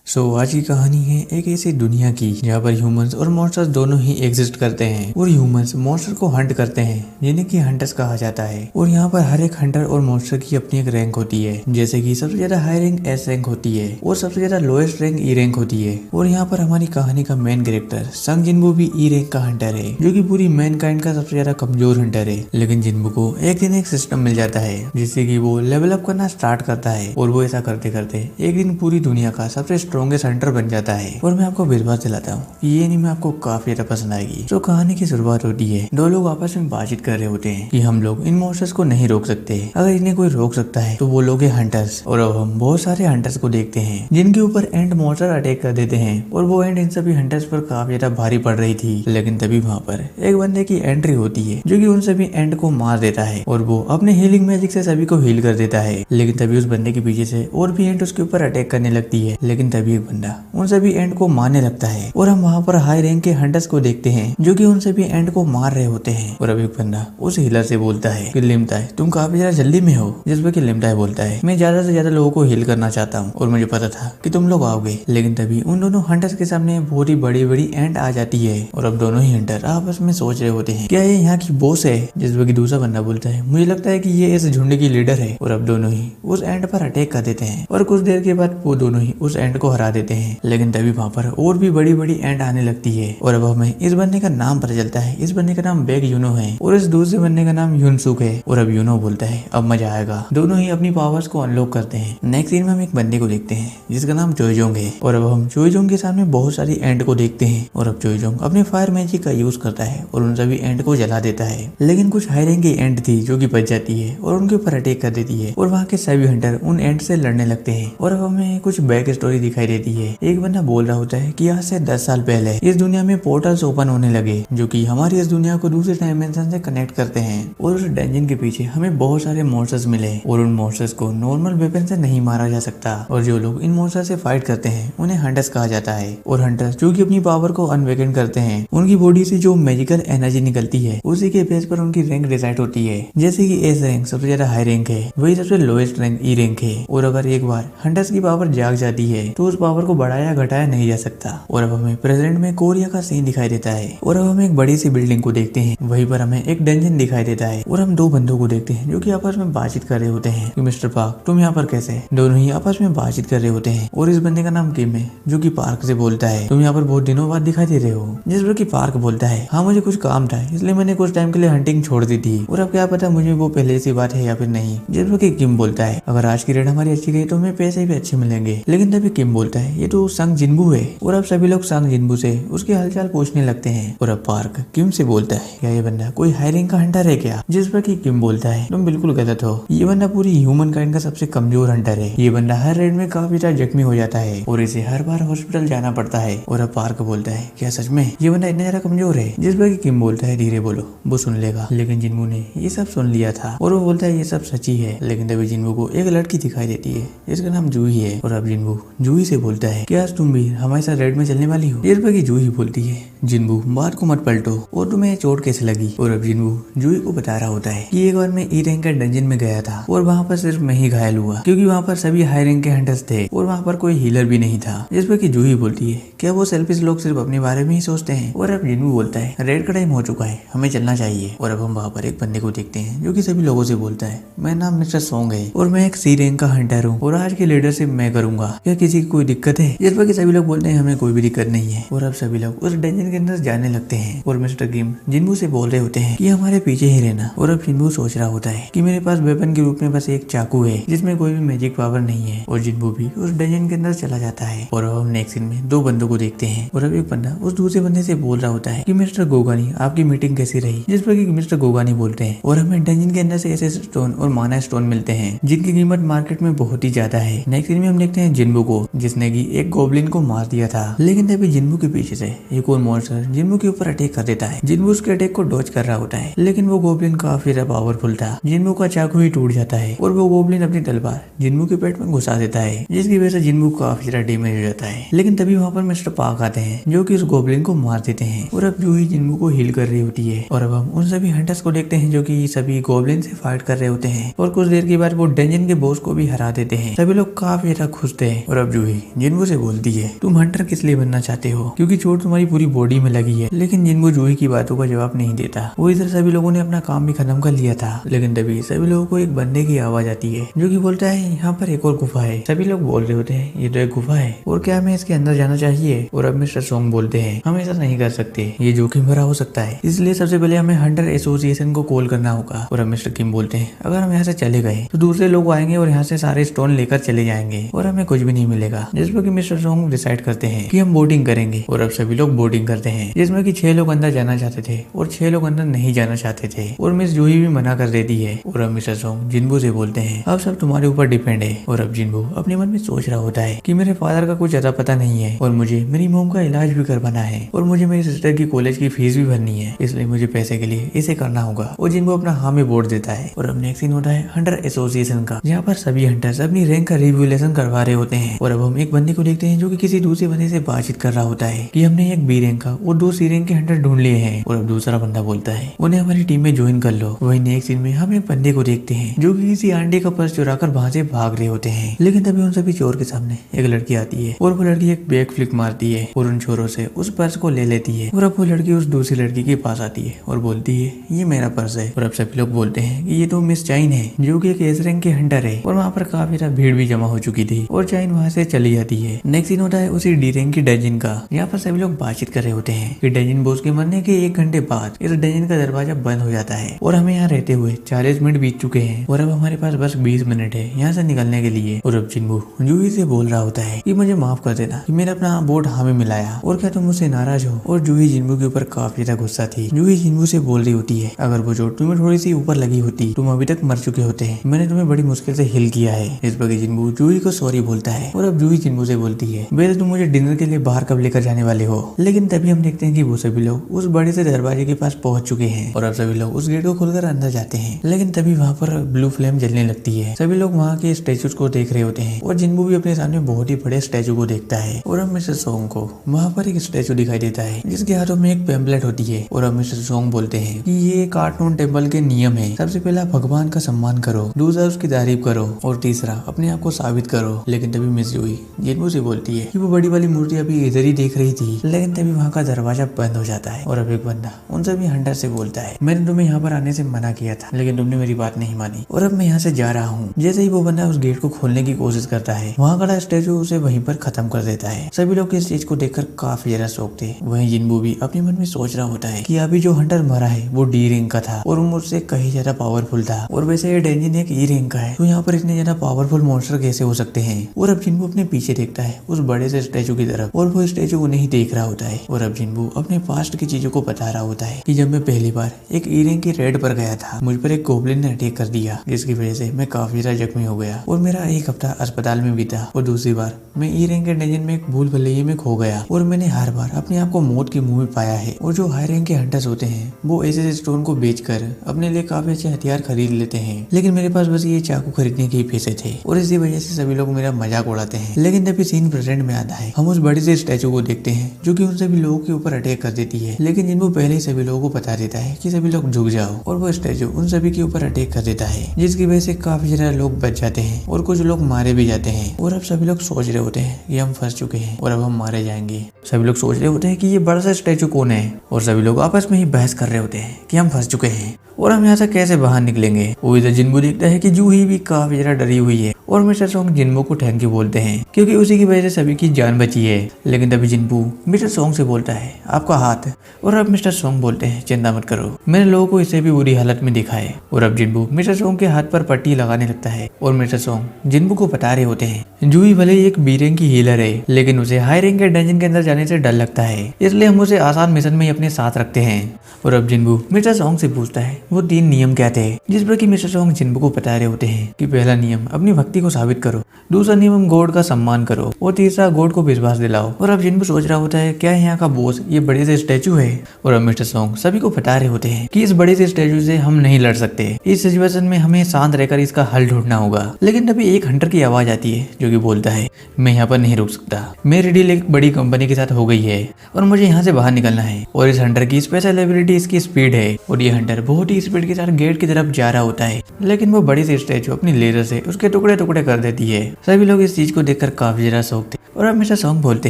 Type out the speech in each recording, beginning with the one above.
आज की कहानी है एक ऐसी दुनिया की जहाँ पर ह्यूमंस और मॉन्स्टर्स दोनों ही एग्जिस्ट करते हैं और ह्यूमंस मॉन्स्टर को हंट करते हैं जिन्हें की हंटर्स कहा जाता है। और यहाँ पर हर एक हंटर और मॉन्स्टर की अपनी एक रैंक होती है, जैसे कि सबसे ज्यादा हाई रैंक एस रैंक होती है और सबसे ज्यादा लोएस्ट रैंक ई रैंक होती है। और यहाँ पर हमारी कहानी का मेन कैरेक्टर संग जिन्बू भी ई रैंक का हंटर है, जो की पूरी मैन काइंड का सबसे ज्यादा कमजोर हंटर है। लेकिन जिन्बू को एक दिन एक सिस्टम मिल जाता है जिससे कि वो लेवल अप करना स्टार्ट करता है और वो ऐसा करते करते एक दिन पूरी दुनिया का सबसे स्ट्रॉन्गेस्ट हंटर बन जाता है। और मैं आपको विश्वास दिलाता हूँ कि ये एनीमे आपको काफी ज्यादा पसंद आएगी। तो कहानी की शुरुआत होती है, दो लोग आपस में बातचीत कर रहे होते हैं कि हम लोग इन मॉन्स्टर्स को नहीं रोक सकते, अगर इन्हें कोई रोक सकता है तो वो लोग है हंटर्स। और अब हम बहुत सारे हंटर्स को देखते हैं जिनके ऊपर एंड मॉन्स्टर अटैक कर देते हैं और वो एंड इन सभी हंटर्स पर काफी ज्यादा भारी पड़ रही थी। लेकिन तभी वहाँ पर एक बंदे की एंट्री होती है जो कि उन सभी एंड को मार देता है और वो अपने हीलिंग मैजिक से सभी को हील कर देता है। लेकिन तभी उस बंदे के पीछे से और भी एंड उसके ऊपर अटैक करने लगती है। लेकिन तभी एक बंदा उन सभी एंड को मारने लगता है और हम वहाँ पर हाई रैंक के हंटर्स को देखते हैं जो कि उन सभी एंड को मार रहे होते हैं। और अब एक बंदा उस हीलर से बोलता है कि लिमताई तुम काफी ज्यादा जल्दी में हो। जिस पर कि लिमताई बोलता है मैं ज्यादा से ज्यादा लोगों को हील करना चाहता हूँ और मुझे पता था कि तुम लोग आओगे। लेकिन तभी उन दोनों हंटर्स के सामने बहुत ही बड़ी बड़ी एंड आ जाती है और अब दोनों ही हंटर आपस में सोच रहे होते हैं क्या ये यहाँ की बॉस है। जिस पर कि दूसरा बंदा बोलता है मुझे लगता है कि ये इस झुंड की लीडर है। और अब दोनों ही उस एंड पर अटैक कर देते हैं और कुछ देर के बाद वो दोनों ही उस एंड को हरा देते हैं। लेकिन तभी वहाँ पर और भी बड़ी बड़ी एंड आने लगती है और अब हमें इस बंदे का नाम पता चलता है। इस बंदे का नाम बेग यूनो है और इस दूसरे बंदे का नाम यूनसुक है। और अब यूनो बोलता है अब मजा आएगा। दोनों ही अपनी पावर्स को अनलॉक करते हैं। नेक्स्ट सीन में हम एक बंदे को देखते हैं जिसका नाम चोइजोंग है और अब हम चोइजोंग के सामने बहुत सारी एंड को देखते हैं और अब चोइजोंग अपने फायर मैजिक का यूज करता है और उन सभी एंड को जला देता है। लेकिन कुछ हाई रैंक की एंड थी जो कि बच जाती है और उनके ऊपर अटैक कर देती है और वहाँ के सभी हंटर उन एंड से लड़ने लगते हैं। और अब हमें कुछ बैक स्टोरी दिखाई देती है। एक बंदा बोल रहा होता है कि आज से 10 साल पहले इस दुनिया में पोर्टल्स ओपन होने लगे जो कि हमारी इस दुनिया को दूसरे डायमेंशन से कनेक्ट करते हैं। और उस डंजन के पीछे हमें बहुत सारे मॉन्स्टर्स मिले और उन मॉन्स्टर्स को नॉर्मल वेपन से नहीं मारा जा सकता और जो लोग इन मॉन्स्टर से फाइट करते हैं उन्हें हंटर्स कहा जाता है। और हंटर्स जो कि अपनी पावर को अनवेकेंट करते हैं, उनकी बॉडी से जो मैजिकल एनर्जी निकलती है उसी के बेस पर उनकी रैंक डिसाइड होती है। जैसे कि एस रैंक सबसे ज्यादा हाई रैंक है, वही सबसे लोएस्ट रैंक ई रैंक है। और अगर एक बार हंटर्स की पावर जाग जाती है तो उस पावर को बढ़ाया घटाया नहीं जा सकता। और अब हमें प्रेजेंट में कोरिया का सीन दिखाई देता है और अब हम एक बड़ी सी बिल्डिंग को देखते हैं। वहीं पर हमें एक डंजन दिखाई देता है और हम दो बंदों को देखते हैं जो कि आपस में बातचीत कर रहे होते हैं कि मिस्टर पार्क तुम यहाँ पर कैसे। दोनों ही आपस में बातचीत कर रहे होते हैं और इस बंदे का नाम किम है जो कि पार्क से बोलता है तुम यहाँ पर बहुत दिनों बाद दिखाई दे रहे हो। जिस पर कि पार्क बोलता है हाँ मुझे कुछ काम था इसलिए मैंने कुछ टाइम के लिए हंटिंग छोड़ दी थी और अब क्या पता मुझे वो पहले से बात है या फिर नहीं। जिस पर कि किम बोलता है अगर आज की रेट हमारी अच्छी गई तो हमें पैसे भी अच्छे मिलेंगे। लेकिन तभी किम बोलता है ये तो संग जिन्बू है। और अब सभी लोग संग जिन्बू से उसके हालचाल पूछने लगते हैं। और अब पार्क किम से बोलता है क्या ये बंदा कोई हाई रैंक का हंटर है क्या। जिस पर कि किम बोलता है तुम बिल्कुल गलत हो, ये बंदा पूरी ह्यूमन काइंड का सबसे कमजोर हंटर है। ये बंदा हर रेड में काफी ज्यादा जख्मी हो जाता है और इसे हर बार हॉस्पिटल जाना पड़ता है। और अब पार्क बोलता है क्या सच में ये बंदा इतना ज्यादा कमजोर है। जिस पर कि किम बोलता है धीरे बोलो वो सुन लेगा। लेकिन जिन्बू ने ये सब सुन लिया था और वो बोलता है ये सब सच्ची है। लेकिन तभी जिन्बू को एक लड़की दिखाई देती है जिसका नाम जूही है। और अब जिन्बू जूही से बोलता है क्या आज तुम भी हमारे साथ रेड में चलने वाली हो। जिस पर कि जूही बोलती है जिन्बू बात को मत पलटो और तुम्हें चोट कैसे लगी। और अब जिन्बू जूही को बता रहा होता है कि एक बार मैं ई रैंक के डंजन में गया था और वहाँ पर सिर्फ मैं ही घायल हुआ क्योंकि वहाँ पर सभी हाई रैंक के हंटर्स थे और वहाँ पर कोई हीलर भी नहीं था। जिस पर कि जूही बोलती है क्या वो सेल्फिश लोग सिर्फ अपने बारे में ही सोचते हैं। और अब जिन्बू बोलता है रेड का टाइम हो चुका है हमें चलना चाहिए। और अब हम वहाँ पर एक बंदे को देखते हैं जो कि सभी लोगों से बोलता है मेरा नाम मिस्टर सोंग है और मैं एक सी रैंक का हंटर हूँ और आज की लीडरशिप मैं करूंगा, क्या किसी की कोई दिक्कत है। जिस पर कि सभी लोग बोलते हैं हमें कोई भी दिक्कत नहीं है। और अब सभी लोग उस डंजन के अंदर जाने लगते हैं और मिस्टर किम जिन्बू से बोल रहे होते हैं कि हमारे पीछे ही रहना। और अब जिन्बू सोच रहा होता है कि मेरे पास वेपन के रूप में बस एक चाकू है जिसमें कोई भी मैजिक पावर नहीं है। और जिन्बू भी उस डंजन के अंदर चला जाता है। और अब हम नेक्स्ट सीन में दो बंदों को देखते हैं और अब एक बंदा उस दूसरे बंदे से बोल रहा होता है कि मिस्टर गोगानी आपकी मीटिंग कैसी रही। जिस पर कि मिस्टर गोगानी बोलते हैं और हमें डंजन के अंदर से ऐसे स्टोन और माना स्टोन मिलते हैं जिनकी कीमत मार्केट में बहुत ही ज्यादा है। नेक्स्ट सीन में हम देखते हैं जिन्बू को जिसने की एक गोब्लिन को मार दिया था। लेकिन तभी जिन्बू के पीछे से एक और मॉन्स्टर जिन्बू के ऊपर अटैक कर देता है। जिन्बू उसके अटैक को डॉज कर रहा होता है लेकिन वो गोब्लिन काफी ज्यादा पावरफुल था। जिन्बू का चाकू ही टूट जाता है और वो गोब्लिन अपनी तलवार जिन्बू के पेट में घुसा देता है जिसकी वजह से जिन्बू काफी ज्यादा डैमेज हो जाता है। लेकिन तभी वहाँ पर मिस्टर पार्क आते हैं जो कि उस गोब्लिन को मार देते हैं। और अब जूही जिन्बू को हील कर रही होती है। और अब हम उन सभी हंटर्स को देखते हैं जो कि सभी गोब्लिन से फाइट कर रहे होते हैं और कुछ देर के बाद वो डंजन के बॉस को भी हरा देते हैं। सभी लोग काफी ज्यादा खुश थे। और अब जूही जूही जिन्बू से बोलती है, तुम हंटर किस लिए बनना चाहते हो, क्योंकि चोट तुम्हारी पूरी बॉडी में लगी है। लेकिन जिन्बू जूही की बातों का जवाब नहीं देता। वो इधर सभी लोगों ने अपना काम भी खत्म कर लिया था, लेकिन तभी सभी लोगों को एक बंदे की आवाज आती है जो कि बोलता है, यहाँ पर एक और गुफा है। सभी लोग बोल रहे होते हैं, ये तो एक गुफा है और क्या हमें इसके अंदर जाना चाहिए। और अब मिस्टर सोंग बोलते हैं, हम ऐसा नहीं कर सकते, ये जोखिम भरा हो सकता है, इसलिए सबसे पहले हमें हंटर एसोसिएशन को कॉल करना होगा। और अब मिस्टर किम बोलते हैं, अगर हम यहाँ से चले गए तो दूसरे लोग आएंगे और यहाँ से सारे स्टोन लेकर चले जाएंगे और हमें कुछ भी नहीं मिलेगा। जिसमें कि मिस्टर सोंग डिसाइड करते हैं कि हम बोटिंग करेंगे। और अब सभी लोग बोटिंग करते हैं, जिसमें कि 6 लोग अंदर जाना चाहते थे और 6 लोग अंदर नहीं जाना चाहते थे। और मिस जूही भी मना कर देती है। और अब मिस्टर सोंग जिन्बू से बोलते हैं, अब सब तुम्हारे ऊपर डिपेंड है। और अब जिन्बू अपने मन में सोच रहा होता है कि मेरे फादर का कुछ ज्यादा पता नहीं है और मुझे मेरी मोम का इलाज भी करवाना है और मुझे मेरी सिस्टर की कॉलेज की फीस भी भरनी है, इसलिए मुझे पैसे के लिए इसे करना होगा। और जिन्बू अपना हामी वोट देता है। और अब नेक्स्ट सीन होता है हंटर एसोसिएशन का, जहाँ पर सभी हंटर्स अपनी रैंक का रिवोल्यूशन करवा रहे होते हैं। और अब हम एक बंदे को देखते हैं जो कि किसी दूसरे बंदे से बातचीत कर रहा होता है कि हमने एक बी रैंक का और 2 सी रैंक के हंटर ढूंढ लिए हैं। और अब दूसरा बंदा बोलता है, उन्हें हमारी टीम में ज्वाइन कर लो। वही नेक्स्ट सीन में हम एक बंदे को देखते हैं जो कि किसी आंडे का पर्स चुराकर वहां से भाग रहे होते हैं। लेकिन तभी उन सभी चोर के सामने एक लड़की आती है और वो लड़की एक बैक फ्लिक मारती है और उन चोरों से उस पर्स को ले लेती है। और अब वो लड़की उस दूसरी लड़की के पास आती है और बोलती है, ये मेरा पर्स है। और अब सभी लोग बोलते हैं कि ये तो मिस चाइन है जो कि एक एस रैंक के हंटर है। और वहाँ पर काफी ज्यादा भीड़ भी जमा हो चुकी थी और चाइन वहाँ से चली जाती है। नेक्स्ट सीन होता है उसी डी रैंक की डंजन का, यहाँ पर सभी लोग बातचीत कर रहे होते हैं कि डंजन बॉस के मरने के 1 घंटे बाद इस डंजन का दरवाजा बंद हो जाता है और हमें यहाँ रहते हुए 40 मिनट बीत चुके हैं और अब हमारे पास बस 20 मिनट है यहाँ से निकलने के लिए। और अब जिन्बू जूही से बोल रहा होता है कि मुझे माफ कर देना कि मैंने अपना वोट हाँ में मिलाया और क्या तुम मुझसे नाराज हो। और जूही जिन्बू के ऊपर काफी ज्यादा गुस्सा थी। जूही जिन्बू से बोल रही होती है, अगर वो चोट तुम्हें थोड़ी सी ऊपर लगी होती तुम अभी तक मर चुके होते हैं, मैंने तुम्हें बड़ी मुश्किल से हिल किया है। इस पर जिन्बू जूही को सॉरी बोलता है। और अब जूही जिन्बू से बोलती है, वैसे तुम मुझे डिनर के लिए बाहर कब लेकर जाने वाले हो। लेकिन तभी हम देखते हैं कि वो सभी लोग उस बड़े से दरवाजे के पास पहुंच चुके हैं और अब सभी लोग उस गेट को खोलकर अंदर जाते हैं। लेकिन तभी वहाँ पर ब्लू फ्लेम जलने लगती है। सभी लोग वहाँ के स्टैचूज को देख रहे होते हैं और जिन्बू भी अपने सामने बहुत ही बड़े स्टैचू को देखता है। और अब मिस्टर सोंग को वहाँ पर एक स्टैचू दिखाई देता है जिसके हाथों में एक पैम्पलेट होती है। और अब मिस्टर सोंग बोलते हैं कि ये कार्टून टेम्पल के नियम है, सबसे पहला भगवान का सम्मान करो, दूसरा उसकी तारीफ करो और तीसरा अपने आप को साबित करो। लेकिन तभी मिस जूही जिन्बू से बोलती है कि वो बड़ी वाली मूर्ति अभी इधर ही देख रही थी। लेकिन तभी वहाँ का दरवाजा बंद हो जाता है और अब एक बंदा उन सभी हंटर से बोलता है, मैंने तुम्हें यहाँ पर आने से मना किया था लेकिन तुमने मेरी बात नहीं मानी और अब मैं यहाँ से जा रहा हूँ। जैसे ही वो बंदा उस गेट को खोलने की कोशिश करता है, वहाँ खड़ा स्टैचू उसे वहीं पर खत्म कर देता है। सभी लोग इस चीज को देखकर काफी ज्यादा शौक थे। वहीं जिन्बू भी अपने मन में सोच रहा होता है कि अभी जो हंटर मरा है वो डी रैंक का था और वो मुझसे कहीं ज्यादा पावरफुल था और वैसे ये डेंजन एक ई रैंक का है, तो यहाँ पर इतने ज्यादा पावरफुल मॉन्स्टर कैसे हो सकते हैं। और अब जिन्बू अपने पीछे देखता है उस बड़े से स्टैचू की तरफ और वो स्टैचू को नहीं देख रहा होता है। और अब जिन्बू अपने पास्ट की चीजों को बता रहा होता है कि जब मैं पहली बार एक ई रैंक की रेड पर गया था, मुझ पर एक गोब्लिन ने अटैक कर दिया जिसकी वजह से मैं काफी ज्यादा जख्मी हो गया और मेरा 1 हफ्ता अस्पताल में बीता। और दूसरी बार मैं ई रैंक के डंजन में एक भूल भुलैया में खो गया और मैंने हर बार अपने आप को मौत के मुंह में पाया है। और जो हाई रैंक के हंटर्स होते हैं वो ऐसे स्टोन को बेचकर अपने लिए काफी अच्छे हथियार खरीद लेते हैं, लेकिन मेरे पास बस ये चाकू खरीदने के ही पैसे थे और इसी वजह से सभी लोग मेरा मजाक उड़ाते हैं। लेकिन तभी सीन प्रेजेंट में आता है, हम उस बड़ी से स्टैचू को देखते हैं जो कि उन सभी लोगों के ऊपर अटैक कर देती है। लेकिन जिन्बू पहले ही सभी लोगों को बता देता है कि सभी लोग झुक जाओ और वो स्टैचू उन सभी के ऊपर अटैक कर देता है जिसकी वजह से काफी ज्यादा लोग बच जाते हैं और कुछ लोग मारे भी जाते हैं। और अब सभी लोग सोच रहे होते हैं कि हम फंस चुके हैं और अब हम मारे जाएंगे। सभी लोग सोच रहे होते हैं कि ये बड़ा सा स्टैचू कौन है और सभी लोग आपस में ही बहस कर रहे होते हैं कि हम फंस चुके हैं और हम यहाँ से कैसे बाहर निकलेंगे। वो इधर जिन्बू देखता है कि जूही भी काफी ज्यादा डरी हुई है और मिस्टर सोंग जिन्बू को थैंक यू बोलते हैं क्योंकि उसी की वजह से सभी की जान बची है। लेकिन तभी जिन्बू मिस्टर सोंग से बोलता है, आपका हाथ। और अब मिस्टर सोंग बोलते हैं, चिंता मत करो, मैंने लोगों को इससे भी बुरी हालत में देखा है। और अब जिन्बू मिस्टर सोंग के हाथ पर पट्टी लगाने लगता है और मिस्टर सोंग जिन्बू को बता रहे होते हैं जूही भले ही एक बी रैंक की हीलर है लेकिन उसे हाई रैंक के डंजन के अंदर जाने से डर लगता है, इसलिए हम उसे आसान मिशन में ही अपने साथ रखते हैं। और अब जिन्बू मिस्टर सोंग से पूछता है वो 3 नियम क्या थे, जिस पर कि मिस्टर सोंग जिन्बू को बता रहे होते हैं कि पहला नियम अपनी भक्ति को साबित करो, दूसरा नियम गॉड का सम्मान करो और तीसरा गॉड को विश्वास दिलाओ। और अब जिन्बू सोच रहा होता है क्या यहाँ का बॉस ये बड़े से स्टैचू है। और अब मिस्टर सोंग सभी को बता रहे होते हैं कि इस बड़े से स्टैचू से हम नहीं लड़ सकते, इस सिचुएशन में हमें शांत रहकर इसका हल ढूंढना होगा। लेकिन तभी एक हंटर की आवाज आती है जो कि बोलता है, मैं यहाँ पर नहीं रुक सकता, मेरी डील एक बड़ी कंपनी के साथ हो गई है और मुझे यहाँ से बाहर निकलना है। और इस हंटर की स्पेशल एबिलिटी इसकी स्पीड है और ये हंटर बहुत ही स्पीड के साथ गेट की तरफ जा रहा होता है, लेकिन वो बड़ी सी स्टैचू अपनी लेजर से उसके टुकड़े टुकड़े कर देती है। सभी लोग इस चीज को देखकर काफी ज्यादा शौक थे और अब मिस्टर सॉन्ग बोलते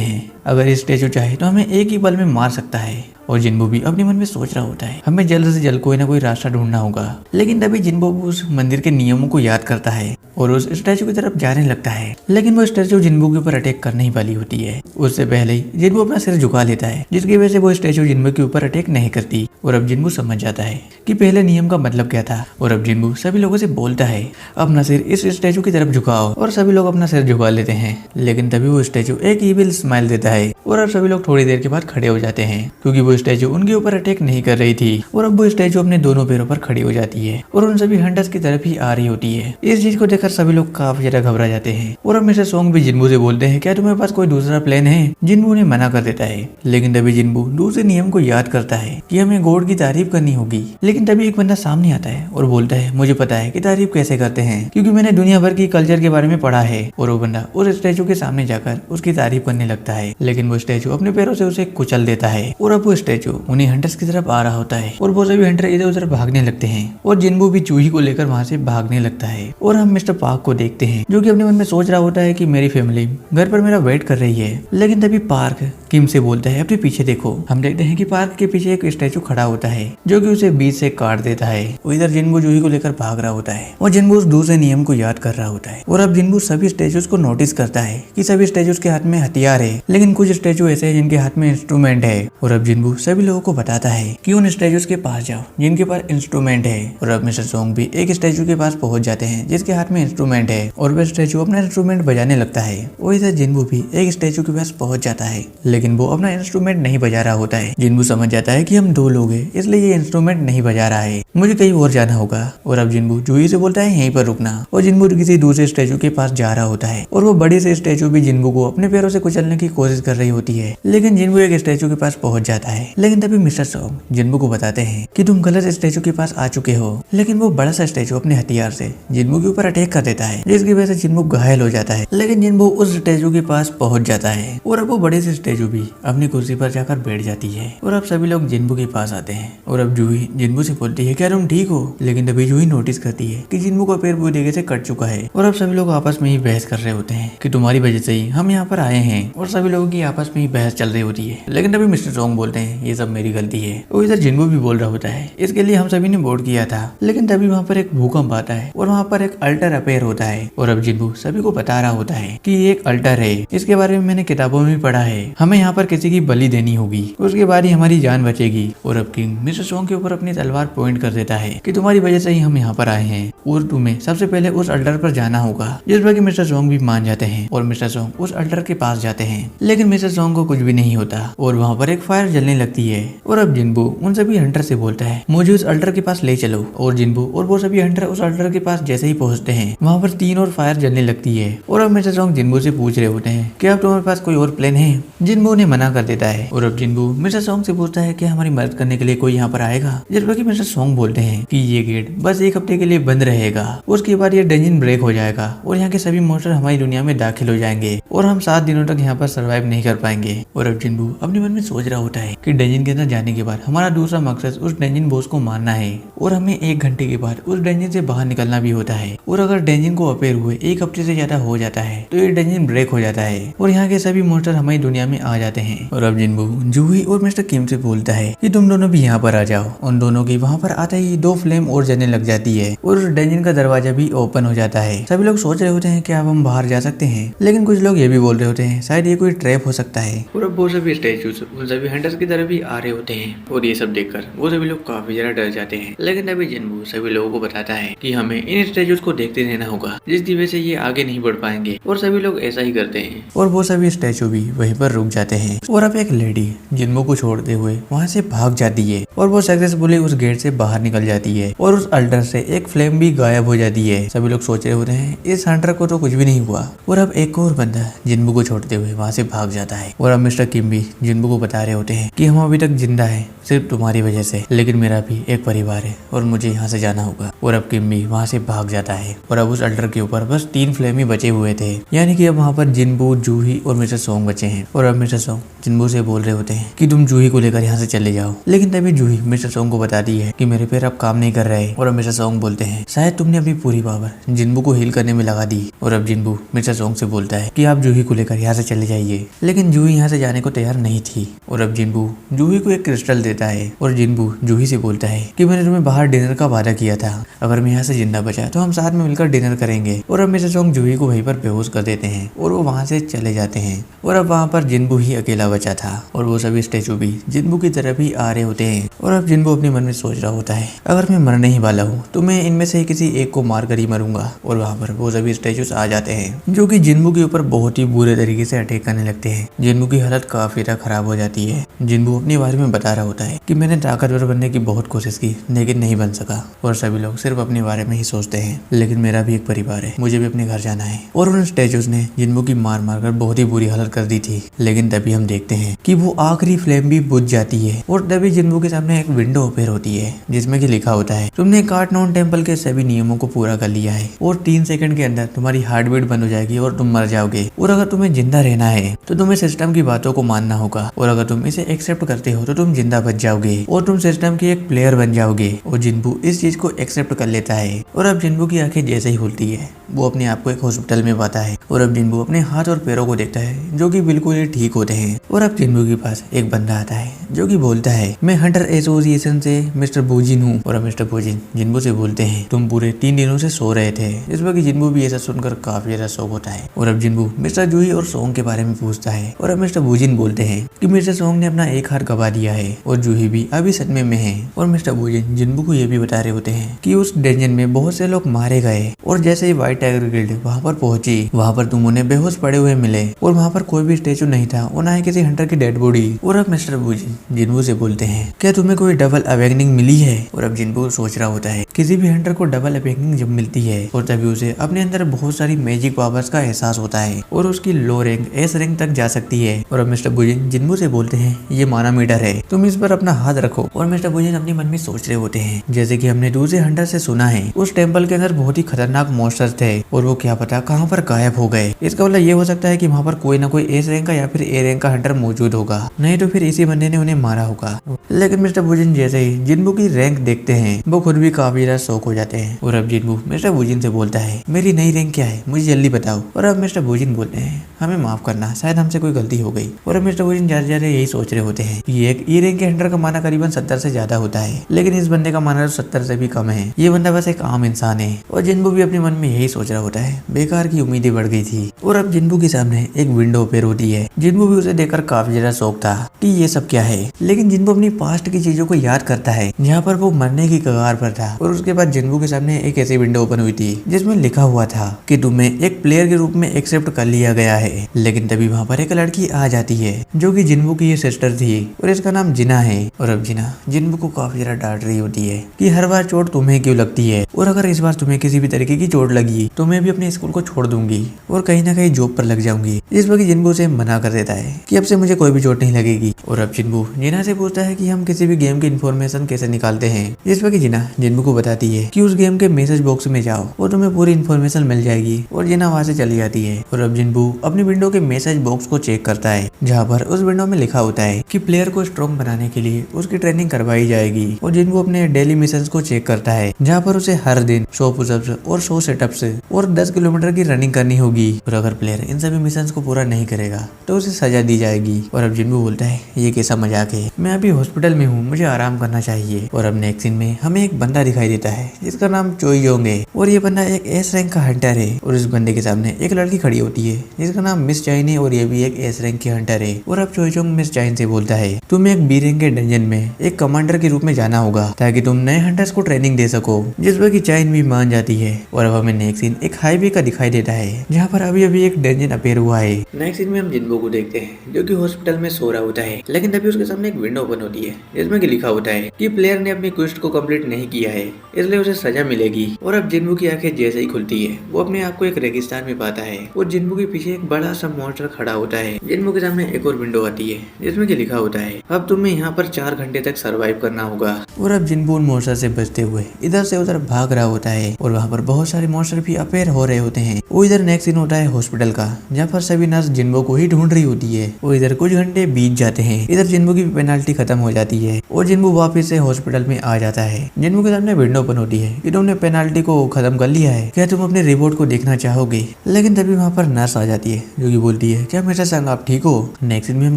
हैं अगर ये स्टैचू चाहे तो हमें एक ही पल में मार सकता है। और जिन्बू भी अपने मन में सोच रहा होता है हमें जल्द से जल्द कोई ना कोई रास्ता ढूंढना होगा। लेकिन तभी जिन्बू उस मंदिर के नियमों को याद करता है और उस स्टैचू की तरफ जाने लगता है। लेकिन वो स्टैचू जिन्बू के ऊपर अटैक करने ही वाली होती है। उससे पहले ही जिन्बू अपना सिर झुका लेता है जिसकी वजह से वो स्टैचू जिन्बू के ऊपर अटैक नहीं करती। और अब जिन्बू समझ जाता है कि पहले नियम का मतलब क्या था। और अब जिन्बू सभी लोगों से बोलता है अपना सिर इस स्टैचू की तरफ झुकाओ। और सभी लोग अपना सिर झुका लेते हैं। लेकिन तभी वो स्टैचू एक ईविल स्माइल देता है और अब सभी लोग थोड़ी देर के बाद खड़े हो जाते हैं क्योंकि वो स्टैचू उनके ऊपर अटैक नहीं कर रही थी। और अब वो स्टैचू अपने दोनों पैरों पर खड़ी हो जाती है और उन सभी हंटर्स की तरफ ही आ रही होती है। इस चीज को देखकर सभी लोग काफी ज्यादा घबरा जाते हैं। और अब मिस्टर सॉन्ग भी जिन्बू से बोलते हैं क्या तुम्हारे पास कोई दूसरा प्लान है। जिन्बू ने मना कर देता है। लेकिन तभी जिन्बू दूसरे नियम को याद करता है कि हमें गॉड की तारीफ करनी होगी। लेकिन तभी एक बंदा सामने आता है और बोलता है मुझे पता है कि तारीफ कैसे करते हैं क्योंकि मैंने दुनिया भर की कल्चर के बारे में पढ़ा है। और वो बंदा उस स्टैचू के सामने जाकर उसकी तारीफ करने लगता है। लेकिन वो स्टैचू अपने पैरों से उसे कुचल देता है और अब वो स्टैचू उन्हीं हंटर्स की तरफ आ रहा होता है और वो सभी हंटर इधर उधर भागने लगते हैं। और जिन्बू भी चूही को लेकर वहाँ से भागने लगता है। और हम मिस्टर पार्क को देखते हैं जो कि अपने मन में सोच रहा होता है कि मेरी फैमिली घर पर मेरा वेट कर रही है। लेकिन तभी पार्क किम से बोलता है अपने पीछे देखो। हम देखते हैं कि पार्क के पीछे एक स्टैचू खड़ा होता है जो कि उसे बीच से काट देता है। वो इधर जिन्बू जूही को लेकर भाग रहा होता है और जिन्बू उस दूसरे नियम को याद कर रहा होता है। और अब जिन्बू सभी स्टैचूज को नोटिस करता है कि सभी स्टैचूज के हाथ में हथियार है लेकिन कुछ स्टैचू ऐसे हैं जिनके हाथ में इंस्ट्रूमेंट है। और अब जिन्बू सभी लोगों को बताता है कि उन स्टैचूज के पास जाओ जिनके पास इंस्ट्रूमेंट है। और अब मिस्टर सॉन्ग भी एक स्टैचू के पास पहुंच जाते हैं जिसके हाथ में इंस्ट्रूमेंट है और वह स्टैचू अपना इंस्ट्रूमेंट बजाने लगता है। और इधर जिन्बू भी एक स्टैचू के पास पहुंच जाता है लेकिन वो अपना इंस्ट्रूमेंट नहीं बजा रहा होता है। जिन्बू समझ जाता है कि हम दो लोग हैं इसलिए ये इंस्ट्रूमेंट नहीं बजा रहा है, मुझे कहीं और जाना होगा। और अब जिन्बू जूही से बोलता है यहीं पर रुकना। और जिन्बू किसी दूसरे स्टैचू के पास जा रहा होता है और वो बड़ी से स्टैचू भी जिन्बू को अपने पैरों से कुचलने की कोशिश कर रही होती है। लेकिन जिन्बू एक स्टैचू के पास पहुंच जाता है। लेकिन तभी मिस्टर सॉन्ग जिन्बू को बताते हैं कि तुम गलत स्टैचू के पास आ चुके हो। लेकिन वो बड़ा सा स्टैचू अपने हथियार से जिन्बू के ऊपर अटैक कर देता है जिसकी वजह से जिन्बू घायल हो जाता है। लेकिन जिन्बू उस स्टैचू के पास पहुंच जाता है और अब वो बड़े से स्टैचू भी अपनी कुर्सी पर जाकर बैठ जाती है। और अब सभी लोग जिन्बू के पास आते हैं और अब जूही जिन्बू से बोलती है क्या तुम ठीक हो। लेकिन तभी जूही नोटिस करती है कि जिन्बू का पैर बुरी जगह से कट चुका है। और अब सभी लोग आपस में ही बहस कर रहे होते हैं कि तुम्हारी वजह से ही हम यहाँ पर आए हैं। और सभी लोगों की आपस में ही बहस चल रही होती है। लेकिन तभी मिस्टर सॉन्ग बोलते हैं ये सब मेरी गलती है। और इधर जिन्बू भी बोल रहा होता है इसके लिए हम सभी ने वोट किया था। लेकिन तभी वहाँ पर एक भूकंप आता है और वहाँ पर एक अल्टर अपेयर होता है। और अब जिन्बू सभी को बता रहा होता है कि ये एक अल्टर है, इसके बारे में मैंने किताबों में भी पढ़ा है, हमें यहाँ पर किसी की बलि देनी होगी, उसके बाद ही हमारी जान बचेगी। और अब किंग मिस्टर सॉन्ग के ऊपर अपनी तलवार पॉइंट कर देता है कि तुम्हारी वजह से ही हम यहाँ पर आए हैं और तुम्हें सबसे पहले उस अल्टर पर जाना होगा। जिस पर कि मिस्टर सॉन्ग भी मान जाते हैं और मिस्टर सॉन्ग उस अल्टर के पास जाते हैं। लेकिन मिस्टर सॉन्ग को कुछ भी नहीं होता और वहाँ पर एक फायर जलने लगती है। और अब जिन्बू उन सभी हंटर से बोलता है मुझे उस अल्टर के पास ले चलो। और जिन्बू और वो सभी हंटर उस अल्टर के पास जैसे ही पहुंचते हैं वहाँ पर 3 और फायर जलने लगती है। और अब मिस्टर सॉन्ग जिन्बू से पूछ रहे होते हैं क्या अब तुम्हारे पास कोई और प्लान है। जिन्बू ने मना कर देता है। और अब जिन्बू मिस्टर सॉन्ग से पूछता है क्या हमारी मदद करने के लिए कोई यहाँ पर आएगा। जिस पर कि मिस्टर सॉन्ग बोलते हैं कि ये गेट बस 1 हफ्ते के लिए बंद रहेगा, उसके बाद ये डंजन ब्रेक हो जाएगा और यहाँ के सभी मॉन्स्टर हमारी दुनिया में दाखिल हो जाएंगे और हम 7 दिनों तक यहाँ पर सर्वाइव नहीं कर पाएंगे। और अब जिन्बू अपने मन में सोच रहा होता है कि डंजन के अंदर जाने के बाद हमारा दूसरा मकसद उस डंजन बॉस को मारना है और हमें 1 घंटे के बाद उस डंजन से बाहर निकलना भी होता है। और अगर डंजन को अपेयर हुए 1 हफ्ते से ज्यादा हो जाता है तो ये डंजन ब्रेक हो जाता है और यहाँ के सभी मॉन्स्टर हमारी दुनिया में आ जाते हैं। और अब जिन्बू जूही और मिस्टर किम से बोलता है कि तुम दोनों भी यहाँ पर आ जाओ। उन दोनों की वहाँ पर आते ही 2 फ्लेम और जलने लग जाती है और उस डंजन का दरवाजा भी ओपन हो जाता है। सभी लोग सोच रहे होते हैं कि अब हम बाहर जा सकते हैं, लेकिन कुछ लोग ये भी बोल रहे होते हैं शायद ये कोई ट्रैप हो सकता है। और अब वो सभी स्टैचूज उन सभी हंटर्स की तरफ भी आ रहे होते हैं और ये सब देखकर वो सभी लोग काफी ज्यादा डर जाते हैं। लेकिन तभी जिन्बू सभी लोगों को बताता है कि हमें इन स्टैचूज को देखते रहना होगा जिसकी वजह से ये आगे नहीं बढ़ पाएंगे और सभी लोग ऐसा ही करते हैं और वो सभी स्टैचू भी वहीं पर रुक जाते हैं। और अब एक लेडी जिन्बू को छोड़ते हुए वहाँ से भाग जाती है और वो सक्सेसफुली उस गेट से बाहर निकल जाती है और उस अल्टर से एक फ्लेम भी गायब हो जाती है। सभी लोग सोच रहे होते हैं इस हंटर को तो कुछ भी नहीं हुआ। और अब एक और बंदा जिन्बू को छोड़ते हुए वहाँ से भाग जाता है। और अब मिस्टर किम भी जिन्बू को बता रहे होते हैं कि हम अभी तक जिंदा हैं सिर्फ तुम्हारी वजह से, लेकिन मेरा भी एक परिवार है और मुझे यहाँ से जाना होगा। और अब किम भी वहाँ से भाग जाता है और अब उस अल्टर के ऊपर बस 3 फ्लेम ही बचे हुए थे, यानी कि अब वहाँ पर जिन्बू, जूही और मिस्टर सॉन्ग बचे हैं। और अब मिस्टर मिस्टर सोंग जिन्बू से बोल रहे होते हैं कि तुम जूही को लेकर यहाँ से चले जाओ, लेकिन तभी जूही मिस्टर सोंग को बताती है कि मेरे पैर अब काम नहीं कर रहे। और अब मिस्टर सोंग बोलते हैं शायद तुमने अपनी पूरी पावर जिन्बू को हील करने में लगा दी। और अब जिन्बू मिस्टर सोंग से बोलता है कि आप जूही को लेकर यहाँ से चले जाइए, लेकिन जूही यहाँ से जाने को तैयार नहीं थी। और अब जिन्बू जूही को एक क्रिस्टल देता है और जिन्बू जूही से बोलता है कि मैंने तुम्हें बाहर डिनर का वादा किया था, अगर मैं यहाँ से जिंदा बचा तो हम साथ में मिलकर डिनर करेंगे। और अब मिस्टर सोंग जूही को वहीं पर बेहोश कर देते हैं और वो वहाँ से चले जाते हैं। और अब वहाँ पर जिन्बू ही अकेला बचा था और वो सभी स्टैचू भी जिन्बू की तरफ ही आ रहे होते हैं। और अब जिन्बू अपने मन में सोच रहा होता है अगर मैं मरने ही वाला हूँ तो मैं इनमें से किसी एक को मार कर ही मरूंगा। और वहाँ पर वो सभी स्टैचूज आ जाते हैं जो कि जिन्बू के ऊपर बहुत ही बुरे तरीके से अटैक करने लगते हैं। जिन्बू की हालत काफी खराब हो जाती है। जिन्बू अपने बारे में बता रहा होता है कि मैंने ताकतवर बनने की बहुत कोशिश की लेकिन नहीं बन सका और सभी लोग सिर्फ अपने बारे में ही सोचते हैं, लेकिन मेरा भी एक परिवार है, मुझे भी अपने घर जाना है। और उन स्टैचूज ने जिन्बू की मार मार कर बहुत ही बुरी हालत कर दी थी, लेकिन तभी हम देखते हैं कि वो आखिरी फ्लेम भी बुझ जाती है और तभी जिन्बू के सामने एक विंडो ओपन होती है जिसमें कि लिखा होता है तुमने कार्टनॉन टेम्पल के सभी नियमों को पूरा कर लिया है और 3 सेकंड के अंदर तुम्हारी हार्ट बीट बंद हो जाएगी और तुम मर जाओगे। और अगर तुम्हें जिंदा रहना है तो तुम्हें सिस्टम की बातों को मानना होगा और अगर तुम इसे एक्सेप्ट करते हो तो तुम जिंदा बच जाओगे और तुम सिस्टम के एक प्लेयर बन जाओगे। और जिन्बू इस चीज को एक्सेप्ट कर लेता है। और अब जिन्बू की आंखें जैसे ही खुलती है वो अपने आप को एक हॉस्पिटल में पाता है और अब जिन्बू अपने हाथ और पैरों को देखता है जो कि बिल्कुल ही ठीक होते हैं। और अब जिन्बू के पास एक बंदा आता है जो कि बोलता है मैं हंटर एसोसिएशन से मिस्टर बोजिन हूँ। और अब मिस्टर बोजिन जिन्बू से बोलते हैं तुम पूरे 3 दिनों से सो रहे थे, जिसमें कि जिन्बू भी ऐसा सुनकर काफी ज्यादा शौक होता है। और अब जिन्बू मिस्टर जूही और सोंग के बारे में पूछता है और अब मिस्टर बोजिन बोलते हैं कि मिस्टर सोंग ने अपना एक हाथ गवा दिया है और जूही भी अभी सदमे में है। और मिस्टर बोजिन जिन्बू को ये भी बता रहे होते हैं कि उस डंजन में बहुत से लोग मारे गए और जैसे ही व्हाइट टाइगर गिल्ड वहाँ पर पहुंची वहाँ पर तुम उन्हें बेहोश पड़े हुए मिले और वहाँ पर कोई भी स्टेचू नहीं था और ना ही किसी हंटर की डेड बॉडी। और अब मिस्टर बोजिन जिन्बू से बोलते हैं क्या तुम्हें कोई डबल अवेकनिंग मिली है। और अब जिन्बू सोच रहा होता है किसी भी हंटर को डबल अवेकनिंग जब मिलती है और तभी उसे अपने अंदर बहुत सारी मैजिक पावर्स का एहसास होता है और उसकी लो रैंक एस रैंक तक जा सकती है। और अब मिस्टर बोजिन जिन्बू से बोलते हैं ये मानामीटर है, तुम इस पर अपना हाथ रखो। और मिस्टर बोजिन अपने मन में सोच रहे होते हैं जैसे कि हमने दूसरे हंटर से सुना है उस टेम्पल के अंदर बहुत ही खतरनाक मॉन्स्टर्स थे और वो क्या पता कहाँ पर गायब हो गए। इसका मतलब ये हो सकता है कि वहाँ पर कोई ना कोई एस रैंक का या फिर ए रैंक का हंटर मौजूद होगा, नहीं तो फिर इसी बंदे ने उन्हें मारा होगा। लेकिन मिस्टर बोजिन जैसे ही जिन्बू की रैंक देखते हैं वो खुद भी काफी ज्यादा शौक हो जाते हैं। और अब जिन्बू मिस्टर बोजिन से बोलता है मेरी नई रैंक क्या है मुझे जल्दी बताओ। और अब मिस्टर बोजिन बोलते हैं हमें माफ करना, शायद हमसे कोई गलती हो गई। और अब मिस्टर बोजिन ज्यादा यही सोच रहे होते हैं कि एक ई रैंक के हंटर का माना करीबन 70 से ज्यादा होता है, लेकिन इस बंदे का माना तो 70 से भी कम है, ये बंदा बस एक आम इंसान है। और जिन्बू भी अपने मन में यही सोच रहा होता है, बेकार की उम्मीदें बढ़ गई थी। और अब जिन्बू के सामने एक विंडो ओपन होती है। जिन्बू भी उसे देखकर काफी ज्यादा शौक था कि ये सब क्या है, लेकिन जिन्बू अपनी पास्ट की चीजों को याद करता है जहाँ पर वो मरने की कगार पर था। और उसके बाद जिन्बू के सामने एक ऐसी विंडो ओपन हुई थी जिसमें लिखा हुआ था कि तुम्हें एक प्लेयर के रूप में एक्सेप्ट कर लिया गया है। लेकिन तभी वहाँ पर एक लड़की आ जाती है जो कि जिन्बू की ये सिस्टर थी और इसका नाम जिना है। और अब जिना जिन्बू को काफी ज्यादा डांट रही होती है कि हर बार चोट तुम्हें क्यों लगती है, और अगर इस बार तुम्हें किसी भी तरीके की चोट लगी तो मैं भी अपने स्कूल को छोड़ दूंगी और कहीं ना कहीं जॉब पर लग जाऊंगी। इस वक्त जिन्बू से मना कर देता है कि अब से मुझे कोई भी चोट नहीं लगेगी। और अब जिन्बू जिना से पूछता है कि हम किसी भी गेम की इन्फॉर्मेशन कैसे निकालते हैं। इस वक्त जिना जिन्बू को बताती है कि उस गेम के मैसेज बॉक्स में जाओ और तुम्हें पूरी इन्फॉर्मेशन मिल जाएगी। और जिना वहाँ से चली जाती है। और अब जिन्बू अपनी विंडो के मैसेज बॉक्स को चेक करता है जहाँ पर उस विंडो में लिखा होता है कि प्लेयर को स्ट्रॉन्ग बनाने के लिए उसकी ट्रेनिंग करवाई जाएगी। और जिन्बू अपने डेली मिशन को चेक करता है जहाँ पर उसे हर दिन 100 पुशअप्स और 100 सेटअप्स और 10 किलोमीटर की रनिंग करनी होगी। और अगर प्लेयर इन सभी मिशन को पूरा नहीं करेगा तो उसे सजा दी जाएगी। और अब जिन्बू बोलता है ये कैसा मजाक है, मैं अभी हॉस्पिटल में हूँ, मुझे आराम करना चाहिए। और अब नेक्स्ट सीन में हमें एक बंदा दिखाई देता है जिसका नाम चोई जोंग है और ये बंदा एक एस रैंक का हंटर है। और इस बंदे के सामने एक लड़की खड़ी होती है जिसका नाम मिस चाइन है और ये भी एक एस रैंक की हंटर है। और अब चोई जोंग मिस चाइन से बोलता है तुम्हें एक बी रैंक के डंजन में एक कमांडर के रूप में जाना होगा ताकि तुम नए हंटर्स को ट्रेनिंग दे सको, जिसमें की चाइन भी मान जाती है। और अब हमें नेक्स्ट सीन एक हाईवे का दिखाई देता है जहाँ पर अभी अभी एक डंजन अपेयर हुआ है। नेक्स्ट सीन में हम जिन्बू को देखते हैं जो कि हॉस्पिटल में सो रहा होता है, लेकिन तभी उसके सामने एक विंडो ओपन होती है जिसमें कि लिखा होता है कि प्लेयर ने अपनी क्वेस्ट को कंप्लीट नहीं किया है इसलिए उसे सजा मिलेगी। और अब जिन्बू की आंखें जैसे ही खुलती है वो अपने आप को एक रेगिस्तान में पाता है और जिन्बू के पीछे एक बड़ा सा मॉन्स्टर खड़ा होता है। जिन्बू के सामने एक और विंडो आती है जिसमें कि लिखा होता है अब तुम्हें यहाँ पर 4 घंटे तक सर्वाइव करना होगा। और अब जिन्बू उन मॉन्स्टर से बचते हुए इधर से उधर भाग रहा होता है और वहाँ पर बहुत सारे मॉन्स्टर भी अपेयर हो रहे होते हैं। वो इधर नेक्स्ट सीन होता है हॉस्पिटल का जहाँ पर सभी नर्स जिन्बू को ही ढूंढ रही होती होती है और इधर कुछ घंटे बीत जाते हैं। इधर जिन्बू की पेनाल्टी खत्म हो जाती है और जिन्बू वापस से हॉस्पिटल में आ जाता है। जिन्बू के सामने विंडो ओपन होती है कि तुमने पेनाल्टी को खत्म कर लिया है, क्या तुम अपने रिपोर्ट को देखना चाहोगे। लेकिन तभी वहाँ पर नर्स आ जाती है जो कि बोलती है क्या मिस्टर संग आप ठीक हो। नेक्स्ट में हम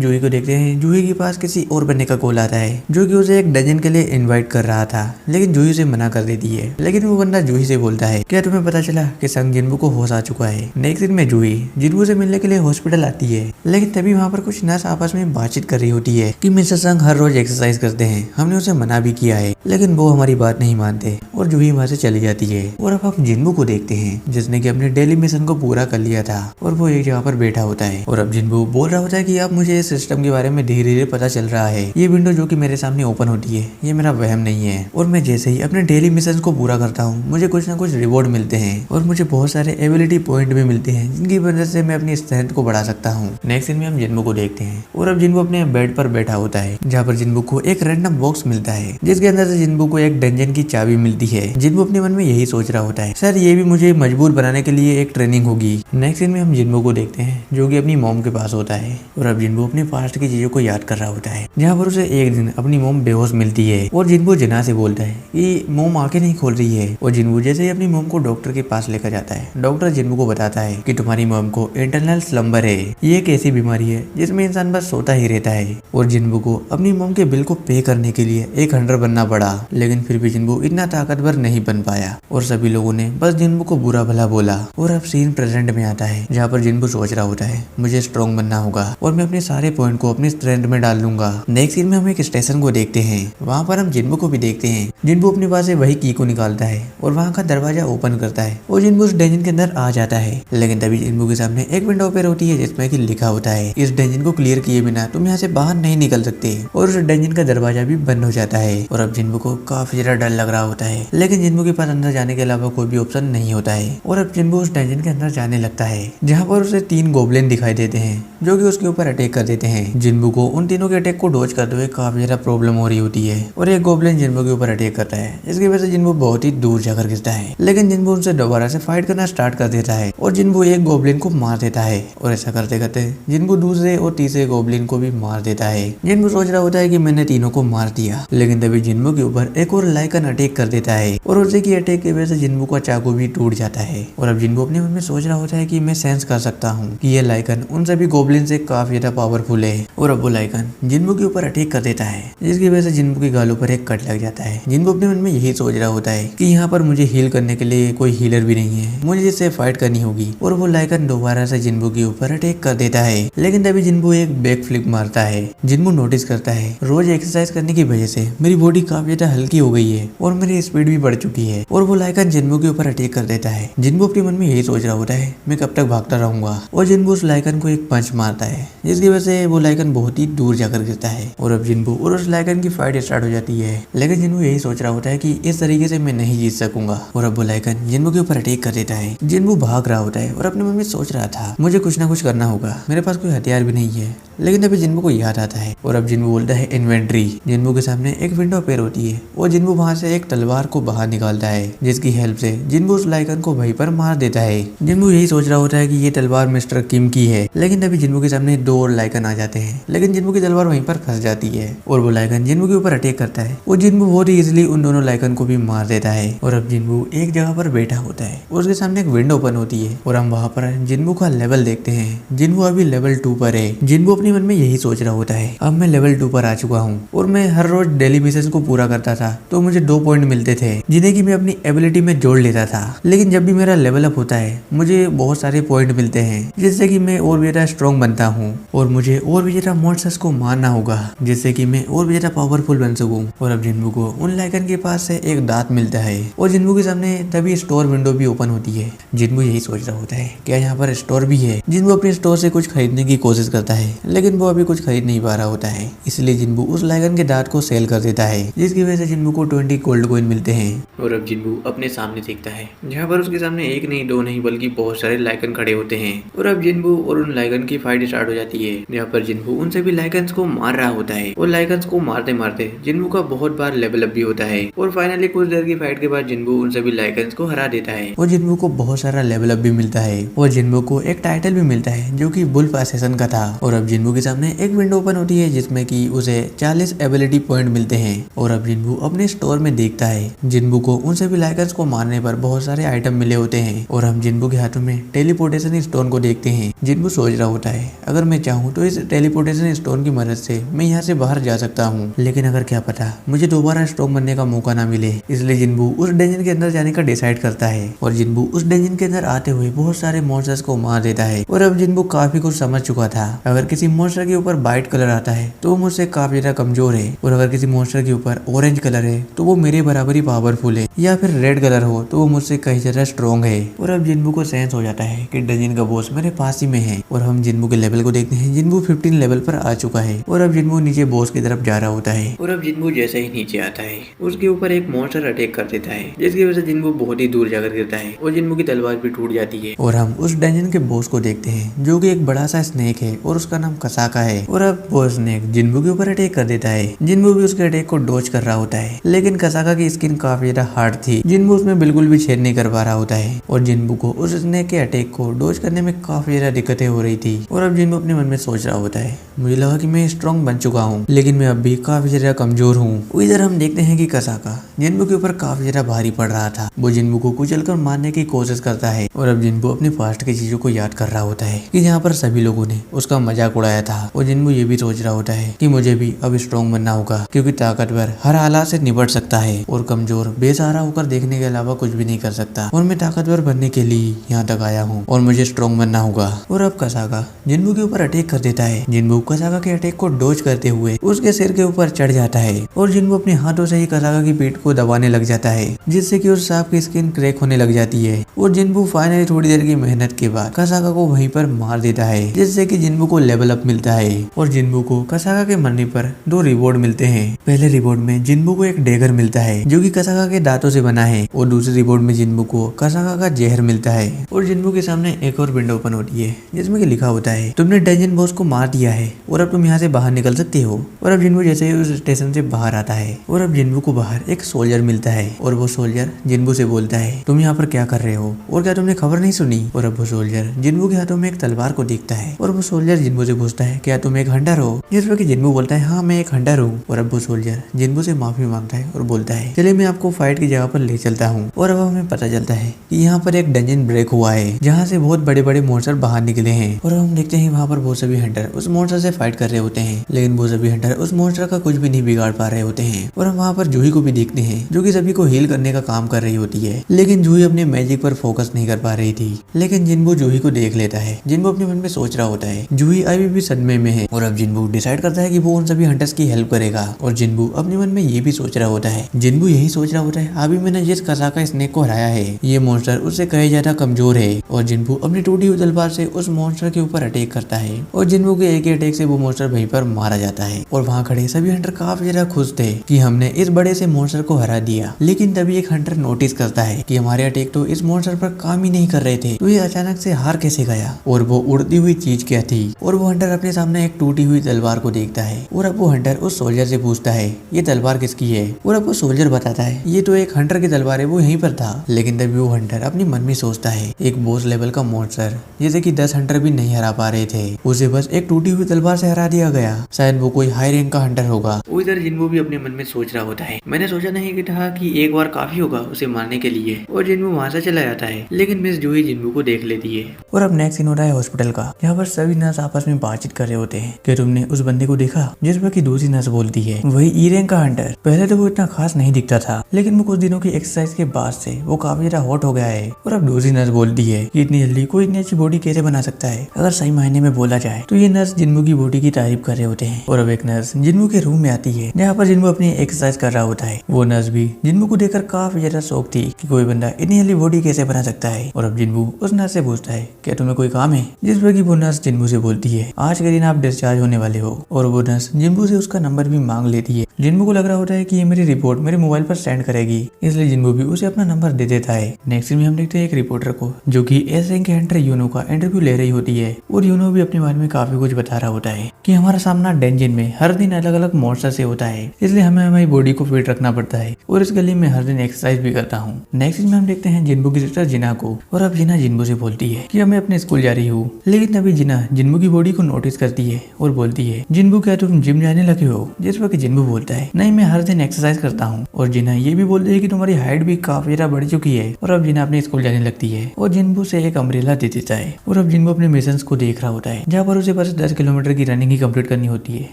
जूही को देखते हैं। जूही के पास किसी और बंदे का कॉल आता है जो कि उसे एक डंजन के लिए इनवाइट कर रहा था, लेकिन जूही उसे मना कर देती है। लेकिन वो बंदा जूही से बोलता है क्या तुम्हें पता चला कि संग जिन्बू को होश आ चुका है। नेक्स्ट दिन में जूही जिन्बू से मिलने के लिए हॉस्पिटल आती है, लेकिन तभी वहाँ पर कुछ नर्स आपस में बातचीत कर रही होती है कि मिस्टर संग हर रोज एक्सरसाइज करते हैं, हमने उसे मना भी किया है लेकिन वो हमारी बात नहीं मानते और जूही वहाँ से चली जाती है। और अब हम जिन्बू को देखते हैं जिसने कि अपने डेली मिशन को पूरा कर लिया था और वो एक जगह पर बैठा होता है और अब जिन्बू बोल रहा होता है कि अब मुझे इस सिस्टम के बारे में धीरे धीरे पता चल रहा है। ये विंडो जो कि मेरे सामने ओपन होती है ये मेरा वहम नहीं है और मैं जैसे ही अपने डेली मिशन को पूरा करता हूँ मुझे कुछ ना कुछ रिवॉर्ड मिलते हैं और मुझे बहुत सारे एबिलिटी पॉइंट भी मिलते हैं जिनकी वजह से मैं अपनी स्ट्रेंथ को बढ़ा सकता हूँ। नेक्स्ट सीन में हम जिन्बू को देखते हैं और अब जिन्बू अपने बेड पर बैठा होता है जहाँ पर जिन्बू को एक रैंडम बॉक्स मिलता है जिसके अंदर से जिन्बू को एक डंजन की चाबी मिलती है। जिन्बू अपने मन में यही सोच रहा होता है सर ये भी मुझे मजबूर बनाने के लिए एक ट्रेनिंग होगी। नेक्स्ट सीन में हम जिन्बू को देखते हैं जो कि अपनी मॉम के पास होता है और अब जिन्बू अपनी पास्ट की चीजों को याद कर रहा होता है जहाँ पर उसे एक दिन अपनी मॉम बेहोश मिलती है और जिन्बू जना से बोलता है कि मॉम आंखें नहीं खोल रही है और जिन्बू जैसे ही अपनी मॉम को डॉक्टर के पास लेकर जाता है डॉक्टर जिन्बू को बताता है कि तुम्हारी मॉम को इंटरनल स्लम्बर है, ये एक ऐसी बीमारी है जिसमें इंसान बस सोता ही रहता है और जिन्बू को अपनी मॉम के बिल को पे करने के लिए एक हंटर बनना पड़ा, लेकिन फिर भी जिन्बू इतना ताकतवर नहीं बन पाया और सभी लोगों ने बस जिन्बू को बुरा भला बोला। और अब सीन प्रेजेंट में आता है जहाँ पर जिन्बू सोच रहा होता है मुझे स्ट्रॉन्ग बनना होगा और मैं अपने सारे पॉइंट को अपनी स्ट्रेंथ में डाल लूंगा। नेक्स्ट सीन में हम एक स्टेशन को देखते हैं, वहाँ पर हम जिन्बू को भी देखते हैं। जिन्बू अपने पास से वही की को निकालता है और वहाँ का दरवाजा ओपन करता है और जिन्बू उस डंजन के अंदर आ जाता है। लेकिन तभी जिन्बू के सामने एक विंडो ओपन होती है जिसमें कि लिखा होता है इस डंजन को क्लियर किए बिना तुम यहाँ से बाहर नहीं निकल सकते और उस डंजन का दरवाजा भी बंद हो जाता है। और अब जिन्बू को काफी ज्यादा डर लग रहा होता है, लेकिन जिन्बू के पास अंदर जाने के अलावा कोई भी ऑप्शन नहीं होता है और अब जिन्बू उस डंजन के अंदर जाने लगता है जहाँ पर उसे 3 गोब्लिन दिखाई देते हैं जो कि उसके ऊपर अटैक कर देते हैं। जिन्बू को उन तीनों के अटैक को डॉज करते हुए काफी ज्यादा प्रॉब्लम हो रही होती है और एक गोब्लिन जिन्बू के ऊपर अटैक करता है जिसकी वजह से जिन्बू बहुत ही दूर जाकर गिरता है। लेकिन जिन्बू उनसे दोबारा से फाइट करना स्टार्ट कर देता है और जिन्बू एक गोब्लिन को मार देता है और ऐसा करते करते जिन्बू दूसरे और तीसरे गोब्लिन को भी मार देता है। जिन्बू सोच रहा होता है कि मैंने तीनों को मार दिया, लेकिन तभी जिन्बू के ऊपर एक और लाइकन अटैक कर देता है और उसी की अटैक की वजह से जिन्बू का चाकू भी टूट जाता है। और अब जिन्बू अपने मन में सोच रहा होता है कि मैं सेंस कर सकता हूँ कि ये लाइकन उन सभी गोब्लिन से काफी ज्यादा पावरफुल है और अब वो लाइकन जिन्बू के ऊपर अटैक कर देता है जिसकी वजह से जिन्बू के गालों पर एक कट लग जाता है। जिन्बू अपने मन में यही सोच रहा होता है कि यहाँ पर मुझे हील करने के लिए कोई हीलर भी नहीं है, मुझे इससे फाइट करनी होगी। और वो लाइकन दोबारा से जिन्बू के ऊपर अटैक कर देता है, लेकिन तभी जिन्बू एक बैक फ्लिप मारता है। जिन्बू नोटिस करता है रोज एक्सरसाइज करने की वजह से मेरी बॉडी काफी ज्यादा हल्की हो गई है और मेरी स्पीड भी बढ़ चुकी है और वो लाइकन जिन्बू के ऊपर अटैक कर देता है। जिन्बू अपने मन में यही सोच रहा होता है मैं कब तक भागता रहूंगा और जिन्बू उस लाइकन को एक पंच मारता है जिसकी वजह से वो लाइकन बहुत ही दूर जाकर गिरता है और अब जिन्बू और उस लाइकन की फाइट स्टार्ट हो जाती है। लेकिन जिन्बू यही सोच रहा होता है कि इस तरीके से मैं नहीं जीत सकूंगा और अब वो लाइकन जिन्बू के ऊपर अटैक कर देता है। जिन्बू भाग रहा होता है और अपने मन में सोच रहा था मुझे कुछ ना कुछ करना होगा, मेरे पास कोई हथियार भी नहीं है। लेकिन तभी जिन्बू को याद आता है और अब जिन्बू बोलता है इन्वेंट्री। जिन्बू के सामने एक विंडो अपेयर होती है और जिन्बू वहाँ से एक तलवार को बाहर निकालता है जिसकी हेल्प से जिन्बू उस लाइकन को वहीं पर मार देता है। जिन्बू यही सोच रहा होता है कि ये तलवार मिस्टर किम की है, लेकिन तभी जिन्बू के सामने 2 और लाइकन आ जाते हैं, लेकिन जिन्बू की तलवार वहीं पर फंस जाती है और वो लाइकन जिन्बू के ऊपर अटैक करता है और जिन्बू बहुत ही इजीली उन दोनों लाइकन को भी मार देता है। और अब जिन्बू एक जगह पर बैठा होता है, उसके सामने एक विंडो ओपन होती है और हम वहाँ पर जिन्बू का लेवल देखते हैं। जिन्बू अभी लेवल 2 पर है। जिन्बू अपने मन में यही सोच रहा होता है अब मैं लेवल 2 पर आ चुका हूँ और मैं हर रोज डेली मिशन को पूरा करता था तो मुझे 2 पॉइंट मिलते थे जिन्हें कि मैं अपनी एबिलिटी में जोड़ लेता था। लेकिन जब भी मेरा लेवल अप होता है मुझे बहुत सारे पॉइंट मिलते हैं जिससे कि मैं और भी ज्यादा स्ट्रॉन्ग बनता हूँ और मुझे और भी ज्यादा मॉन्स्टर्स को मारना होगा जिससे कि मैं और भी ज्यादा पावरफुल बन सकूं। और अब जिन्बू को उन लाइकन के पास से एक दांत मिलता है और जिन्बू के सामने तभी स्टोर विंडो भी ओपन होती है। जिन्बू यही सोच रहा होता है क्या यहाँ पर स्टोर भी है। जिन्बू अपने स्टोर से कुछ खरीदने की कोशिश करता है लेकिन वो अभी कुछ खरीद नहीं पा रहा होता है, इसलिए जिन्बू उस लाइगन के दांत को सेल कर देता है, जिसकी वजह से जिन्बू को 20 गोल्ड कॉइन मिलते हैं। और अब जिन्बू अपने सामने देखता है जहाँ पर उसके सामने एक नहीं दो नहीं बल्कि बहुत सारे लाइगन खड़े होते हैं। और अब जिन्बू और उन लाइगन की फाइट स्टार्ट हो जाती है, जहाँ पर जिन्बू उन सभी लाइगन्स को मार रहा होता है और लाइगन्स को मारते मारते जिन्बू का बहुत बार लेवल अप भी होता है और फाइनली कुछ देर की फाइट के बाद जिन्बू उन सभी लाइगन्स को हरा देता है और जिन्बू को बहुत सारा लेवल अप भी मिलता है और जिन्बू को एक टाइटल भी मिलता है जो कि वुल्फ असैसिन का था। और अब जिन्बू के सामने एक विंडो ओपन होती है जिसमें कि उसे 40 एबिलिटी पॉइंट मिलते हैं। और अब जिन्बू अपने स्टोर में देखता है जिन्बू को उन सभी लाइगन्स को मारने पर बहुत सारे आइटम मिले होते हैं। और हम जिन्बू के हाथों में टेलीपोर्टेशन स्टोन को देखते हैं। जिन्बू सोच रहा होता है अगर मैं चाहूँ तो इस टेलीपोर्टेशन स्टोन की मदद से मैं यहाँ से बाहर जा सकता हूँ, लेकिन अगर क्या पता मुझे दोबारा स्ट्रॉन्ग बनने का मौका ना मिले, इसलिए जिन्बू उस डंजन के अंदर जाने का डिसाइड करता है। और जिन्बू उस डंजन के अंदर आते हुए बहुत सारे मॉन्स्टर्स को मार देता है। और अब जिन्बू काफी कुछ समझ चुका था, अगर किसी मॉन्स्टर के ऊपर व्हाइट कलर आता है तो वो मुझसे काफी ज्यादा कमजोर है, और अगर किसी मॉन्स्टर के ऊपर ऑरेंज कलर है तो वो मेरे बराबर ही पावरफुल है, या फिर रेड कलर हो तो वो मुझसे कहीं ज्यादा स्ट्रॉन्ग है। और अब जिन्बू को सेंस हो जाता है कि डंजन का बॉस मेरे पास ही में है। और हम जिन्बू के लेवल को देखते हैं, जिन्बू 15 लेवल पर आ चुका है। और अब जिन्बू नीचे बॉस की तरफ जा रहा होता है। और अब जिन्बू जैसे ही नीचे आता है उसके ऊपर एक मॉन्स्टर अटैक कर देता है, जिसकी वजह से जिन्बू बहुत ही दूर जाकर गिरता है और जिन्बू की तलवार भी टूट जाती है। और हम उस डंजन के बॉस को देखते हैं जो कि एक बड़ा सा स्नेक है और उसका नाम कसाका है। और अब वो स्नेक जिन्बू के ऊपर अटैक कर देता है। जिन्बू भी उसके अटैक को डॉज कर रहा होता है, लेकिन कसाका की स्किन काफी ज्यादा हार्ड थी। जिन्बू उसमें बिल्कुल भी छेद नहीं कर पा रहा होता है और जिन्बू को उस स्नेक के अटैक को डॉज करने में काफी ज्यादा दिक्कतें हो रही थी। और अब जिन्बू अपने मन में सोच रहा होता है मुझे लगा कि मैं स्ट्रॉन्ग बन चुका हूँ, लेकिन मैं अब भी काफी ज्यादा कमजोर हूँ। इधर हम देखते हैं कि कसाका जिन्बू के ऊपर काफी ज्यादा भारी पड़ रहा था। वो जिन्बू को कुचलकर मारने की कोशिश करता है। और अब जिन्बू अपने पास्ट की चीजों को याद कर रहा होता है कि जहाँ पर सभी लोगों ने उसका मजाक उड़ाया था। और जिन्बू ये भी सोच रहा होता है कि मुझे भी अब स्ट्रॉन्ग बनना होगा, क्योंकि ताकतवर हर हालात से निपट सकता है और कमजोर बेसहारा होकर देखने के अलावा कुछ भी नहीं कर सकता। और मैं ताकतवर बनने के लिए यहाँ तक आया हूँ और मुझे स्ट्रॉन्ग बनना होगा। और अब कसाका जिन्बू के ऊपर अटैक कर देता है। जिन्बू कसाका के अटैक को डॉज करते हुए उसके सिर के ऊपर चढ़ जाता है और जिन्बू अपने हाथों से ही कसाका की पीठ को दबाने लग जाता है, जिससे कि उस सांप की स्किन क्रैक होने लग जाती है। और जिन्बू फाइनली थोड़ी देर की मेहनत के बाद कसाका को वहीं पर मार देता है, जिससे कि जिन्बू को लेवल अप मिलता है। और जिन्बू को कसाका के मरने पर 2 रिवॉर्ड मिलते हैं। पहले रिवॉर्ड में जिन्बू को एक डेगर मिलता है जो कि कसाका के दांतों से बना है, और दूसरे रिवॉर्ड में जिन्बू को कसाका का जहर मिलता है। और जिन्बू के सामने एक और विंडो ओपन होती है जिसमें कि लिखा होता है तुमने डंजन बॉस को मार दिया है और अब तुम यहाँ से बाहर निकल सकते हो। और अब जिन्बू जैसे ही उस स्टेशन से बाहर आता है, और अब जिन्बू को बाहर एक सोल्जर मिलता है और वो सोल्जर जिन्बू से बोलता है तुम यहाँ पर क्या कर रहे हो और क्या तुमने खबर नहीं सुनी। और अब वो सोल्जर जिन्बू के हाथों में एक तलवार को देखता है और वो सोल्जर जिन्बू से पूछता है क्या तुम एक हंटर हो, जिस पर जिन्बू बोलता है हाँ मैं एक हंटर हूँ। और अब वो सोल्जर जिन्बू से माफी मांगता है और बोलता है चलिए मैं आपको फाइट की जगह पर ले चलता हूँ। और अब हमें पता चलता है कि यहाँ पर एक डंजन ब्रेक हुआ है जहाँ से बहुत बड़े बड़े मॉन्स्टर बाहर निकले हैं। और हम देखते हैं वहाँ पर बहुत सभी हंटर उस मॉन्स्टर से फाइट कर रहे होते हैं, लेकिन वो सभी हंटर उस मॉन्स्टर का कुछ भी नहीं बिगाड़ पा रहे होते हैं। और हम वहाँ पर जूही को भी देखते हैं जो कि सभी को हील करने का काम कर रही होती है, लेकिन जूही अपने मैजिक पर फोकस नहीं कर पा रही थी। लेकिन जिन्बू जूही को देख लेता है। जिन्बू अपने मन में सोच रहा होता है जूही अभी भी सदमे में है। और अब जिन्बू डिसाइड करता है कि वो उन सभी हंटर्स की हेल्प करेगा। और जिन्बू अपने मन में ये भी सोच रहा होता है, जिन्बू यही सोच रहा होता है अभी मैंने जिस कसाका स्नेक को हराया है ये मॉन्स्टर उससे कहीं ज्यादा कमजोर है। और जिन्बू अपनी टूटी हुई तलवार से उस मॉन्स्टर के ऊपर अटैक करता है और जिन्बू के एक अटैक से वो मॉन्स्टर वहीं पर मारा जाता है। और वहाँ खड़े सभी हंटर काफी ज्यादा खुश थे कि हमने इस बड़े से मॉन्स्टर को हरा दिया। लेकिन तभी एक हंटर नोटिस करता है कि हमारे अटैक तो इस मॉन्स्टर पर काम ही नहीं कर रहे थे, तो ये अचानक से हार कैसे गया और वो उड़ती हुई चीज क्या थी। और वो हंटर अपने सामने एक टूटी हुई तलवार को देखता है। और अब वो हंटर उस सोल्जर से पूछता है ये तलवार किसकी है। और अब वो सोल्जर बताता है ये तो एक हंटर की तलवार है, वो यहीं पर था। लेकिन तभी वो हंटर अपनी मन में सोचता है एक बॉस लेवल का मॉन्स्टर जैसे कि 10 हंटर भी नहीं हरा पा रहे थे, उसे बस एक टूटी हुई तलवार से हरा दिया गया, शायद वो कोई हाई रैंक का हंटर होगा। इधर जिन्बू भी अपने मन में सोच रहा होता है मैंने सोचा नहीं था कि एक बार काफी होगा उसे मारने के लिए। और जिन्बू वहाँ से चला जाता है, लेकिन मिस जूही जिन्बू को देख लेती है। और अब नेक्स्ट सीन हो रहा है हॉस्पिटल का, यहाँ पर सभी नर्स आपस में बातचीत कर रहे होते हैं कि तुमने उस बंदे को देखा, जिस पर की दूसरी नर्स बोलती है वही ई रैंक का हंटर। पहले तो वो इतना खास नहीं दिखता था, लेकिन वो कुछ दिनों की एक्सरसाइज के बाद से वो काफी ज्यादा हॉट हो गया है। और अब दूसरी नर्स बोलती है कि इतनी जल्दी कोई इतनी अच्छी बॉडी कैसे बना सकता है। अगर सही मायने में बोला जाए तो ये नर्स जिन्बू की बॉडी की तारीफ कर रहे होते होते हैं और अब एक नर्स जिन्बू के रूम में आती है जहाँ पर जिन्बू अपनी एक्सरसाइज कर रहा होता है। वो नर्स भी जिन्बू को देखकर काफी ज्यादा शौक थी कि कोई बंदा इतनी हेल्दी बॉडी कैसे बना सकता है। और अब जिन्बू उस नर्स से पूछता है क्या तुम्हें कोई काम है, जिस पर कि वो नर्स जिन्बू से बोलती है आज के दिन आप डिस्चार्ज होने वाले हो। और वो नर्स जिन्बू से उसका नंबर भी मांग लेती है। जिन्बू को लग रहा होता है कि ये मेरी रिपोर्ट मेरे मोबाइल पर सेंड करेगी, इसलिए जिन्बू भी उसे अपना नंबर दे देता है। नेक्स्ट सीन में हम देखते हैं एक रिपोर्टर को जो कि एस रैंक के हंटर यूनो का इंटरव्यू ले रही होती है और यूनो भी अपने बारे में काफी कुछ बता रहा होता है कि हमारा सामना डेंजन में हर दिन अलग अलग मॉन्स्टर से होता है, इसलिए हमें हमारी बॉडी को फिट रखना पड़ता है और इसके लिए मैं हर दिन एक्सरसाइज भी करता हूँ। नेक्स्ट सीन में हम देखते हैं जिन्बू की सिस्टर जिना को और अब जिना जिन्बू से बोलती है कि मैं अपने स्कूल जा रही हूँ, लेकिन तभी जिना जिन्बू की बॉडी को नोटिस करती है और बोलती है जिन्बू क्या तुम जिम जाने लगे हो, जिस पर जिन्बू बोलता है नहीं मैं हर दिन एक्सरसाइज करता हूँ। और जिना ये भी बोलती है कि तुम्हारी हाइट भी काफी ज्यादा बढ़ चुकी है। और अब जिना अपने स्कूल जाने लगती है और जिन्बू से एक अम्ब्रेला दे देता है और अब जिन्बू अपने मिशन को देख रहा होता है जहाँ पर उसे बस 10 किलोमीटर की रनिंग ही कंप्लीट करनी होती है।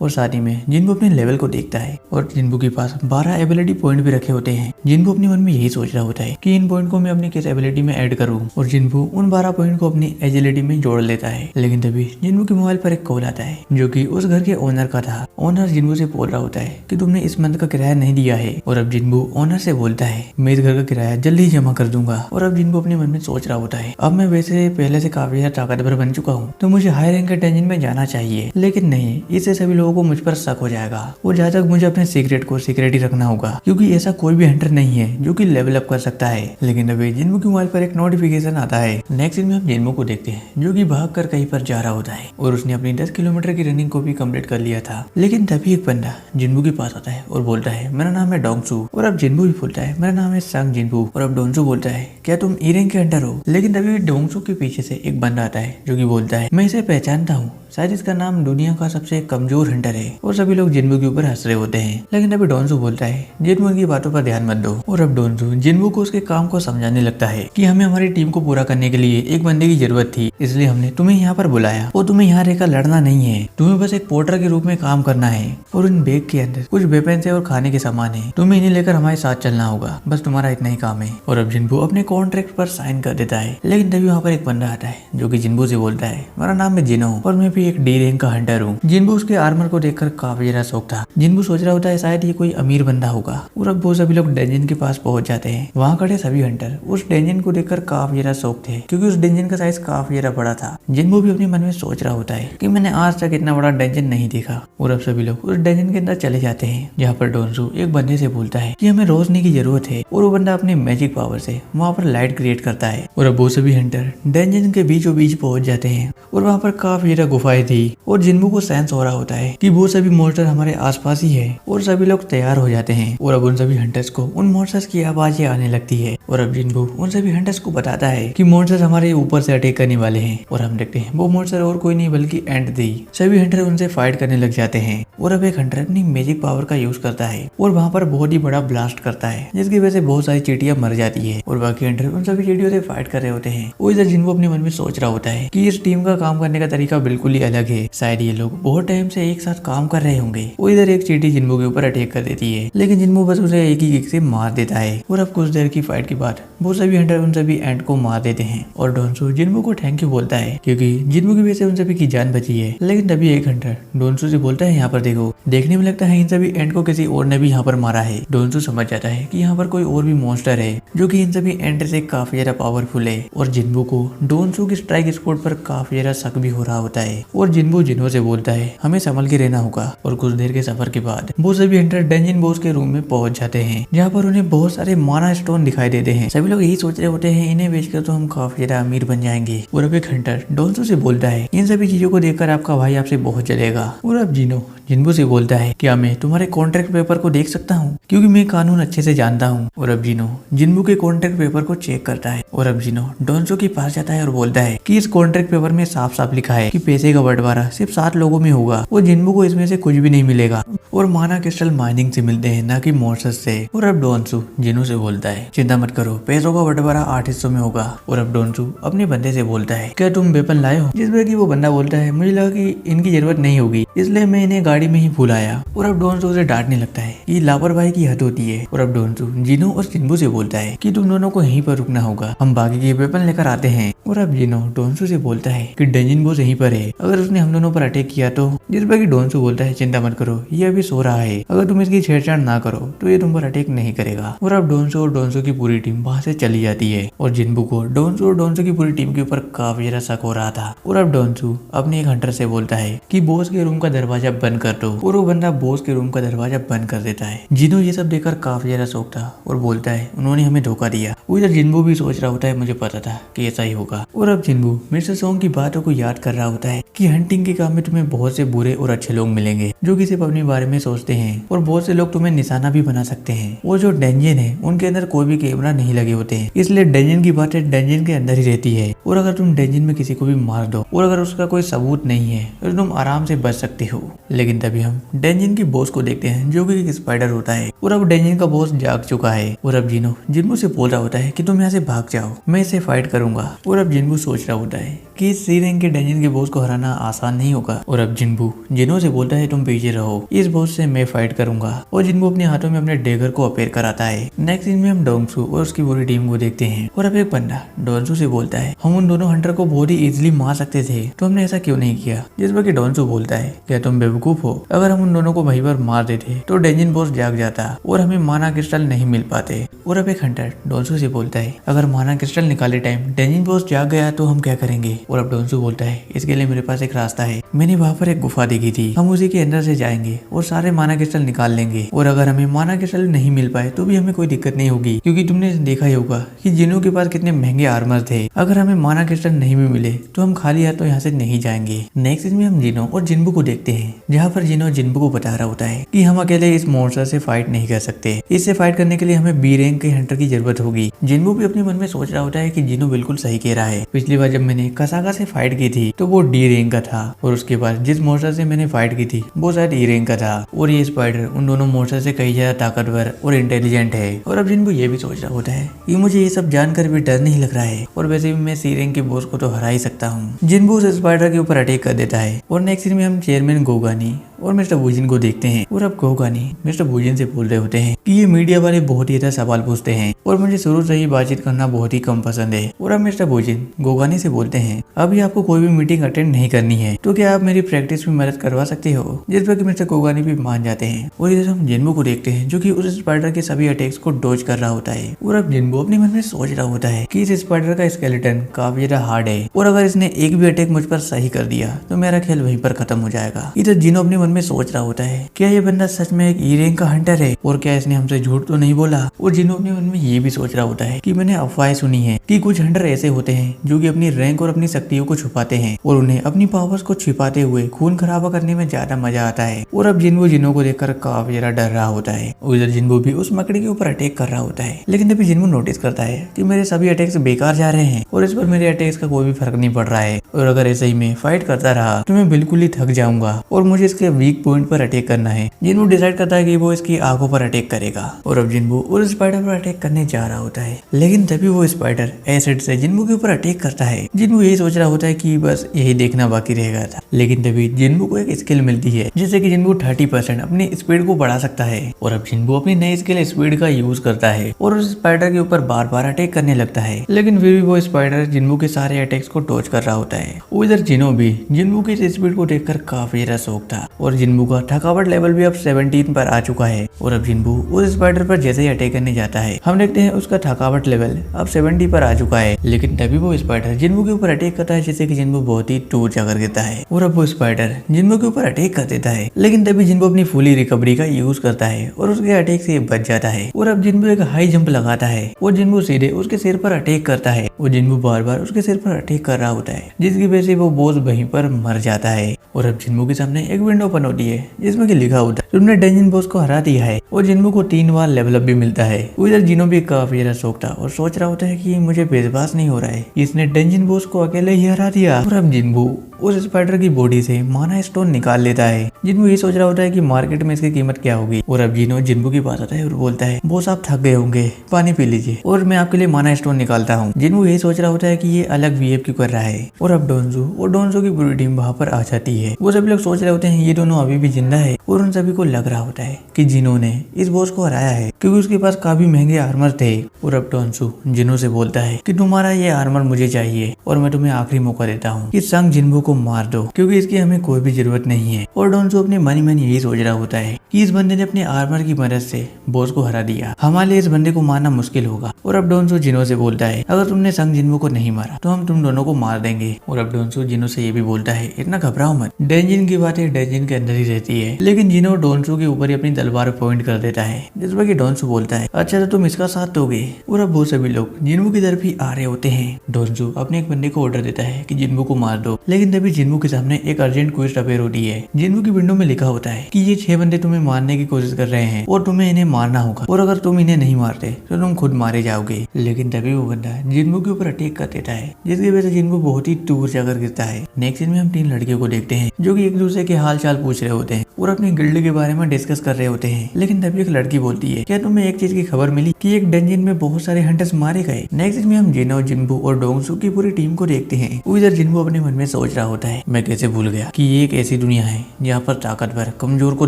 और साथ ही में जिन्बू अपने लेवल को देखता है और जिन्बू के पास 12 एबिलिटी पॉइंट भी रखे होते हैं। जिन्बू अपने मन में यही सोच रहा होता है कि इन पॉइंट को मैं अपनी किस एबिलिटी में ऐड करूँ और जिन्बू उन 12 पॉइंट को अपनी एजिलिटी में जोड़ लेता है। लेकिन तभी जिन्बू के मोबाइल पर एक कॉल आता है जो कि उस घर के ओनर का था। ओनर जिन्बू से बोल रहा होता है कि तुमने इस मंथ का किराया नहीं दिया है। और अब जिन्बू ओनर से बोलता है मैं इस घर का किराया जल्दी ही जमा कर दूंगा। और अब जिन्बू अपने मन में सोच रहा होता है अब मैं वैसे पहले से काफी ज्यादा ताकतवर बन चुका हूँ तो मुझे हाई रैंक के टेंशन में जाना चाहिए, लेकिन नहीं, इससे सभी लोगों को मुझ पर शक हो जाएगा और जहाँ तक मुझे अपने सीक्रेट को सीक्रेट ही रखना होगा क्योंकि ऐसा कोई भी हंटर नहीं है जो कि लेवल अप कर सकता है। लेकिन अभी जिन्बू के मोबाइल पर एक नोटिफिकेशन आता है। नेक्स्ट सीन में हम जिन्बू को देखते हैं जो कि भागकर कहीं पर जा रहा होता है और उसने अपनी 10 किलोमीटर की रनिंग को भी कंप्लीट कर लिया था। लेकिन तभी एक बंदा जिन्बू के पास आता है और बोलता है मेरा नाम है डोंगसू। और अब जिन्बू भी बोलता है मेरा नाम है संग जिन्बू। और अब डोंगसू बोलता है क्या तुम ई रैंक के हंटर हो। लेकिन तभी डोंगसू के पीछे से एक बंदा आता है जो कि बोलता है मैं इसे पहचानता हूँ, शायद इसका नाम दुनिया का सबसे कमजोर हंटर है। और सभी लोग जिन्बू के ऊपर हंस रहे होते हैं। लेकिन अभी डोंसू बोलता है जिन्बू की बातों पर ध्यान मत दो। और अब डोंसू जिन्बू को उसके काम को समझाने लगता है कि हमें हमारी टीम को पूरा करने के लिए एक बंदे की जरूरत थी, इसलिए हमने तुम्हें यहाँ पर बुलाया और तुम्हें यहाँ रहकर लड़ना नहीं है, तुम्हें बस एक पोर्टर के रूप में काम करना है। और उन बैग के अंदर कुछ वेपन है और खाने के सामान है, तुम्हें इन्हें लेकर हमारे साथ चलना होगा, बस तुम्हारा इतना ही काम है। और अब जिन्बू अपने कॉन्ट्रैक्ट पर साइन कर देता है। लेकिन तभी वहाँ पर एक बंदा आता है जो कि जिन्बू से बोलता है मेरा नाम है जिनो और मैं भी एक डी रैंक का हंटर हूँ। जिन्बू उसके आर्मर को देखकर काफी ज्यादा शौक था। जिन्बू सोच रहा होता है शायद ये कोई अमीर बंदा होगा। और अब वो सभी लोग डेंजन के पास पहुंच जाते हैं। वहाँ खड़े सभी हंटर उस डेंजन को देखकर काफी ज्यादा शौक थे क्योंकि उस डेंजन का साइज काफी ज्यादा बड़ा था। जिन्बू भी अपने मन में सोच रहा होता है कि मैंने आज तक इतना बड़ा डेंजन नहीं देखा। और अब सभी लोग उस डेंजन के अंदर चले जाते हैं जहाँ पर डोंसू एक बंदे से बोलता है कि हमें रोशनी की जरूरत है और वो बंदा अपने मैजिक पावर से वहाँ पर लाइट क्रिएट करता है। और अब वो सभी हंटर डेंजन के बीचों बीच पहुंच जाते हैं और वहाँ पर काफी ज्यादा गुफाएं थी और जिन्बू को सेंस हो रहा होता है कि वो सभी मॉन्स्टर हमारे आसपास ही है। और सभी लोग तैयार हो जाते हैं और अब उन सभी हंटर्स को उन मॉन्स्टर्स की आवाजें आने लगती है। और अब जिन्बू उन सभी हंटर्स को बताता है कि मॉन्स्टर्स हमारे ऊपर से अटैक करने वाले हैं। और हम देखते हैं वो मॉन्स्टर और कोई नहीं बल्कि एंट दी। सभी हंटर उनसे फाइट करने लग जाते हैं और अब एक हंटर अपनी मैजिक पावर का यूज करता है और वहाँ पर बहुत ही बड़ा ब्लास्ट करता है जिसकी वजह से बहुत सारी चींटियां मर जाती है और बाकी हंटर उन सभी चींटियों से फाइट कर रहे होते हैं। वो इधर जिन्बू अपने मन में सोच रहा होता है कि इस टीम का काम करने का तरीका बिल्कुल ही अलग है, शायद ये लोग बहुत टाइम से एक साथ काम कर रहे होंगे। वो इधर एक चींटी जिन्बू के ऊपर अटैक कर देती है लेकिन जिन्बू बस उसे एक ही किक से मार देता है। और अब कुछ देर की फाइट के बाद वो सभी हंटर उन सभी एंट को मार देते हैं और डोंसू जिन्बू को थैंक यू बोलता है क्योंकि जिन्बू की वजह से उन सभी की जान बची है। लेकिन तभी एक हंटर डोंसू से बोलता है यहाँ पर देखो, देखने में लगता है इन सभी एंट को किसी और ने भी यहाँ पर मारा है। डोंसू समझ जाता है कि यहाँ पर कोई और भी मॉन्स्टर है जो कि इन सभी एंट से काफी ज्यादा पावरफुल है। और जिन्बू को डोंसू की स्ट्राइक स्पॉट पर काफी ज्यादा शक भी हो रहा होता है और जिन्बू जिनो से बोलता है हमें संभल के रहना होगा। और कुछ देर के सफर के बाद वो सभी हंटर डेंजन बॉस के रूम में पहुंच जाते हैं जहाँ पर उन्हें बहुत सारे माना स्टोन दिखाई देते हैं। सभी लोग यही सोच रहे होते हैं इन्हें बेचकर तो हम काफी ज्यादा अमीर बन जाएंगे। और अब एक हंटर डोंसू से बोलता है इन सभी चीजों को देखकर आपका भाई आपसे बहुत जलेगा। और अब जिनो जिन्बू से बोलता है क्या मैं तुम्हारे कॉन्ट्रैक्ट पेपर को देख सकता हूँ क्योंकि मैं कानून अच्छे से जानता हूँ। और अब जिनो जिन्बू के कॉन्ट्रैक्ट पेपर को चेक करता है और अब जिनो डोंसू के पास जाता है और बोलता है कि इस कॉन्ट्रैक्ट पेपर में साफ साफ लिखा है कि पैसे का बंटवारा सिर्फ 7 लोगों में होगा और जिन्बू को इसमें से कुछ भी नहीं मिलेगा और माना क्रिस्टल माइनिंग से मिलते हैं ना कि मॉन्स्टर्स से। और अब डोंसू जिनो से बोलता है चिंता मत करो, पैसों का बंटवारा 8 हिस्सों में होगा। और अब डोंसू अपने बंदे से बोलता है क्या तुम वेपन लाए हो, जिस पर कि वो बंदा बोलता है मुझे लगा कि इनकी जरूरत नहीं होगी इसलिए मैं इन्हें गाड़ी में ही भूल आया। और अब डोनसू उसे डांटने लगता है कि लापरवाही की हद होती है। और अब डोनसू जिनो और जिन्बू से बोलता है कि तुम दोनों को यहीं पर रुकना होगा, हम बाकी के वेपन लेकर आते हैं। और अब जिनो डोनसू से बोलता है कि डेंजिन बॉस यहीं पर है, अगर उसने हम दोनों पर अटैक किया तो। जिस पर कि डोनसू बोलता है चिंता मत करो, ये अभी सो रहा है, अगर तुम इसकी छेड़छाड़ ना करो तो ये तुम पर अटैक नहीं करेगा। और अब डोनसू और डोनसू की पूरी टीम वहां से चली जाती है और जिन्बू को डोनसू और डोनसू की पूरी टीम के ऊपर काफी ज्यादा शक हो रहा था। और अब डोनसू अपने एक हंटर से बोलता है कि बॉस के रूम का दरवाजा बंद कर दो, और वो बंदा बॉस के रूम का दरवाजा बंद कर देता है। जिनो ये सब देखकर काफी ज्यादा शौक था और बोलता है उन्होंने हमें धोखा दिया। उधर जिन्बू भी सोच रहा होता है मुझे पता था कि ऐसा ही होगा। और अब जिन्बू मिस्टर सोंग की बातों को याद कर रहा होता है कि हंटिंग के काम में तुम्हें बहुत से बुरे और अच्छे लोग मिलेंगे जो कि सिर्फ अपने बारे में सोचते हैं, और बहुत से लोग तुम्हें निशाना भी बना सकते हैं। वो जो डेंजन है उनके अंदर कोई भी कैमरा नहीं लगे होते हैं, इसलिए डेंजन की बातें डेंजन के अंदर ही रहती है। और अगर तुम डेंजन में किसी को भी मार दो और अगर उसका कोई सबूत नहीं है तो तुम आराम से बच सकते हो। लेकिन तभी हम डेंजन के बॉस को देखते हैं जो कि एक स्पाइडर होता है। और अब डेंजन का बॉस जाग चुका है। और अब जिनो जिन्बू से बोल रहा होता है कि तुम यहाँ से भाग जाओ, मैं इसे फाइट करूंगा। और अब जिन्बू सोच रहा होता है कि इस सी रैंक के डेंजन के बॉस को हराना आसान नहीं होगा। और अब जिन्बू जिनो से बोलता है तुम पीछे रहो, इस बॉस से मैं फाइट करूंगा। और जिन्बू अपने हाथों में अपने डेगर को अपेयर कराता है। नेक्स्ट सीन में हम डोंगसू और उसकी पूरी टीम को देखते हैं। और अब एक बंदा डोंगसू से बोलता है हम उन दोनों हंटर को बहुत ही इजीली मार सकते थे, तो हमने ऐसा क्यों नहीं किया। जिस पर कि डोंगसू बोलता है क्या तुम बेवकूफ हो, अगर हम उन दोनों को वहीं पर मार देते तो डेंजन बॉस जाग जाता और हमें माना क्रिस्टल नहीं मिल पाते। और अब एक हंटर डोंगसू से बोलता है अगर माना क्रिस्टल निकाले टाइम डेंजन बॉस जाग गया तो हम क्या करेंगे। और अब डोंगसू बोलता है इसके लिए मेरे पास एक रास्ता है, मैंने वहाँ पर एक गुफा देखी थी, हम उसी के अंदर से जाएंगे और सारे माना क्रिस्टल निकाल लेंगे। और अगर हमें माना क्रिस्टल नहीं मिल पाए तो भी हमें कोई दिक्कत नहीं होगी, क्योंकि तुमने देखा ही होगा कि जिनो के पास कितने महंगे आर्मर थे। अगर हमें माना क्रिस्टल नहीं भी मिले तो हम खाली हाथ तो यहाँ से नहीं जाएंगे। नेक्स्ट में हम जिनो और जिन्बू को देखते हैं, जहाँ पर जिनो जिन्बू को बता रहा होता है कि हम अकेले इस मॉन्स्टर से फाइट नहीं कर सकते, इससे फाइट करने के लिए हमें बी रैंक के हंटर की जरूरत होगी। जिन्बू भी अपने मन में सोच रहा होता है कि जिनो बिल्कुल सही कह रहा है, पिछली बार जब मैंने कसाका से फाइट की थी तो वो डी रैंक का था, और उसके बाद जिस मॉन्स्टर से मैंने फाइट की थी वो शायद ई रैंक का था। और ये स्पाइडर उन दोनों मॉन्स्टर से कई ज्यादा ताकतवर और इंटेलिजेंट है। और अब जिन्बू ये भी सोच रहा होता है कि मुझे ये सब जानकर भी डर नहीं लग रहा है, और वैसे भी मैं सी रैंक के बॉस को तो हरा ही सकता हूँ। जिन्बू उस स्पाइडर के ऊपर अटैक कर देता है। और नेक्स्ट सीन में हम चेयरमैन गोगानी और मिस्टर वुजिन को देखते हैं। और अब गोगानी मिस्टर वुजिन से बोल रहे होते हैं कि ये मीडिया वाले बहुत ही ज्यादा सवाल पूछते हैं और मुझे शुरू से ही बातचीत करना बहुत ही कम पसंद है। और अब मिस्टर वुजिन गोगानी से बोलते हैं अभी आपको कोई भी मीटिंग अटेंड नहीं करनी है, तो क्या आप मेरी प्रैक्टिस में मदद करवा सकते हो। जिस पर कि मिस्टर गोगानी भी मान जाते हैं। और इधर हम जिन्बू को देखते हैं जो कि उस स्पाइडर के सभी अटैक्स को डॉज कर रहा होता है। और अब जिन्बू अपने मन में सोच रहा होता है कि इस स्पाइडर का स्केलेटन काफी ज्यादा हार्ड है, और अगर इसने एक भी अटैक मुझ पर सही कर दिया तो मेरा खेल वहीं पर खत्म हो जाएगा। इधर जिनो अपने मन में सोच रहा होता है क्या ये बंदा सच में एक ई रैंक का हंटर है, और क्या इसने हमसे झूठ तो नहीं बोला। और जिनो अपने मन में ये भी सोच रहा होता है कि मैंने अफवाहें सुनी है कि कुछ हंटर ऐसे होते हैं जो कि अपनी रैंक और अपनी शक्तियों को छुपाते हैं, और उन्हें अपनी पावर्स को छिपाते हुए खून खराबा करने में ज्यादा मजा आता है। और अब जिन्बू जिनो को देखकर काफी ज्यादा डर रहा होता है। उधर जिन्बू भी उस मकड़ी के ऊपर अटैक कर रहा होता है, लेकिन तभी जिन्बू नोटिस करता है कि मेरे सभी अटैक्स बेकार जा रहे हैं और इस पर मेरे अटैक्स का कोई भी फर्क नहीं पड़ रहा है, और अगर ऐसे ही मैं फाइट करता रहा तो मैं बिल्कुल ही थक जाऊंगा और मुझे इसके वीक पॉइंट पर अटैक करना है। जिन्बू डिसाइड करता है कि वो इसकी आंखों पर अटैक करेगा, और अब जिन्बू उस स्पाइडर पर अटैक करने जा रहा होता है, लेकिन तभी वो स्पाइडर एसिड से जिन्बू के ऊपर अटैक करता है। जिन्बू यही सोच रहा होता है कि बस यही देखना बाकी रहेगा था, लेकिन तभी जिन्बू को एक स्किल मिलती है जिससे कि जिन्बू 30% अपनी स्पीड को बढ़ा सकता है। और अब जिन्बू अपनी नई स्किल स्पीड का यूज करता है और उस स्पाइडर के ऊपर बार बार अटैक करने लगता है, लेकिन फिर भी वो स्पाइडर जिन्बू के सारे अटैक्स को डॉज कर रहा होता है। उधर जिनो भी जिन्बू की इस स्पीड को देखकर काफी ज्यादा शौक था, और जिन्बू का थकावट लेवल भी अब 17 पर आ चुका है। और अब जिन्बू उस स्पाइडर पर जैसे ही अटैक करने जाता है हम देखते हैं उसका थकावट लेवल अब 70 पर आ चुका है, लेकिन तभी वो स्पाइडर जिन्बू के ऊपर अटैक करता है जिससे कि जिन्बू बहुत ही दूर जाकर गिरता है। और अब वो स्पाइडर जिन्बू के ऊपर अटैक कर देता है, लेकिन तभी जिन्बू अपनी फुली रिकवरी का यूज करता है और उसके अटैक से बच जाता है। और अब जिन्बू एक हाई जंप लगाता है और जिन्बू सीधे उसके सिर पर अटैक करता है, और जिन्बू बार बार उसके सिर पर अटैक कर रहा होता है, जिसकी वजह से वो बॉस वहीं पर मर जाता है। और अब जिन्बू के सामने एक विंडो ओपन होती है जिसमें कि लिखा होता है तुमने डेंजन बॉस को हरा दिया है, और जिन्बू को 3 बार लेवल अप भी मिलता है। उधर जिनो भी काफी ज्यादा शौक था और सोच रहा होता है कि मुझे विश्वास नहीं हो रहा है इसने डेंजन बॉस को अकेले ही हरा दिया। और अब जिन्बू उस स्पाइडर की बॉडी से माना स्टोन निकाल लेता है। जिन्बू ये सोच रहा होता है कि मार्केट में इसकी कीमत क्या होगी। और अब जिनो जिन्बू के पास आता है और बोलता है बॉस आप थक गए होंगे, पानी पी लीजिए और मैं आपके लिए माना स्टोन निकालता हूँ। जिन्बू ये सोच रहा होता है कि ये अलग बिहेव क्यों कर रहा है। और अब डोंजो और डोंजो की पूरी टीम वहाँ पर आ जाती है। वो सभी लोग सोच रहे होते हैं ये दोनों अभी भी जिंदा है और उन सभी को लग रहा होता है कि जिनो ने इस बॉस को हराया है क्योंकि उसके पास काफी महंगे आर्मर थे। और अब डोंजो जिनो से बोलता है कि तुम्हारा ये आर्मर मुझे चाहिए और मैं तुम्हें आखिरी मौका देता हूँ कि संग जिन्बू को मार दो क्योंकि इसकी हमें कोई भी जरूरत नहीं है। और डोंजो अपने मन ही मन यही सोच रहा होता है कि इस बंदे ने अपने आर्मर की मदद से बॉस को हरा दिया, हमारे लिए इस बंदे को मारना मुश्किल होगा। और अब डोंजो जिनो से बोलता है अगर तुमने संग जिन्बू को नहीं मारा तो हम तुम दोनों को मार देंगे। और अब डोंजो जिनो से ये भी बोलता है इतना घबराओ मत, डेंजिन की बातें डेंजिन के अंदर ही रहती है। लेकिन जिनो डोंजो के ऊपर ही अपनी तलवार पॉइंट कर देता है जिसमें कि डोंजो बोलता है अच्छा तो तुम इसका साथ दोगे। और अब वो सभी लोग जिन्बू की तरफ ही आ रहे होते हैं। डोंजो अपने एक बंदे को ऑर्डर देता है कि जिन्बू को मार दो, लेकिन तभी जिन्बू के सामने एक अर्जेंट क्वेस्ट अपेयर होती है। जिन्बू की विंडो में लिखा होता है कि ये 6 बंदे तुम्हें मारने की कोशिश कर रहे हैं और तुम्हें इन्हें मारना होगा और अगर तुम इन्हें नहीं मारते तो तुम खुद मारे जाओगे। लेकिन तभी वो बंदा जिन्बू के ऊपर अटैक कर देता है जिसकी वजह से जिन्बू बहुत ही दूर जाकर गिरता है। नेक्स्ट सीन में हम 3 लड़कियों को देखते हैं जो कि एक दूसरे के हाल चाल पूछ रहे होते हैं और अपनी गिल्ड के बारे में डिस्कस कर रहे होते हैं। लेकिन तभी एक लड़की बोलती है क्या तुम्हें एक चीज की खबर मिली कि एक डंजन में बहुत सारे हंटर्स मारे गए। नेक्स्ट सीन में हम जिनो जिन्बू और डोंगसू की पूरी टीम को देखते हैं। इधर जिन्बू अपने मन में सोच रहा होता है मैं कैसे भूल गया कि ये एक ऐसी दुनिया है जहाँ पर ताकतवर कमजोर को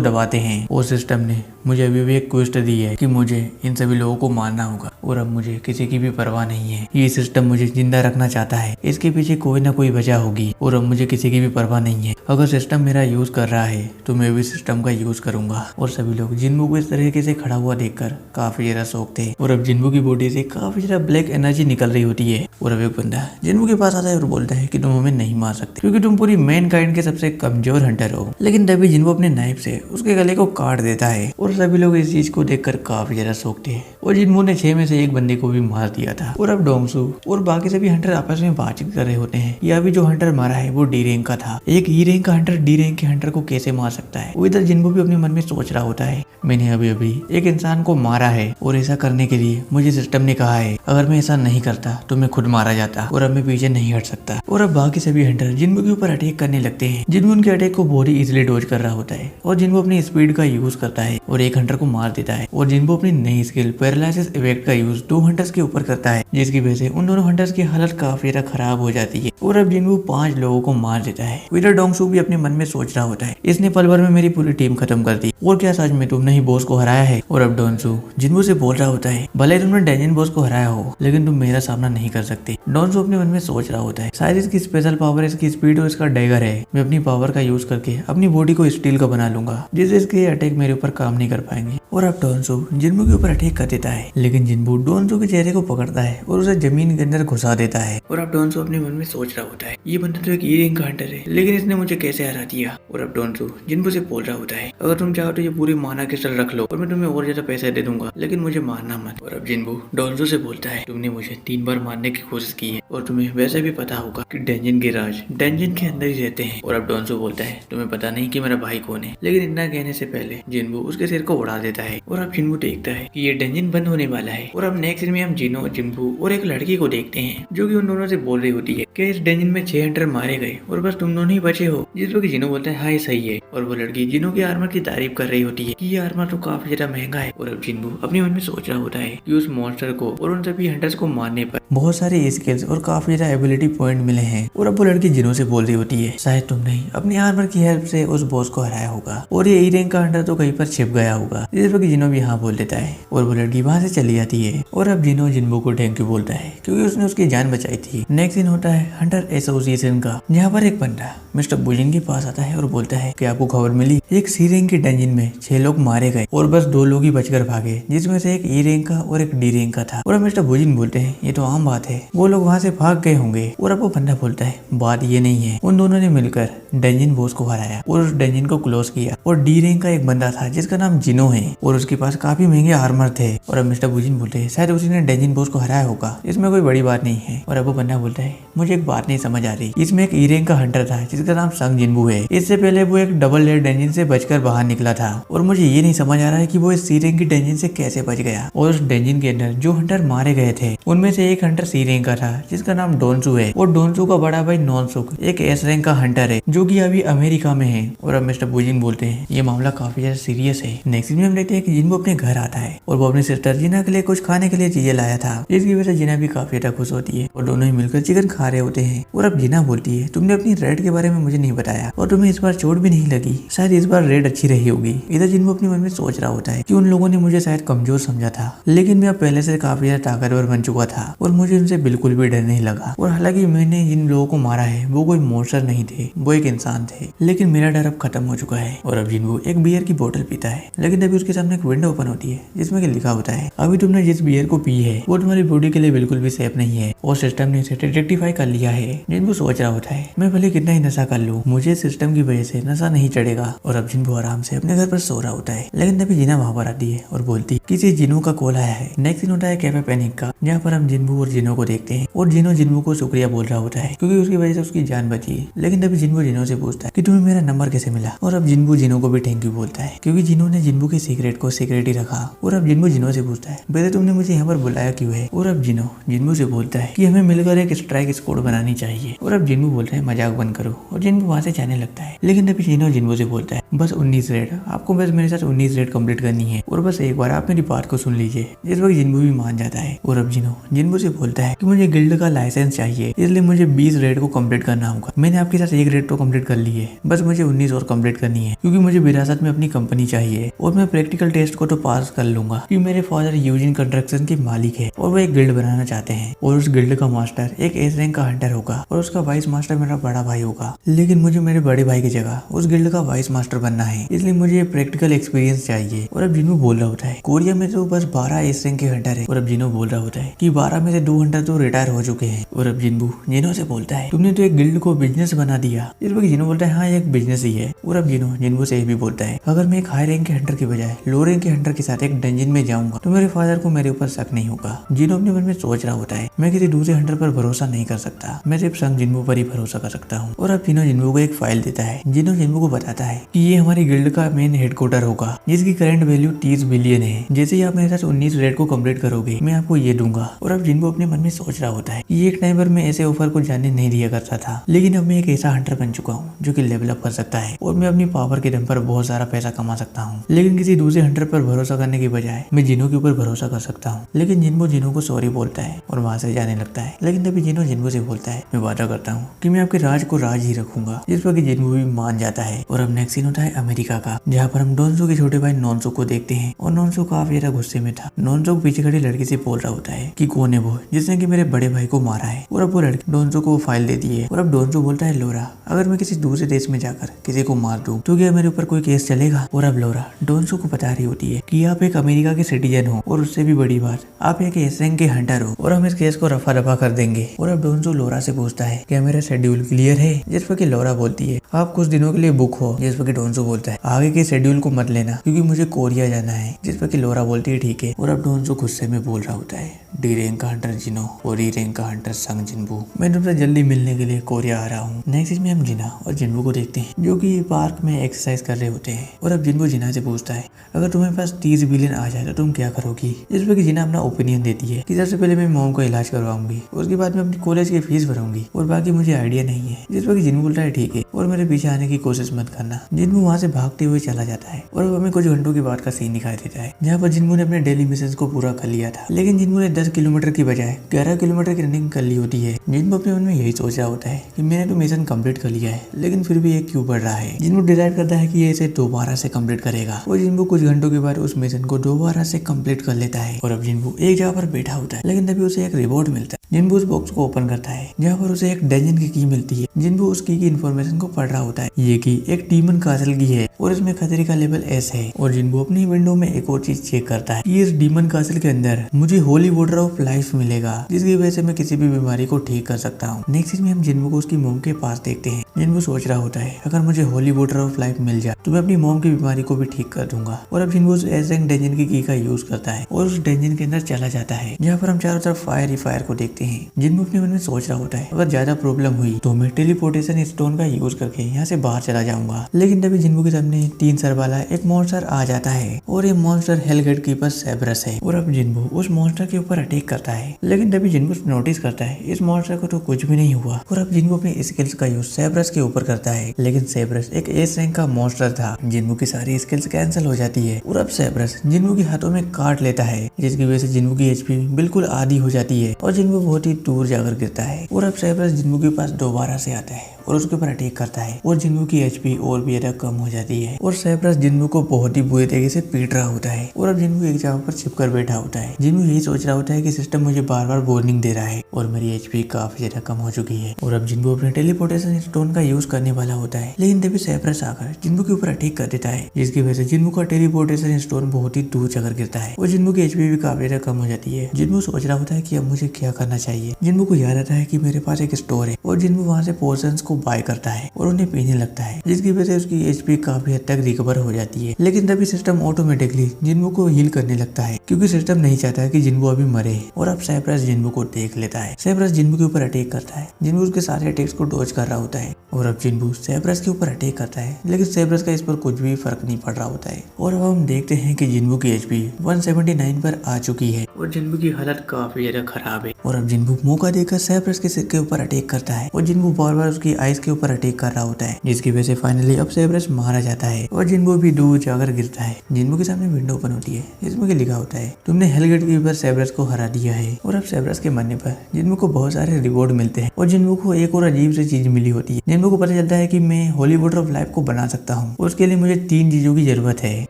दबाते हैं और सिस्टम ने मुझे अभी भी एक क्वेस्ट दी है कि मुझे इन सभी लोगों को मारना होगा और अब मुझे किसी की भी परवाह नहीं है। ये सिस्टम मुझे जिंदा रखना चाहता है, इसके पीछे कोई ना कोई वजह होगी और अब मुझे किसी की भी परवाह नहीं है। अगर सिस्टम मेरा यूज कर रहा है तो मैं भी सिस्टम का यूज करूंगा। और सभी लोग जिन्बू को इस तरीके से खड़ा हुआ देखकर काफी ज्यादा शौक थे। और अब जिन्बू की बॉडी से काफी ज्यादा ब्लैक एनर्जी निकल रही होती है। और अब एक बंदा जिन्बू के पास आता है और बोलता है कि तुम हमें नहीं मार सकते क्योंकि तुम पूरी मैन काइंड के सबसे कमजोर हंटर हो। लेकिन तभी जिन्बू अपने नाइफ से उसके गले को काट देता है और सभी लोग इस चीज को देखकर काफी ज्यादा शौक थे। और जिन्बू ने 6 में से एक बंदे को भी मार दिया था। और अब डोंगसू और बाकी सभी हंटर आपस में बातचीत कर रहे होते हैं। ये अभी जो हंटर मारा है वो डी रैंक का था। एक ई रैंक का हंटर डी रैंक के हंटर को कैसे मार सकता है। वो इधर जिन्बू भी अपने मन में सोच रहा होता है मैंने अभी अभी एक इंसान को मारा है और ऐसा करने के लिए मुझे सिस्टम ने कहा है अगर मैं ऐसा नहीं करता तो मैं खुद मारा जाता और अब मैं पीछे नहीं हट सकता। और अब बाकी सभी हंटर जिन्बू के ऊपर अटैक करने लगते हैं। जिन्बू उनके अटैक को बहुत ही इजीली डॉज कर रहा होता है और जिन्बू अपनी स्पीड का यूज करता है और एक हंटर को मार देता है। और जिन्बू अपनी नई स्किल पैरालिसिस इफेक्ट का यूज 2 हंटर्स के ऊपर करता है जिसकी वजह से उन दोनों हंटर्स की हालत काफी ज्यादा खराब हो जाती है। और अब जिन्बू 5 लोगों को मार देता है। विदर डोंगसू भी अपने मन में सोच रहा होता है इसने पल भर में मेरी पूरी टीम खत्म कर दी और क्या सच में तुमने ही बॉस को हराया है। और अब डोंगसू जिन्बू से बोल रहा होता है भले तुमने डेंजन बॉस को हराया हो लेकिन तुम मेरा सामना नहीं कर सकते। डोंगसू अपने मन में सोच रहा होता है शायद इसकी स्पेशल पावर इसकी स्पीड और इसका डैगर है। मैं अपनी पावर का यूज करके अपनी बॉडी को स्टील का बना लूंगा जिससे इसके अटैक मेरे ऊपर काम नहीं कर पाएंगे। और अब डोंगसू जिन्बू के ऊपर अटैक कर देता है लेकिन जिन्बू डोंगसू के चेहरे को पकड़ता है और उसे जमीन के अंदर घुसा देता है। और अब डोंगसू अपने मन में सोच रहा होता है ये बंदा तो एक ई रैंक का हंटर है लेकिन इसने मुझे कैसे हरा दिया। और अब डोंगसू जिन्बू से बोल रहा होता है अगर तुम चाहो तो ये पूरी माना क्रिस्टल रख लो और मैं तुम्हें और ज्यादा पैसे दे दूंगा लेकिन मुझे मारना मत। और अब जिन्बू डोंगसू से बोलता है तुमने मुझे 3 बार मारने की कोशिश की है और तुम्हें वैसे भी पता होगा कि डेंजन के राज डेंजन के अंदर ही रहते हैं। और अब डोंगसू बोलता है तुम्हें पता नहीं कि मेरा भाई कौन है। लेकिन इतना कहने से पहले जिन्बू उसके सिर को उड़ा देता है। और अब जिन्बू देखता है कि ये डेंजन बंद होने वाला है। और अब नेक्स्ट सीन में हम जिनो जिन्बू और एक लड़की को देखते हैं जो कि उन दोनों से बोल रही होती है कि इस डेंजन में 6 हंटर मारे गए और बस तुम दोनों ही बचे हो। जिस पर जिनो बोलता है हाँ ये सही है। और वो लड़की जिनो के आर्मर की तारीफ कर रही होती है कि ये आर्मर तो काफी ज्यादा महंगा है। और अब जिन्बू अपने मन में सोच रहा होता है कि उस मॉन्स्टर को और उन सभी हंटर्स को मारने पर बहुत सारे स्किल्स और काफी ज्यादा एबिलिटी पॉइंट मिले हैं। और अब वो लड़की जिनो से बोल रही होती है शायद तुमने अपने आर्मर की हेल्प से उस बॉस को हराया होगा और ये ई रैंक का हंटर तो कहीं पर छिप गया होगा। जिस पर जिनो भी हाँ बोल देता है और वो लड़की वहां से चली जाती है। और अब जिनो जिन्बू को थैंक यू बोलता है क्योंकि उसने उसकी जान बचाई थी। नेक्स्ट सीन होता है हंटर एसोसिएशन का जहाँ पर एक बंदा मिस्टर बुजिन के पास आता है और बोलता है कि आपको खबर मिली एक सी रैंक के डंजन में 6 लोग मारे गए और बस 2 लोग ही बचकर भागे जिसमें से एक ई रैंक का और एक डी रैंक का था। और अब मिस्टर बुजिन बोलते हैं ये तो आम बात है, वो लोग वहाँ से भाग गए होंगे। और अब वो बंदा बोलता है बात ये नहीं है, उन दोनों ने मिलकर डंजन बॉस को हराया और उस डंजन को क्लोज किया। और डी रैंक का एक बंदा था जिसका नाम जिनो है और उसके पास काफी महंगे आर्मर थे। और अब मिस्टर बुजिन बोलते हैं शायद उसी ने डंजन बॉस को हराया होगा, इसमें कोई बड़ी बात नहीं है। और अब वो बंदा बोलता है मुझे एक बात नहीं समझ आ रही, इसमें एक ई रैंक का हंटर था जिसका नाम संग जिन्बू है। इससे पहले वो एक डबल लेयर डंजन से बचकर बाहर निकला था और मुझे ये नहीं समझ आ रहा है कि वो इस सी रैंक की डंजन से कैसे बच गया। और उस डंजन के अंदर जो हंटर मारे गए थे उनमें से एक हंटर सी रैंक का था जिसका नाम डोनसू है। और डोनसू का बड़ा भाई नॉनसुक एक एस रैंक का हंटर है जो कि अभी अमेरिका में है। और अब मिस्टर बुजिन बोलते हैं ये मामला काफी ज्यादा सीरियस है। नेक्स्ट में हम देखते हैं कि जिनको अपने घर आता है और वो अपनी सिस्टर जिना के लिए कुछ खाने के लिए चीजें लाया था, जिसकी वजह से जिना भी काफी ज्यादा खुश होती है और दोनों ही मिलकर चिकन खा रहे होते हैं। और अब जिना बोलती है तुमने अपनी रेड के बारे में मुझे नहीं बताया और तुम्हें इस बार चोट भी नहीं लगी, शायद इस बार रेड अच्छी रही होगी। इधर जिनको अपने मन में सोच रहा होता है कि उन लोगों ने मुझे शायद कमजोर समझा था, लेकिन मैं अब पहले से काफी ज्यादा ताकतवर बन चुका था और मुझे उनसे बिल्कुल भी डर नहीं लगा। और हालांकि मैंने जिन लोगों को मारा है वो कोई मॉन्स्टर नहीं थे, वो एक इंसान थे, लेकिन मेरा डर अब खत्म हो चुका है। और अब जिनको एक बियर की बोतल पीता है, लेकिन तभी उसके सामने एक विंडो ओपन होती है जिसमें कि लिखा होता है अभी तुमने जिस बियर को पी है वो तुम्हारी बॉडी के लिए बिल्कुल भी सेफ नहीं है और सिस्टम ने इसे रेक्टिफाई कर लिया है। जिनको सोच रहा होता है मैं भले कितना ही नशा कर लूं मुझे सिस्टम की वजह से नशा नहीं चढ़ेगा। और अब जिनको आराम से अपने घर पर सो रहा होता है, लेकिन तभी जिना वहां पर आती है और बोलती किसी जिनो का कॉल आया है। नेक्स्ट सीन होता है कैफे पैनिक का, जहाँ पर हम जिन्बू और जिनो को देखते हैं और जिनो जिन्बू को शुक्रिया बोल रहा होता है क्योंकि उसकी वजह से उसकी जान बची है। लेकिन तभी जिन्बू जिनो से पूछता है कि तुम्हें मेरा नंबर कैसे मिला। और अब जिन्बू जिनो को भी थैंक यू बोलता है क्योंकि जिनो ने जिन्बू के सीक्रेट को सीक्रेट ही रखा। और अब जिन्बू जिनो से पूछता है वैसे तुमने मुझे यहाँ पर बुलाया क्यों है। और अब जिनो जिन्बू से बोलता है कि हमें मिलकर एक स्ट्राइक स्क्वाड बनानी चाहिए। और अब जिन्बू बोलता है मजाक बंद करो और जिन्बू वहाँ से जाने लगता है। लेकिन तभी जिनो जिन्बू से बोलता है बस 19 रेड, आपको बस मेरे साथ 19 रेड कंप्लीट करनी है और बस एक बार आप मेरी बात को सुन लीजिए। जिस वक्त जिन्बू भी मान जाता है। और अब जिनो जिन्बू से बोलता है कि मुझे गिल्ड का लाइसेंस चाहिए, इसलिए मुझे 20 रेड को कंप्लीट करना होगा। मैंने आपके साथ एक रेड तो कंप्लीट कर ली है, बस मुझे 19 और कंप्लीट करनी है क्योंकि मुझे विरासत में अपनी कंपनी चाहिए और मैं प्रैक्टिकल टेस्ट को तो पास कर लूंगा क्योंकि मेरे फादर यूजिन कंस्ट्रक्शन के मालिक है और वो एक गिल्ड बनाना चाहते हैं और उस गिल्ड का मास्टर एक एस रैंक का हंटर होगा और उसका वाइस मास्टर मेरा बड़ा भाई होगा। लेकिन मुझे मेरे बड़े भाई की जगह उस गिल्ड का वाइस मास्टर बनना है, इसलिए मुझे प्रैक्टिकल एक्सपीरियंस चाहिए। और अब जिनो बोल रहा होता है कोरिया में तो बस 12 एस रैंक के हंटर है। और अब जिनो बोल रहा होता है कि 12 में से 2 हंटर तो रिटायर हो चुके हैं। और अब जिन्बू जिनो से बोलता है तुमने तो एक गिल्ड को बिजनेस बना दिया। इस वक्त जिनो बोलता है हाँ एक बिजनेस ही है। और अब जिनो जिन्बू से भी बोलता है अगर मैं एक हाई रैंक के हंटर की बजाय लो रैंक के हंटर के साथ एक डंजन में जाऊंगा तो मेरे फादर को मेरे ऊपर शक नहीं होगा। जिनो अपने मन में सोच रहा होता है मैं किसी दूसरे हंटर पर भरोसा नहीं कर सकता, मैं सिर्फ संग जिन्बू पर ही भरोसा कर सकता हूँ। और अब जिनो जिन्बू को एक फाइल देता है। जिनो जिन्बू को बताता है कि ये हमारी गिल्ड का मेन हेडक्वार्टर होगा जिसकी करंट वैल्यू 30 बिलियन है। जैसे ही आप मेरे साथ 19 रेड को कंप्लीट करोगे मैं आपको ये दूंगा। और अब जिन्बू अपने मन में सोच रहा होता है कि एक टाइम पर मैं ऐसे ऑफर को जाने नहीं दिया करता था, लेकिन अब मैं एक ऐसा हंटर बन चुका हूँ जो कि लेवल अप कर सकता है और मैं अपनी पावर के दम पर बहुत सारा पैसा कमा सकता हूँ। लेकिन किसी दूसरे हंटर पर भरोसा करने की बजाय मैं जिनो के ऊपर भरोसा कर सकता हूँ। लेकिन जिन्बू जिनो को सॉरी बोलता है और वहाँ से जाने लगता है। लेकिन तभी जिनो जिन्बू से बोलता है मैं वादा करता हूँ कि मैं आपके राज को राज ही रखूंगा, जिस पर जिन्बू भी मान जाता है। और अब नेक्स्ट सीन होता है अमेरिका का, जहाँ पर हम डोनसो के छोटे भाई नॉनसो को देखते हैं और नॉनसो काफी ज्यादा गुस्से में था। नॉनसो पीछे खड़ी लड़की से बोल रहा होता है कि कौन है वो जिसने कि मेरे बड़े भाई को मारा है। और अब वो लड़की डोनसो को फाइल देती है। और अब डोनसो बोलता है लोरा अगर मैं किसी दूसरे देश में जाकर किसी को मार दूं तो क्या मेरे ऊपर कोई केस चलेगा। और अब लोरा डोनसो को बता रही होती है कि आप एक अमेरिका के सिटीजन हो और उससे भी बड़ी बात आप एक एस रैंक के हंटर हो और हम इस केस को रफा दफा कर देंगे। और अब डोनसो लोरा से पूछता है क्या मेरा शेड्यूल क्लियर है, जिस पर कि लोरा बोलती है आप कुछ दिनों के लिए बुक हो। जिस पर कि डोनसो बोलता है आगे के शेड्यूल को मत लेना क्योंकि मुझे कोरिया जाना है। जिस पर कि लोरा बोलती है ठीक है। और अब डोनसो गुस्से में बोल रहा होता है डी रैंक का हंटर जिनो और ई रैंक का हंटर संग जिन्बू, मैं तुमसे जल्दी मिलने के लिए कोरिया आ रहा हूँ। नेक्स्ट में हम जिना और जिन्बू को देखते हैं जो कि पार्क में एक्सरसाइज कर रहे होते हैं। और अब जिन्बू जिना से पूछता है अगर तुम्हारे पास 30 बिलियन आ जाए तो तुम क्या करोगी। जिस पर कि जिना अपना ओपिनियन देती है कि सबसे पहले मैं मॉम का इलाज करवाऊंगी, उसके बाद मैं अपनी कॉलेज की फीस भरूंगी और बाकी मुझे आइडिया नहीं है। जिस पर कि जिन्बू बोलता है ठीक है और मेरे पीछे आने की कोशिश मत करना। जिन्बू वहाँ से भागते हुए चला जाता है। और अब हमें कुछ घंटों के बाद का सीन दिखाई देता है जहाँ पर जिन्बू ने अपने डेली मिशन को पूरा कर लिया था, लेकिन जिन्बू ने 10 किलोमीटर की बजाय 11 किलोमीटर की रनिंग कर ली होती है। जिन्बू अपने मन में यही सोच रहा होता है कि मैंने तो मिशन कंप्लीट कर लिया है लेकिन फिर भी ये क्यों बढ़ रहा है। जिन्बू डिसाइड करता है कि ये इसे दोबारा से कंप्लीट करेगा और जिन्बू कुछ घंटों के बाद उस मिशन को दोबारा से कंप्लीट कर लेता है। और अब जिन्बू एक जगह पर बैठा होता है लेकिन तभी उसे एक रिवॉर्ड मिलता है। जिन्बू उस बॉक्स को ओपन करता है जहाँ पर उसे एक डंजन की मिलती है। जिन्बू उस की इन्फॉर्मेशन को पढ़ रहा होता है। ये की एक डीमन कासल की है और इसमें खतरे का लेवल एस है। और जिन्बू अपनी विंडो में एक और चीज चेक करता है कि इस डीमन कासल के अंदर मुझे होली वाटर ऑफ लाइफ मिलेगा जिसकी वजह से मैं किसी भी बीमारी को ठीक कर सकता हूँ। नेक्स्ट सीन में हम जिन्बू को उसकी मोम के पास देखते हैं। जिन्बू सोच रहा होता है अगर मुझे होली वाटर ऑफ लाइफ मिल जाए तो मैं अपनी मोम की बीमारी को भी ठीक कर दूंगा। और अब जिन्बू उस एस रैंक डंजन की की का यूज करता है और उस डंजन के अंदर चला जाता है जहाँ पर हम चारों तरफ फायर ही फायर को देखते हैं। जिन्बू अपने मन में सोच रहा होता है अगर ज्यादा प्रॉब्लम हुई तो मैं टेलीपोर्टेशन स्टोन का यूज करके के यहाँ से बाहर चला जाऊंगा। लेकिन तभी जिन्बू के सामने 3 सर वाला एक मॉन्स्टर आ जाता है और ये मॉन्स्टर हेलगेट कीपर सेब्रस है। और अब जिन्बू उस मॉन्स्टर के ऊपर अटैक करता है, लेकिन तभी जिन्बू नोटिस करता है इस मॉन्स्टर को तो कुछ भी नहीं हुआ। और अब जिन्बू अपनी स्किल्स का यूज सेब्रस के ऊपर करता है, लेकिन सेब्रस एक एस रैंक का मॉन्स्टर था। जिन्बू की सारी स्किल्स कैंसिल हो जाती है और अब सेब्रस जिन्बू के हाथों में काट लेता है, जिसकी वजह से जिन्बू की एचपी बिल्कुल आधी हो जाती है और जिन्बू बहुत ही दूर जाकर गिरता है। और अब सेब्रस जिन्बू के पास दोबारा से आता है और उसके ऊपर अटैक करता है और जिन्बू की एचपी और भी ज्यादा कम हो जाती है और सेब्रस जिन्बू को बहुत ही बुरे तरीके से पीट रहा होता है। और अब जिन्बू एक जगह पर छिपकर बैठा होता है। जिन्बू यही सोच रहा होता है कि सिस्टम मुझे बार बार वार्निंग दे रहा है और मेरी एचपी काफी ज्यादा कम हो चुकी है। और अब जिन्बू अपने टेलीपोर्टेशन स्टोन का यूज करने वाला होता है, लेकिन तभी सेब्रस आकर जिन्बू के ऊपर अटैक कर देता है, जिसकी वजह से जिन्बू का टेलीपोर्टेशन स्टोन बहुत ही दूर जाकर गिरता है और जिन्बू की एचपी भी काफी ज्यादा कम हो जाती है। जिन्बू सोच रहा होता है कि अब मुझे क्या करना चाहिए। जिन्बू को याद आता है कि मेरे पास एक स्टोर है और जिन्बू वहाँ से पोर्शंस को बाय करता है और उन्हें पीने लगता है, जिसकी वजह से उसकी एचपी काफी हद तक रिकवर हो जाती है। लेकिन तभी सिस्टम ऑटोमेटिकली जिन्बू को हील करने लगता है, क्योंकि सिस्टम नहीं चाहता है कि जिन्बू अभी मरे। और अब सेब्रस जिन्बू को देख लेता है। सेब्रस जिन्बू के ऊपर अटैक करता है। जिन्बू उसके सारे अटैक्स को डॉज कर रहा होता है और अब जिन्बू सेब्रस के ऊपर अटैक करता है, लेकिन सेब्रस का इस पर कुछ भी फर्क नहीं पड़ रहा होता है। और अब हम देखते हैं कि जिन्बू की एचपी 179 पर आ चुकी है और जिन्बू की हालत काफी ज्यादा खराब है। और अब जिन्बू मौका देकर सेब्रस के सिर के ऊपर अटैक करता है और जिन्बू बार बार उसकी आइस के ऊपर अटैक कर रहा होता है, जिसकी वजह से फाइनली अब सेब्रस मारा जाता है और जिन्बू भी दूर जाकर गिरता है। जिन्बू के सामने विंडो ओपन होती है, जिसमें लिखा होता है तुमने हेलगेट कीपर सेब्रस को हरा दिया है। और अब सेब्रस के मरने पर जिन्बू को बहुत सारे रिवॉर्ड मिलते हैं और जिन्बू को एक और अजीब सी चीज मिली होती है। जिन्बू को पता चलता है कि मैं होली वाटर ऑफ लाइफ को बना सकता हूँ। उसके लिए मुझे 3 चीजों की जरूरत है,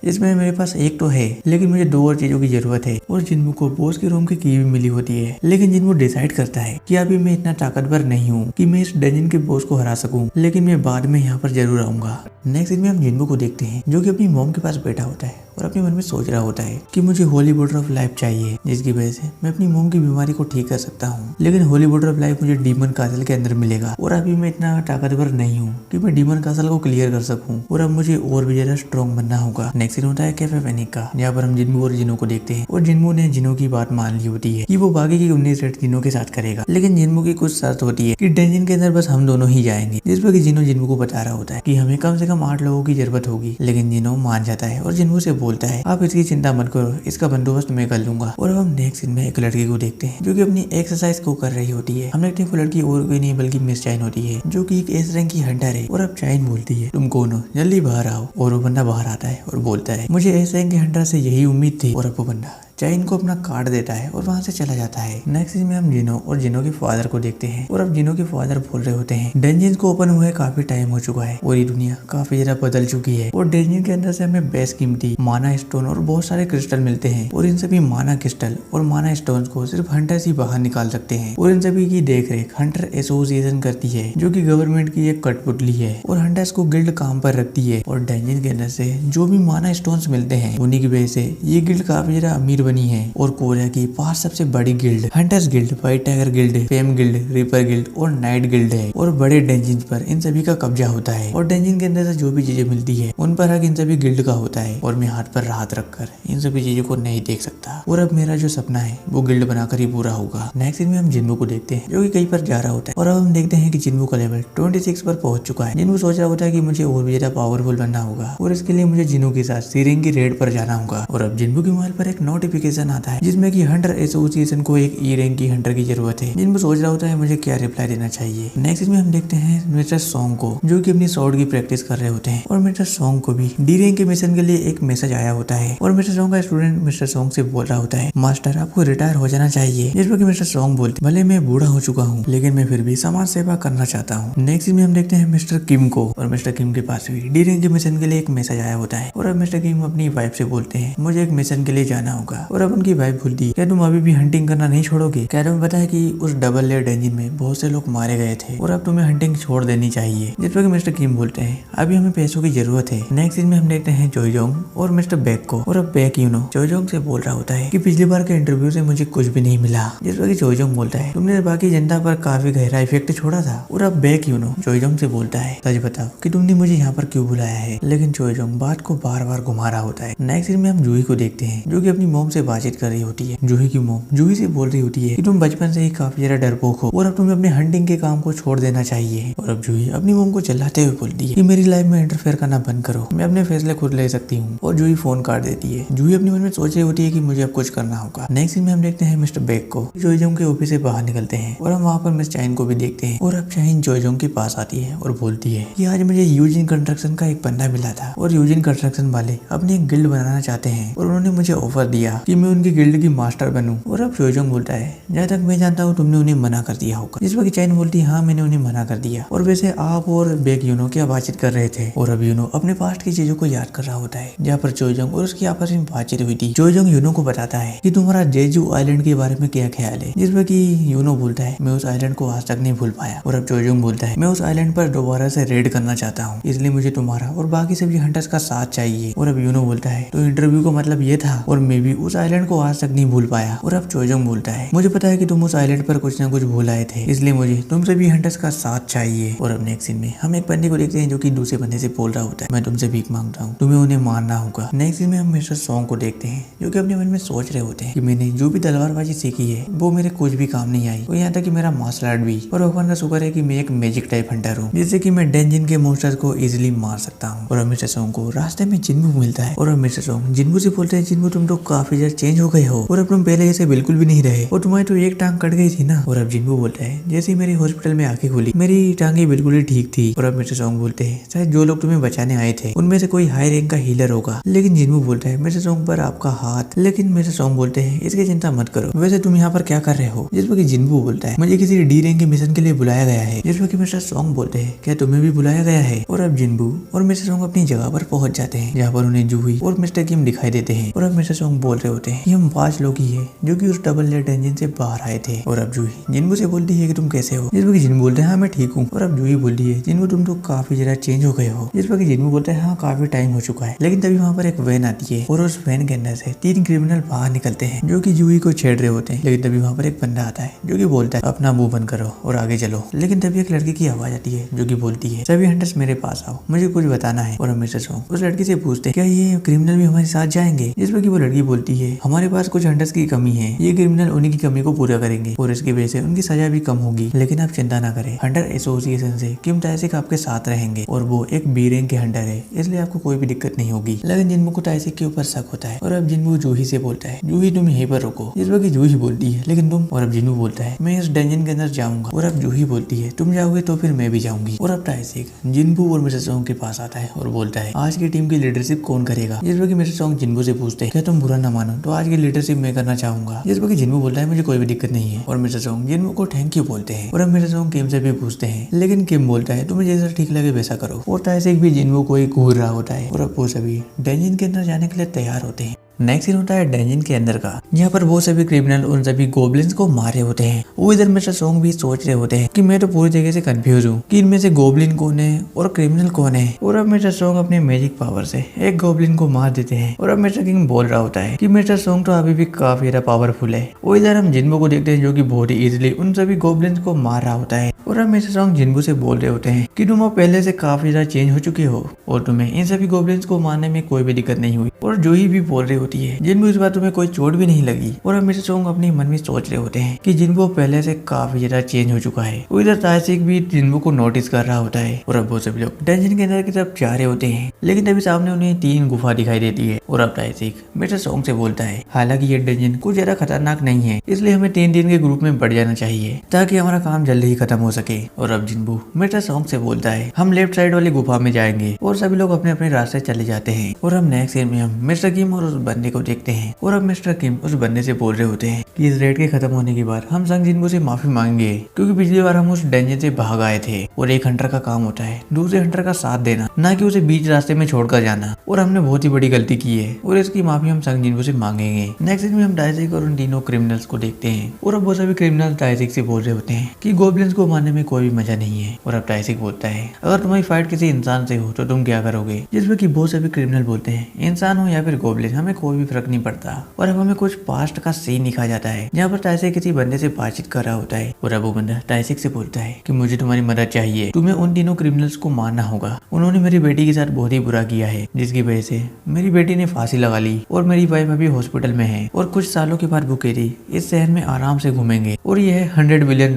जिसमें मेरे पास एक तो है, लेकिन मुझे 2 और चीजों की जरूरत है। और जिन्बू को बॉस के रूम की भी मिली होती है, लेकिन जिन्बू डिसाइड करता है कि अभी मैं इतना ताकतवर नहीं हूँ कि मैं इस डंजन के बॉस को हरा सकूं, लेकिन मैं बाद में यहाँ पर जरूर आऊंगा। नेक्स्ट सीन में हम जिन्बू को देखते हैं, जो कि अपनी मॉम के पास बैठा होता है और अपने मन में सोच रहा होता है कि मुझे होली वाटर ऑफ लाइफ चाहिए, जिसकी वजह से मैं अपनी मॉम की बीमारी को ठीक कर सकता हूँ। लेकिन होली वाटर ऑफ लाइफ मुझे डीमन कासल के अंदर मिलेगा और अभी मैं इतना ताकतवर नहीं हूँ कि मैं डीमन कासल को क्लियर कर सकूँ और अब मुझे और भी ज्यादा स्ट्रॉन्ग बनना होगा। नेक्स्ट सीन होता है कैफे फेनिक का, जहाँ पर हम जिन्बू और जिनो को देखते हैं और जिन्बू ने जिनो की बात मान ली होती है कि वो बाकी की 19 रेड जिनो के साथ करेगा, लेकिन जिन्बू की कुछ शर्त होती है कि डंजन के अंदर बस हम दोनों ही जाएंगे, जिस पर जिनो जिन्बू को बता रहा होता है कि हमें कम से कम 8 लोगों की जरूरत होगी। लेकिन जिनो मान जाता है और जिन्बू से बोलता है आप इसकी चिंता मत करो, इसका बंदोबस्त मैं कर लूंगा। और अब हम नेक्स्ट सीन में एक लड़की को देखते हैं जो कि अपनी एक्सरसाइज को कर रही होती है। हम देखते हैं वो लड़की और कोई नहीं बल्कि मिस चाइन होती है, जो कि एक एस रैंक की हंटर है। और अब चाइन बोलती है तुम कौन हो, जल्दी बाहर आओ। और वो बंदा बाहर आता है और बोलता है मुझे एस रैंक की हंटर से यही उम्मीद थी। और अब वो बंदा चाइन को अपना कार्ड देता है और वहाँ से चला जाता है। नेक्स्ट सीन में हम जिनो और जिनो के फादर को देखते हैं और अब जिनो के फादर बोल रहे होते हैं डंजन को ओपन हुए काफी टाइम हो चुका है और ये दुनिया काफी ज्यादा बदल चुकी है और डंजन के अंदर से हमें बेस्ट कीमती माना स्टोन और बहुत सारे क्रिस्टल मिलते हैं और इन सभी माना क्रिस्टल और माना स्टोन को सिर्फ हंटर्स ही बाहर निकाल सकते हैं और इन सभी की देख रेख हंटर एसोसिएशन करती है, जो की गवर्नमेंट की एक कठपुतली है और हंटर्स को गिल्ड काम पर रखती है। और डंजन के अंदर से जो भी माना स्टोन्स मिलते हैं उन्हीं की वजह से ये गिल्ड काफी ज्यादा अमीर बनी है और कोरिया की 5 सबसे बड़ी guild hunters guild, white tiger guild, fame guild, ripper guild और नाइट गिल्ड है और बड़े डंजन पर इन सभी का कब्जा होता है और डंजन के अंदर से जो भी चीजें मिलती है उन पर हक इन सभी गिल्ड का होता है और मैं हाथ पर राहत रखकर इन सभी चीजों को नहीं देख सकता और अब मेरा जो सपना है वो गिल्ड बनाकर ही पूरा होगा। नेक्स्ट सीन में हम जिन्बू को देखते हैं जो कि कहीं पर जा रहा होता है और अब हम देखते हैं कि जिन्बू का लेवल 26 पर पहुंच चुका है। जिन्बू सोच रहा होता है कि मुझे और भी ज्यादा पावरफुल बनना होगा और इसके लिए मुझे जिन्बू के साथ सीरिंग की रेड पर जाना होगा। और अब जिन्बू के मोबाइल पर एक नोटिफिकेशन आता है जिसमें कि हंटर एसोसिएशन को एक ई रैंक की हंटर की जरूरत है। जिन्बू सोच रहा होता है मुझे क्या रिप्लाई देना चाहिए। नेक्स्ट में हम देखते हैं मिस्टर सॉन्ग को जो कि अपनी स्वॉर्ड की प्रैक्टिस कर रहे होते हैं और मिस्टर सॉन्ग को भी डी रैंक के मिशन के लिए एक मैसेज आया होता है और मिस्टर सॉन्ग का स्टूडेंट मिस्टर सॉन्ग से बोल रहा होता है मास्टर आपको रिटायर हो जाना चाहिए, जिस पर मिस्टर सॉन्ग बोलते भले मैं बूढ़ा हो चुका हूँ लेकिन मैं फिर भी समाज सेवा करना चाहता हूँ। नेक्स्ट में हम देखते हैं मिस्टर किम को और मिस्टर किम के पास भी डी रैंक के मिशन के लिए एक मैसेज आया होता है और अब मिस्टर किम अपनी वाइफ से बोलते हैं मुझे एक मिशन के लिए जाना होगा और अब उनकी वाइफ बोलती है क्या तुम अभी भी हंटिंग करना नहीं छोड़ोगे? क्या तुम्हें पता है कि उस डबल लेयर डंजन में बहुत से लोग मारे गए थे और अब तुम्हें हंटिंग छोड़ देनी चाहिए, जिस पर मिस्टर किम बोलते हैं अभी हमें पैसों की जरूरत है। नेक्स्ट सीन में हम देखते हैं जोयोंग और मिस्टर बैक को और अब बैक जोयोंग से बोल रहा होता है कि पिछली बार के इंटरव्यू से मुझे कुछ भी नहीं मिला, जिस पर जोयोंग बोलता है तुमने बाकी जनता पर काफी गहरा इफेक्ट छोड़ा था। और अब बैक जोयोंग से बोलता है सच बताओ कि तुमने मुझे यहाँ पर क्यों बुलाया है, लेकिन जोयोंग बात को बार बार घुमा रहा होता है। नेक्स्ट सीन में हम जूही को देखते हैं जो कि अपनी मॉम से बातचीत कर रही होती है। जूही की मॉम जूही से बोल रही होती है कि तुम बचपन से ही काफी ज्यादा डरपोक हो और अब तुम्हें अपने हंटिंग के काम को छोड़ देना चाहिए। और अब जूही अपनी मॉम को चिल्लाते हुए बोलती है कि मेरी लाइफ में इंटरफेयर करना बंद करो, मैं अपने फैसले खुद ले सकती हूँ। और जूही फोन काट देती है। जूही अपने मन में सोच रही होती है कि मुझे अब कुछ करना होगा। नेक्स्ट सीन में हम देखते हैं मिस्टर बेक को जोजोंग के ऑफिस से बाहर निकलते हैं और हम वहाँ पर मिस चाइन को भी देखते हैं। और अब चाइन जोजोंग के पास आती है और बोलती है कि आज मुझे यूजिन कंस्ट्रक्शन का एक बंदा मिला था और यूजिन कंस्ट्रक्शन वाले अपने एक गिल्ड बनाना चाहते हैं और उन्होंने मुझे ऑफर दिया कि मैं उनकी गिल्ड की मास्टर बनूं। और अब जोजोंग बोलता है जहाँ तक मैं जानता हूँ तुमने उन्हें मना कर दिया होगा। जिस वक्त चाइन बोलती है हाँ मैंने उन्हें मना कर दिया। और वैसे आप और बेक यूनो क्या बातचीत कर रहे थे। और अब यूनो अपने पास्ट की चीजों को याद कर रहा होता है जहाँ पर जोजोंग और उसकी आपस में बातचीत हुई थी। जोजोंग यूनो को बताता है कि तुम्हारा जेजू आइलैंड के बारे में क्या ख्याल है। जिसमें कि यूनो बोलता है मैं उस आइलैंड को आज तक नहीं भूल पाया। और अब जोजोंग बोलता है मैं उस आइलैंड पर दोबारा से रेड करना चाहता हूँ, इसलिए मुझे तुम्हारा और बाकी सभी हंटर्स का साथ चाहिए। और अब यूनो बोलता है तो इंटरव्यू का मतलब ये था और मैं भी उस आइलैंड को आज तक नहीं भूल पाया। और अब जोजोंग बोलता है मुझे पता है कि तुम उस आइलैंड पर कुछ न कुछ भूल आए थे, इसलिए मुझे तुम सभी हंटर्स का साथ चाहिए। और अब नेक्स्ट सीन में हम एक बंदे को देखते हैं जो कि दूसरे बंदे से बोल रहा होता है मैं तुमसे भीख मांगता हूँ, तुम्हें उन्हें मारना होगा। नेक्स्ट सीन में हम मिस्टर सॉन्ग को देखते हैं जो कि अपने मन में सोच रहे होते हैं कि मैंने जो भी तलवारबाजी सीखी है वो मेरे कुछ भी काम नहीं आई और यहाँ तक कि मेरा मार्शल आर्ट भी। और भगवान का शुक्र है कि मैं एक मैजिक टाइप हंटर हूँ जिससे कि मैं डेंजिन के मोन्स्टर्स को इजिली मार सकता हूँ। और मिस्टर सॉन्ग को रास्ते में जिन्बू मिलता है और मिस्टर सॉन्ग जिन्बू से बोलते हैं जिन्बू तुम तो काफी ज्यादा चेंज हो गए हो और अब तुम पहले ऐसे बिल्कुल भी नहीं रहे और तुम्हारी तो एक टांग कट गई थी ना। और अब जिन्बू बोलता है जैसे ही मेरी हॉस्पिटल में आंखें खुली मेरी टांगे बिल्कुल ही ठीक थी। और अब मिस्टर सॉन्ग बोलते हैं शायद जो लोग तुम्हें बचाने आए थे उनमें से कोई हाई रैंक का हीलर होगा। लेकिन जिन्बू बोलता है मिस्टर सॉन्ग पर आपका हाथ। लेकिन मिस्टर सॉन्ग बोलते हैं इसकी चिंता मत करो, वैसे तुम यहाँ पर क्या कर रहे हो। जिस पर जिन्बू बोलता है मुझे किसी डी रैंक के मिशन के लिए बुलाया गया है। जिस पर मिस्टर सॉन्ग बोलते हैं क्या तुम्हें भी बुलाया गया है। और अब जिन्बू और मिस्टर सॉन्ग अपनी जगह पर पहुंच जाते हैं जहाँ पर उन्हें जूही और मिस्टर किम दिखाई देते हैं। और अब मिस्टर सॉन्ग बोल रहे होते हैं कि हम 5 लोग ही है जो कि उस डबल लेयर डेंजन से बाहर आए थे। और अब जूही जिन्बू से बोलती है कि तुम कैसे हो। जिस पर जिन्बू बोलते हैं हाँ मैं ठीक हूँ। और अब जूही बोलती है जिन्बू तुम तो काफी ज्यादा चेंज हो गए हो। जिस पर जिन्बू बोलता है हाँ काफी टाइम हो चुका है। लेकिन तभी वहाँ पर एक वैन आती है और उस वैन के अंदर से 3 क्रिमिनल बाहर निकलते हैं जो कि जूही को छेड़ रहे होते हैं। लेकिन तभी वहाँ पर एक बंदा आता है जो कि बोलता है अपना मुंह बंद करो और आगे चलो। लेकिन तभी एक लड़की की आवाज आती है जो कि बोलती है सभी हंटर्स मेरे पास आओ, मुझे कुछ बताना है। और मिस्टर सॉन्ग उस लड़की से पूछते हैं क्या ये क्रिमिनल भी हमारे साथ जाएंगे। जिस पर वो लड़की बोलती है हमारे पास कुछ हंटर्स की कमी है, ये क्रिमिनल उन्हीं की कमी को पूरा करेंगे और इसकी वजह से उनकी सजा भी कम होगी। लेकिन आप चिंता ना करें, हंटर एसोसिएशन से किम ताइसिक आपके साथ रहेंगे और वो एक बी रैंक के हंटर है, इसलिए आपको कोई भी दिक्कत नहीं होगी। लेकिन जिन्बू को ताइसिक के ऊपर शक होता है और अब जिन्बू जूही से बोलता है जूही तुम यहीं पर रुको। जिस पर जूही बोलती है लेकिन तुम। और अब जिन्बू बोलता है मैं इस डंजन के अंदर जाऊंगा। और अब जूही बोलती है तुम जाओगे तो फिर मैं भी जाऊंगी। और अब ताइसिक जिन्बू और मिस्टर सॉन्ग के पास आता है और बोलता है आज की टीम की लीडरशिप कौन करेगा। जिस पर मिस्टर सॉन्ग जिन्बू से पूछते हैं क्या तुम बुरा ना मानो तो आज की लीडरशिप मैं करना चाहूंगा। जिस पर जिन्बू बोलता है मुझे कोई भी दिक्कत नहीं है। और मिस्टर सॉन्ग जिन्बू को थैंक यू बोलते हैं। और अब मिस्टर सॉन्ग किम से भी पूछते हैं लेकिन किम बोलता है तुम्हें जैसा ठीक लगे वैसा करो। और ताइसिक भी जिन्बू को ही घूर रहा होता है और अब वो सभी डेंजन के अंदर जाने के लिए तैयार होते हैं। नेक्स्ट सीन होता है डेंजन के अंदर का जहाँ पर वो सभी क्रिमिनल उन सभी गोब्लिन्स को मारे होते हैं। वो इधर मिस्टर सॉन्ग भी सोच रहे होते हैं कि मैं तो पूरी तरीके से कंफ्यूज हूँ कि इनमें से गोब्लिन कौन है और क्रिमिनल कौन है। और अब मिस्टर सॉन्ग अपने मैजिक पावर से एक गोब्लिन को मार देते हैं। और अब मिस्टर किंग बोल रहा होता है कि मिस्टर सॉन्ग तो अभी भी काफी ज्यादा पावरफुल है। वो इधर हम जिन्बू को देखते हैं जो कि बहुत ही इजिली उन सभी गोब्लिन्स को मार रहा होता है। और अब मिस्टर सॉन्ग जिन्बू से बोल रहे होते हैं कि तुम अब पहले से काफी ज्यादा चेंज हो चुके हो और तुम्हें इन सभी गोब्लिन्स को मारने में कोई भी दिक्कत नहीं हुई। और जूही भी बोल रही होती है जिन्बू इस बार तुम्हें कोई चोट भी नहीं लगी। और अब मिस्टर सॉन्ग अपने मन में सोच रहे होते हैं कि जिन्बू पहले से काफी ज्यादा चेंज हो चुका है। वो इधर ताइसिक भी जिन्बू को नोटिस कर रहा होता है। और अब वो सभी लोग डेंजन के अंदर की तरफ जा रहे होते हैं लेकिन तभी सामने उन्हें 3 गुफा दिखाई देती है। और अब ताइसिक मिस्टर सॉन्ग से बोलता है हालांकि ये डेंजन कुछ ज्यादा खतरनाक नहीं है, इसलिए हमें 3 दिन के ग्रुप में बढ़ जाना चाहिए ताकि हमारा काम जल्दी ही खत्म हो सके। और अब जिन्बू मिस्टर सॉन्ग से बोलता है हम लेफ्ट साइड वाली गुफा में जाएंगे और सभी लोग अपने अपने रास्ते चले जाते हैं। और हम नेक्स्ट सीन में हम मिस्टर किम और उस बंदे को देखते हैं। और अब मिस्टर किम उस बंदे से बोल रहे होते हैं कि इस रेड के खत्म होने के बाद हम संग जिन्बू से माफी मांगेंगे क्योंकि पिछली बार हम उस डेंजन से भाग आए थे और एक हंटर का काम होता है दूसरे हंटर का साथ देना, ना कि उसे बीच रास्ते में छोड़कर जाना। और हमने बहुत ही बड़ी गलती की है और इसकी माफी हम संग जिन्बू से मांगेंगे। नेक्स्ट सीन में हम ताइसिक और उन तीनों क्रिमिनल्स को देखते हैं। और अब वो सभी क्रिमिनल ताइसिक से बोल रहे होते हैं कि गोब्लिन्स को मारने में कोई भी मजा नहीं है। और अब ताइसिक बोलता है अगर तुम्हारी फाइट किसी इंसान से हो तो तुम क्या करोगे। जिसमें कि बहुत सभी क्रिमिनल बोलते हैं इंसान हो या फिर गोब्लिन हमें कोई भी फर्क नहीं पड़ता। और अब हमें कुछ पास्ट का सीन दिखाया जाता है जहाँ पर टाइसिक किसी बंदे से बातचीत कर रहा होता है और अब वो बंदा टाइसिक से बोलता है कि मुझे तुम्हारी मदद चाहिए, तुम्हें उन तीनों क्रिमिनल्स को मारना होगा। उन्होंने मेरी बेटी के साथ बहुत ही बुरा किया है, जिसकी वजह से मेरी बेटी ने फांसी लगा ली और मेरी वाइफ अभी हॉस्पिटल में है और कुछ सालों के बाद वो केरी इस शहर में आराम से घूमेंगे और ये है $100 बिलियन।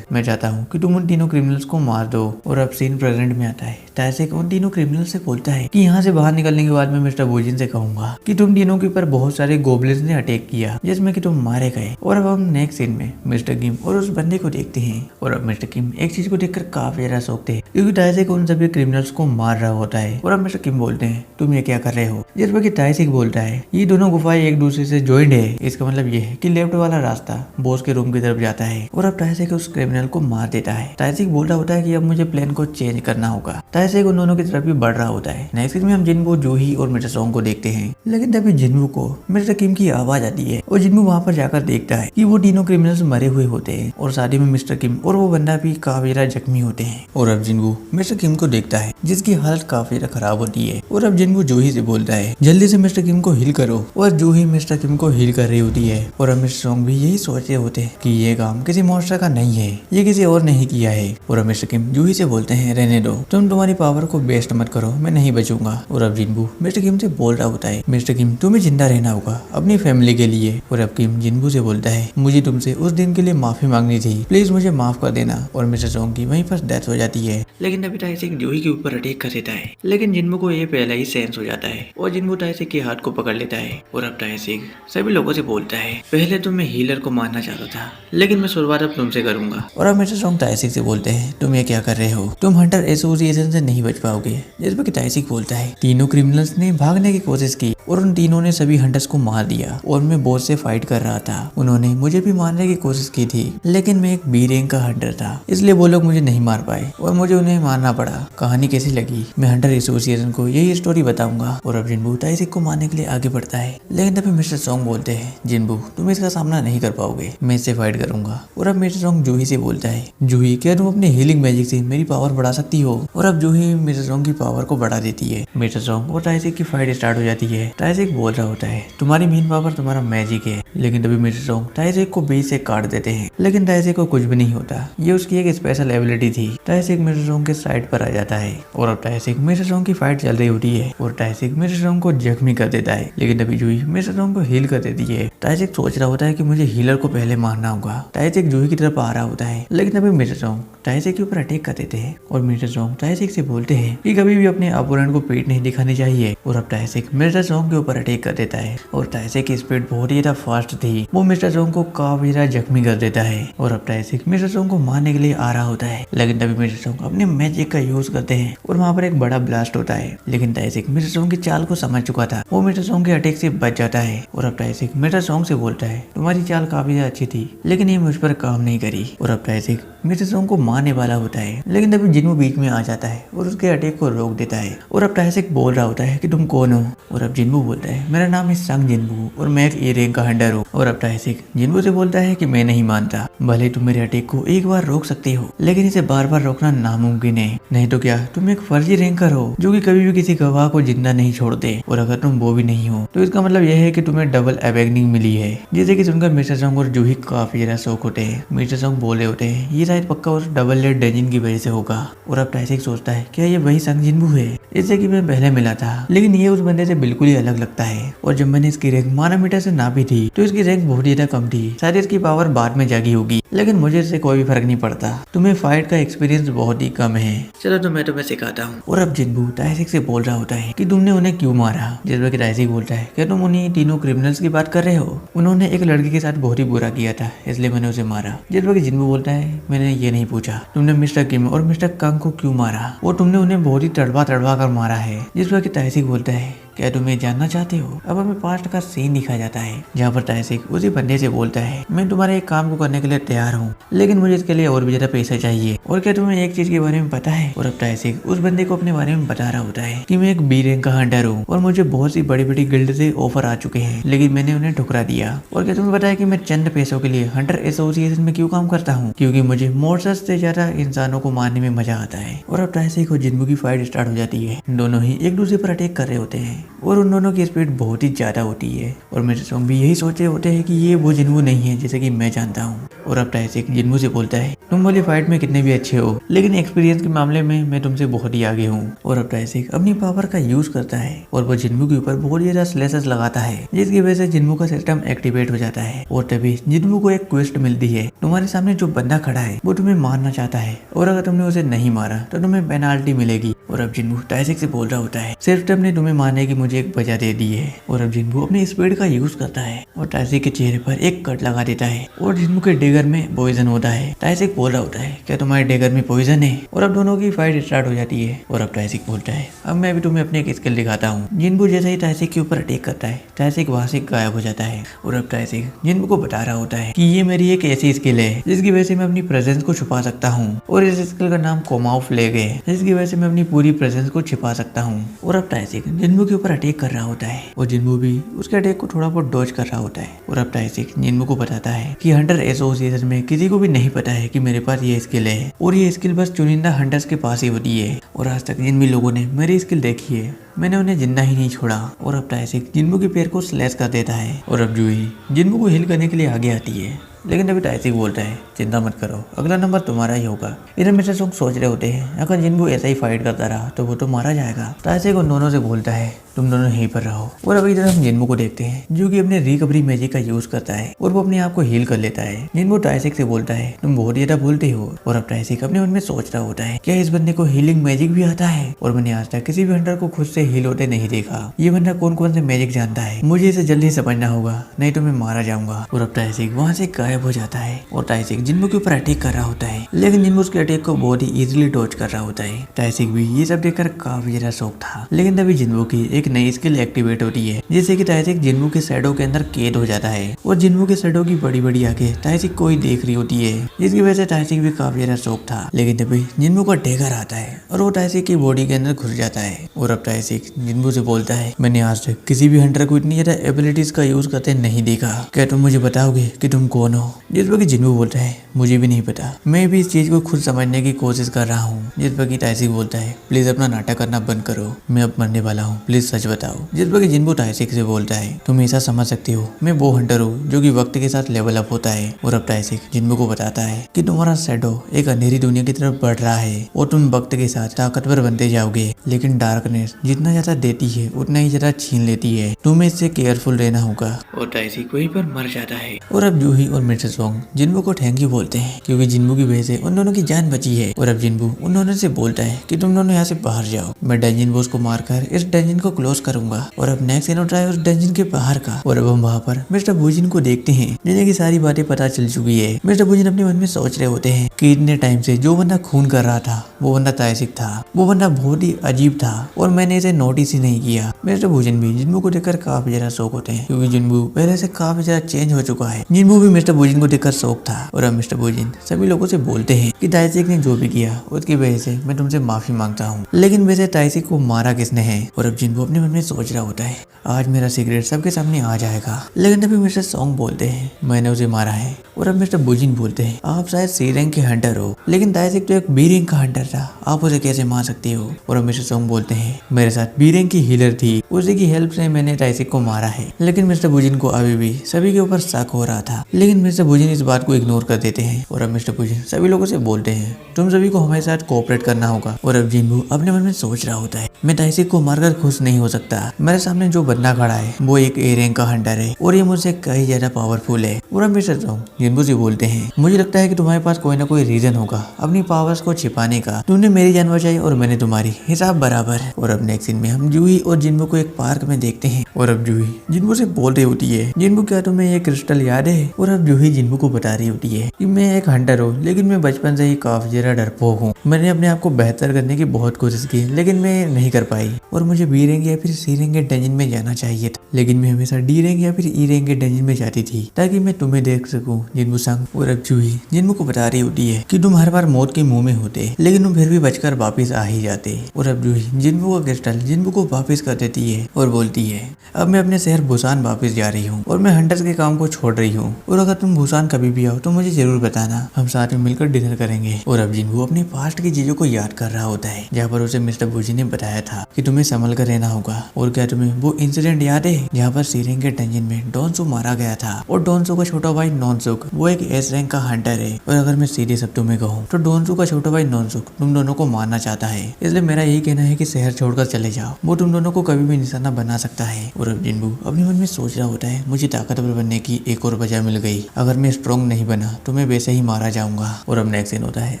मैं चाहता हूँ कि तुम उन तीनों क्रिमिनल्स को मार दो। और अब सीन प्रेजेंट में आता है। टाइसिक उन तीनों क्रिमिनल से बोलता है कि यहाँ से बाहर निकलने के बाद मैं मिस्टर बोजिन से कहूंगा कि तुम तीनों के ऊपर बहुत सारे गोबलिन्स ने अटैक किया जिसमें कि तुम मारे गए। और अब हम नेक्स्ट सीन में मिस्टर किम और उस बंदे को देखते हैं और अब मिस्टर किम एक चीज को देखकर काफी ज्यादा सोचते हैं क्योंकि टाइसिक उन सभी क्रिमिनल्स को मार रहा होता है। और अब मिस्टर किम बोलते हैं तुम ये क्या कर रहे हो, जिस पर कि टाइसिक बोलता है ये दोनों गुफाएं एक दूसरे से ज्वाइंट है, इसका मतलब ये है कि लेफ्ट वाला रास्ता बॉस के रूम की तरफ जाता है। और अब टाइसिक उस क्रिमिनल को मार देता है। टाइसिक बोल रहा होता है कि अब मुझे प्लान को चेंज करना होगा। टाइसिक उन दोनों की तरफ भी बढ़ रहा होता है। नेक्स्ट सीन में हम जिनबू, जूही और मिस्टर सॉन्ग को देखते हैं, लेकिन तभी जिनबू को मिस्टर किम की आवाज आती है और जिनबू वहाँ पर जाकर देखता है कि वो तीनों क्रिमिनल्स मरे हुए होते हैं और साथ ही में मिस्टर किम और वो बंदा भी काफी ज्यादा जख्मी होते हैं। और अब जिनबू मिस्टर किम को देखता है जिसकी हालत काफी ज्यादा खराब होती है। और अब जिनबू जूही से बोलता है जल्दी से मिस्टर किम को हील करो। और जूही मिस्टर किम को हील कर रही होती है। और अब मिस्टर सॉन्ग भी यही सोच रहे होते हैं कि ये काम किसी मॉन्स्टर का नहीं है, ये किसी और नहीं किया है। और अब मिस्टर किम जूही से बोलते हैं रहने दो, तुम तुम्हारी पावर को वेस्ट मत करो, मैं नहीं बचूंगा। और अब जिनबू मिस्टर किम से बोल रहा होता है मिस्टर किम तुम्हें जिंदा रहना होगा अपनी फैमिली के लिए। और अब किम जिनबू से बोलता है मुझे तुमसे उस दिन के लिए माफी मांगनी थी, प्लीज मुझे माफ कर देना। और मिस्टर सॉन्ग की वहीं पर डेथ हो जाती है। लेकिन अभी टाइसिक जूही के ऊपर अटैक कर देता है, लेकिन जिनबू को ये पहले ही सेंस हो जाता है और जिनबू टाइसिक के हाथ को पकड़ लेता है। और अब टाइसिक सभी लोगों से बोलता है पहले तो मैं हीलर को मारना चाहता था, लेकिन मैं शुरुआत अब तुमसे करूंगा। और अब मिस्टर सॉन्ग टाइसिक से बोलते हैं तुम ये क्या कर रहे हो, तुम हंटर एसोसिएशन से नहीं बच पाओगे। जिस पर टाइसिक बोलता है तीनों क्रिमिनल्स ने भागने की कोशिश की और उन तीनों ने सभी हंटर्स को मार दिया और मैं बॉस से फाइट कर रहा था। उन्होंने मुझे भी मारने की कोशिश की थी, लेकिन मैं एक बी रैंक का हंटर था, इसलिए वो लोग मुझे नहीं मार पाए और मुझे उन्हें मारना पड़ा। कहानी कैसी लगी मैं हंटर एसोसिएशन को यही स्टोरी बताऊंगा। और अब जिनबू टाइसिक को मारने के लिए आगे बढ़ता है, लेकिन तभी मिस्टर सॉन्ग बोलते हैं जिनबू तुम इसका सामना नहीं कर पाओगे, मैं इससे फाइट करूंगा। और अब मिस्टर सॉन्ग जूही से बोलता है जूही क्या तुम अपने हीलिंग मैजिक से मेरी पावर बढ़ा सकती हो। और अब जूही मिस्टर सॉन्ग की पावर को बढ़ा देती है। मिस्टर सॉन्ग और टाइसिक की फाइट स्टार्ट हो जाती है। टाइसिक बोल रहा होता है तुम्हारी मेन पावर तुम्हारा मैजिक है, लेकिन तभी मिस्टर सॉन्ग टाइसिक को बीच से काट देते हैं, लेकिन टाइसिक को कुछ भी नहीं होता, ये उसकी एक स्पेशल एबिलिटी थी। टाइसिक मिस्टर सॉन्ग के साइड पर आ जाता है और अब टाइसिक मिस्टर सॉन्ग की फाइट चल रही होती है और टाइसिक मिस्टर सॉन्ग को जख्मी कर देता है, लेकिन तभी जूही मिस्टर सॉन्ग को हील कर देती है। टाइसिक सोच रहा होता है कि मुझे हीलर को पहले मारना होगा। टाइसिक जूही की तरफ आ रहा होता है, लेकिन तभी मिस्टर सॉन्ग टाइसिक के ऊपर अटैक कर देते हैं और मिस्टर सॉन्ग टाइसिक से बोलते हैं कि कभी भी अपने अपोनेंट को पीठ नहीं दिखानी चाहिए। और अब टाइसिक मिस्टर सॉन्ग के ऊपर अटैक कर देता है और टाइसिक की स्पीड बहुत ही ज्यादा फास्ट थी, वो मिस्टर सॉन्ग को काफी ज्यादा जख्मी कर देता है। और अब टाइसिक मिस्टर सॉन्ग को मारने के लिए आ रहा होता है, लेकिन तभी मिस्टर सॉन्ग अपने मैजिक का यूज करते हैं और वहाँ पर एक बड़ा ब्लास्ट होता है, लेकिन टाइसिक मिस्टर सॉन्ग की चाल को समझ चुका था, वो मिस्टर सॉन्ग के अटैक से बच जाता है। और अब टाइसिक मिस्टर सॉन्ग से बोलता है तुम्हारी चाल काफी ज्यादा अच्छी थी, लेकिन ये मुझ पर काम नहीं करी। और अब टाइसिक मिस्टर सॉन्ग को मारने वाला होता है, लेकिन तभी जिनबू बीच में आ जाता है और उसके अटैक को रोक देता है। और अब टाइसिक बोल रहा होता है कि तुम कौन हो। और अब जिनबू बोलता है मेरा नाम है संग जिनबू और मैं एक ए रैंक का हंटर हूँ। और अब टाइसिक जिनबू से बोलता है कि मैं नहीं मानता, भले तुम मेरे अटैक को एक बार रोक सकते हो, लेकिन इसे बार बार रोकना नामुमकिन है, नहीं तो क्या तुम एक फर्जी रैंकर हो जो कि कभी भी किसी गवाह को जिंदा नहीं छोड़ते। और अगर तुम वो भी नहीं हो तो इसका मतलब यह है कि तुम्हें डबल अवेकनिंग मिली है। जैसे कि सुनकर मिस्टर सॉन्ग और जूही काफी ज्यादा शौक होते हैं। मिस्टर सॉन्ग बोले होते हैं ये शायद पक्का उस डबल लेड डंजन की वजह से होगा। और अब टाइसिक सोचता है क्या ये वही संग जिनबू है जिससे कि मैं पहले मिला था, लेकिन ये उस बंदे से बिल्कुल ही अलग लगता है। और जब मैंने इसकी रैंक मानोमीटर से नापी थी तो इसकी रैंक बहुत ज्यादा कम थी, शायद इसकी पावर बाद में जागी होगी, लेकिन मुझे इससे कोई भी फर्क नहीं पड़ता, तुम्हें फाइट का एक्सपीरियंस बहुत ही कम है, चलो तो मैं तुम्हें सिखाता हूँ। और अब जिनबू टाइसिक से बोल रहा होता है कि तुमने उन्हें क्यों मारा। जिस पर टाइसिक बोलता है क्या तुम उन्हीं तीनों क्रिमिनल्स की बात कर रहे हो, उन्होंने एक लड़की के साथ बहुत ही बुरा किया था इसलिए मैंने उसे मारा। जिस पर जिनबू बोलता है मैंने ये नहीं पूछा तुमने मिस्टर किम और मिस्टर कंग को क्यों मारा, और तुमने उन्हें बहुत ही तड़वा तड़वा कर मारा है। जिस पर टाइसिक बोलता है क्या तुम ये जानना चाहते हो। अब हमें पास्ट का सीन दिखाया जाता है जहाँ पर टाइसिक उसी बंदे से बोलता है मैं तुम्हारे एक काम को करने के लिए तैयार हूँ, लेकिन मुझे इसके लिए और भी ज्यादा पैसा चाहिए, और क्या तुम्हें एक चीज के बारे में पता है। और अब टाइसिक उस बंदे को अपने बारे में बता रहा होता है कि मैं एक बी रैंक का हंटर हूँ और मुझे बहुत सी बड़ी बड़ी गिल्ड से ऑफर आ चुके हैं, लेकिन मैंने उन्हें ठुकरा दिया। और क्या तुम्हें पता है कि मैं चंद पैसों के लिए हंटर एसोसिएशन में क्यों काम करता हूँ, क्योंकि मुझे मॉन्स्टर्स से ज्यादा इंसानों को मारने में मजा आता है। और अब टाइसिक और जिनबू की फाइट स्टार्ट हो जाती है, दोनों ही एक दूसरे पर अटैक कर रहे होते हैं, और उन दोनों की स्पीड बहुत ही ज्यादा होती है और मेरे सॉन्ग भी यही सोच रहे होते हैं कि ये वो जिन्वू नहीं है जैसे कि मैं जानता हूँ। और अब टाइसिक जिन्वू से बोलता है, तुम वाली फाइट में कितने भी अच्छे हो लेकिन एक्सपीरियंस के मामले में मैं तुमसे बहुत ही आगे हूँ। और अब टाइसिक अपनी पावर का यूज करता है और वो जिन्वू के ऊपर बहुत ज्यादा स्लेसेस लगाता है जिसकी वजह से जिन्वू का सिस्टम एक्टिवेट हो जाता है। और तभी जिन्वू को एक क्वेस्ट मिलती है, तुम्हारे सामने जो बंदा खड़ा है वो तुम्हें मारना चाहता है और अगर तुमने उसे नहीं मारा तो तुम्हें पेनाल्टी मिलेगी। और अब जिन्वू टाइसिक से बोल रहा होता है, सिस्टम ने तुम्हें मारने की मुझे एक वजह दे दी है। और अब जिन्वू अपनी स्पीड का यूज करता है और टाइसिक के चेहरे पर एक कट लगा देता है और जिन्वू के डेगर में पॉइजन होता है। टाइसिक बोल रहा होता है, क्या तुम्हारे डेगर में पॉइजन है? और अब दोनों की फाइट स्टार्ट हो जाती है। और अब टाइसिक बोलता है, अब मैं भी तुम्हें अपने एक स्किल दिखाता हूँ। जिन्वू जैसे ही टाइसिक के ऊपर अटैक करता है टाइसिक वहां से गायब हो जाता है। और अब टाइसिक जिन्वू को बता रहा होता है कि ये मेरी एक ऐसी स्किल है जिसकी वजह से मैं अपनी प्रेजेंस को छुपा सकता हूँ और इस स्किल का नाम कोमाओ फ्लैग है जिसकी वजह से मैं अपनी पूरी प्रेजेंस को छिपा सकता हूँ। और अब टाइसिक जिन्वू के ऊपर अटैक कर रहा होता है और जिन्वू भी उसके अटैक को थोड़ा बहुत डॉज कर रहा होता है। और अब टाइसिक जिन्वू को बताता है कि हंटर एसोसिएशन में किसी को भी नहीं पता है कि मेरे पास ये स्किल है और ये स्किल बस चुनिंदा हंटर्स के पास ही होती है और आज तक जिन भी लोगों ने मेरी स्किल देखी है मैंने उन्हें जिंदा ही नहीं छोड़ा। और अब टाइसिक जिन्वू के पैर को स्लैश कर देता है और अब जूही जिन्वू को हिल करने के लिए आगे आती है लेकिन अभी टाइसिक बोलता है, चिंता मत करो, अगला नंबर तुम्हारा ही होगा। इधर मिस्टर सोंग सोच रहे होते हैं अगर जिन्वू ऐसा ही फाइट करता रहा तो वो तो मारा जाएगा। टाइसिक उन दोनों से बोलता है, तुम दोनों यहीं पर रहो। और अभी इधर हम जिन्वू को देखते हैं जो कि अपने रिकवरी मैजिक का यूज करता है और वो अपने आप को हील कर लेता है। जिन्वू टाइसिक से बोलता है, तुम बहुत ज्यादा बोलते हो। और अब टाइसिक अपने मन में सोच रहा होता है, क्या इस बंदे को हीलिंग मैजिक भी आता है? और मैंने आज तक किसी भी हंटर को खुद से हील होते नहीं देखा। ये बंदा कौन कौन से मैजिक जानता है, मुझे इसे जल्दी समझना होगा नहीं तो मैं मारा जाऊंगा। और अब टाइसिक वहाँ से गायब हो जाता है और टाइसिक जिन्वू के ऊपर अटैक कर रहा होता है लेकिन जिन्वू उसके अटैक को बहुत ही इजीली डॉज कर रहा होता है। टाइसिक भी ये सब देखकर काफी ज्यादा शौक था लेकिन तभी जिन्वू की एक नई स्किल एक्टिवेट होती है जिससे कि टाइसिक जिन्वू के शैडो के अंदर कैद हो जाता है और जिन्वू के शैडो की बड़ी बड़ी आंखें टाइसिक को ही देख रही होती है जिसकी वजह से टाइसिक भी काफी ज्यादा शौक था। लेकिन तभी जिन्वू का डेगर आता है और वो टाइसिक की बॉडी के अंदर घुस जाता है। और अब टाइसिक जिन्वू से बोलता है, मैंने आज तक किसी भी हंटर को इतनी ज्यादा एबिलिटीज का यूज करते नहीं देखा, क्या तुम मुझे बताओगे कि तुम कौन हो? जिस पर जिन्वू बोलता है, मुझे भी नहीं पता, मैं भी इस चीज को खुद समझने की कोशिश कर रहा हूँ। जिस पर टाइसिक बोलता है, प्लीज अपना नाटक करना बंद करो, मैं अब मरने वाला हूँ, प्लीज सच बताओ। जिस पर जिन्वू टाइसिक से बोलता है, तुम ऐसा समझ सकते हो मैं वो हंटर हूँ जो कि वक्त के साथ लेवल अप होता है। और अब टाइसिक जिन्वू को बताता है कि तुम्हारा शैडो एक अंधेरी दुनिया की तरफ बढ़ रहा है और तुम वक्त के साथ ताकतवर बनते जाओगे लेकिन डार्कनेस जितना ज्यादा देती है उतना ही ज्यादा छीन लेती है, तुम्हें इससे केयरफुल रहना होगा। और टाइसिक वहीं पर मर जाता है। और अब जूही और मिस्टर सोंग जिन्वू को थैंक यू बोलते हैं क्योंकि जिन्वू की वजह से उन दोनों की जान बची है। और अब जिन्वू उन दोनों से बोलता है कि तुम दोनों यहाँ से बाहर जाओ, मैं डंजन बॉस को मारकर इस डंजन को क्लोज करूंगा। और अब नेक्स्ट सीन है उस डंजन के बाहर का। और अब हम वहाँ पर मिस्टर बुजिन को देखते हैं जिन्हें की सारी बातें पता चल चुकी है। मिस्टर बुजिन अपने मन में सोच रहे होते हैं कि इतने टाइम से जो बंदा खून कर रहा था वो बंदा टाइसिक था, वो बंदा बहुत ही अजीब था और मैंने इसे नोटिस ही नहीं किया। मिस्टर बुजिन भी जिन्वू को देखकर काफी ज्यादा शौक होते हैं क्योंकि जिन्वू पहले से काफी ज्यादा चेंज हो चुका है। जिन्वू भी मिस्टर बुजिन को देखकर शौक था। और अब मिस्टर बुजिन सभी लोगों से बोलते हैं कि टाइसिक ने जो भी किया उसकी वजह से मैं तुमसे माफी मांगता हूँ, लेकिन वैसे टाइसिक को मारा किसने है? और अब जिन्वू अपने मन में सोच रहा होता है, आज मेरा सीक्रेट सबके सामने आ जाएगा। लेकिन तभी मिस्टर सोंग बोलते हैं, मैंने उसे मारा है। और अब मिस्टर बुजिन बोलते हैं, आप शायद सी रैंक के हंटर हो लेकिन टाइसिक तो एक बी रैंक का हंटर था, आप उसे कैसे मार सकते हो? और अब मिस्टर सोंग बोलते हैं, मेरे साथ बी रैंक की हीलर थी, उसी की हेल्प से मैंने टाइसिक को मारा है। लेकिन मिस्टर बुजिन को अभी भी सभी के ऊपर शक हो रहा था लेकिन मिस्टर बुजिन इस बात को इग्नोर कर देते हैं। और अब मिस्टर बुजिन सभी लोगों से बोलते हैं, तुम सभी को हमारे साथ कोऑपरेट करना होगा। और अब जिन्वू अपने मन में सोच रहा होता है, मैं टाइसिक को मारकर खुश नहीं हो सकता, मेरे सामने जो बंदा खड़ा है वो एक ए रैंक का हंटर है और ये मुझसे कहीं ज्यादा पावरफुल है। और अब मिस्टर सोंग जिन्वू से बोलते हैं, मुझे लगता है कि तुम्हारे पास कोई ना कोई रीजन होगा अपनी पावर्स को छिपाने का, तुमने मेरी जान बचाई और मैंने तुम्हारी, हिसाब बराबर। और अब नेक्स्ट सीन में हम जूही और जिन्वू को एक पार्क में देखते हैं। और अब जूही जिन्वू से बोल रही होती है, जिन्वू क्या तुम्हें ये क्रिस्टल याद है? और अब जूही जिन्वू को बता रही होती है कि मैं एक हंटर हूँ लेकिन मैं बचपन से ही काफी ज्यादा डरपोक हूँ, मैंने अपने आप को बेहतर करने की बहुत कोशिश की लेकिन मैं नहीं कर पाई और मुझे बी रैंक या फिर सी रैंक के डंजन में जाना चाहिए था, लेकिन मैं हमेशा डी रैंक या फिर ई रैंक के डंजन में जाती थी ताकि मैं तुम्हें देख सकूं जिन्वू संग। और अब जूही जिन्वू को बता रही होती है कि तुम हर बार मौत के मुंह में होते लेकिन तुम फिर भी बचकर वापस आ ही जाते। और अब जूही जिन्वू का क्रिस्टल जिन्वू को वापस कर देती है और बोलती है, अब मैं अपने शहर बुसान वापस जा रही हूँ और मैं हंटर्स के काम को छोड़ रही हूँ और अगर तुम भूसान कभी भी आओ तो मुझे जरूर बताना, हम साथ में मिलकर डिनर करेंगे। और अब जिन्बू अपने पास्ट की चीजों को याद कर रहा होता है, जहाँ पर उसे मिस्टर बूजी ने बताया था कि तुम्हें संभल कर रहना होगा। और क्या तुम्हें वो इंसिडेंट याद है जहाँ पर सी रैंक के डंजन में डोनसू मारा गया था, और डोनसू का छोटा भाई नॉनसुक वो एक एस रैंक का हंटर है। और अगर मैं सीधे शब्दों में कहूँ तो डोनसू का छोटा भाई नॉनसुक तुम दोनों को मारना चाहता है, इसलिए मेरा यही कहना है कि शहर छोड़कर चले जाओ, वो तुम दोनों को कभी भी निशाना बना सकता है। और अब जिन्बू अपने मन में सोच रहा होता है, मुझे ताकतवर बनने की एक और वजह मिल गई, अगर मैं स्ट्रॉन्ग नहीं बना तो मैं वैसे ही मारा जाऊंगा। और अब नेक्स्ट सीन होता है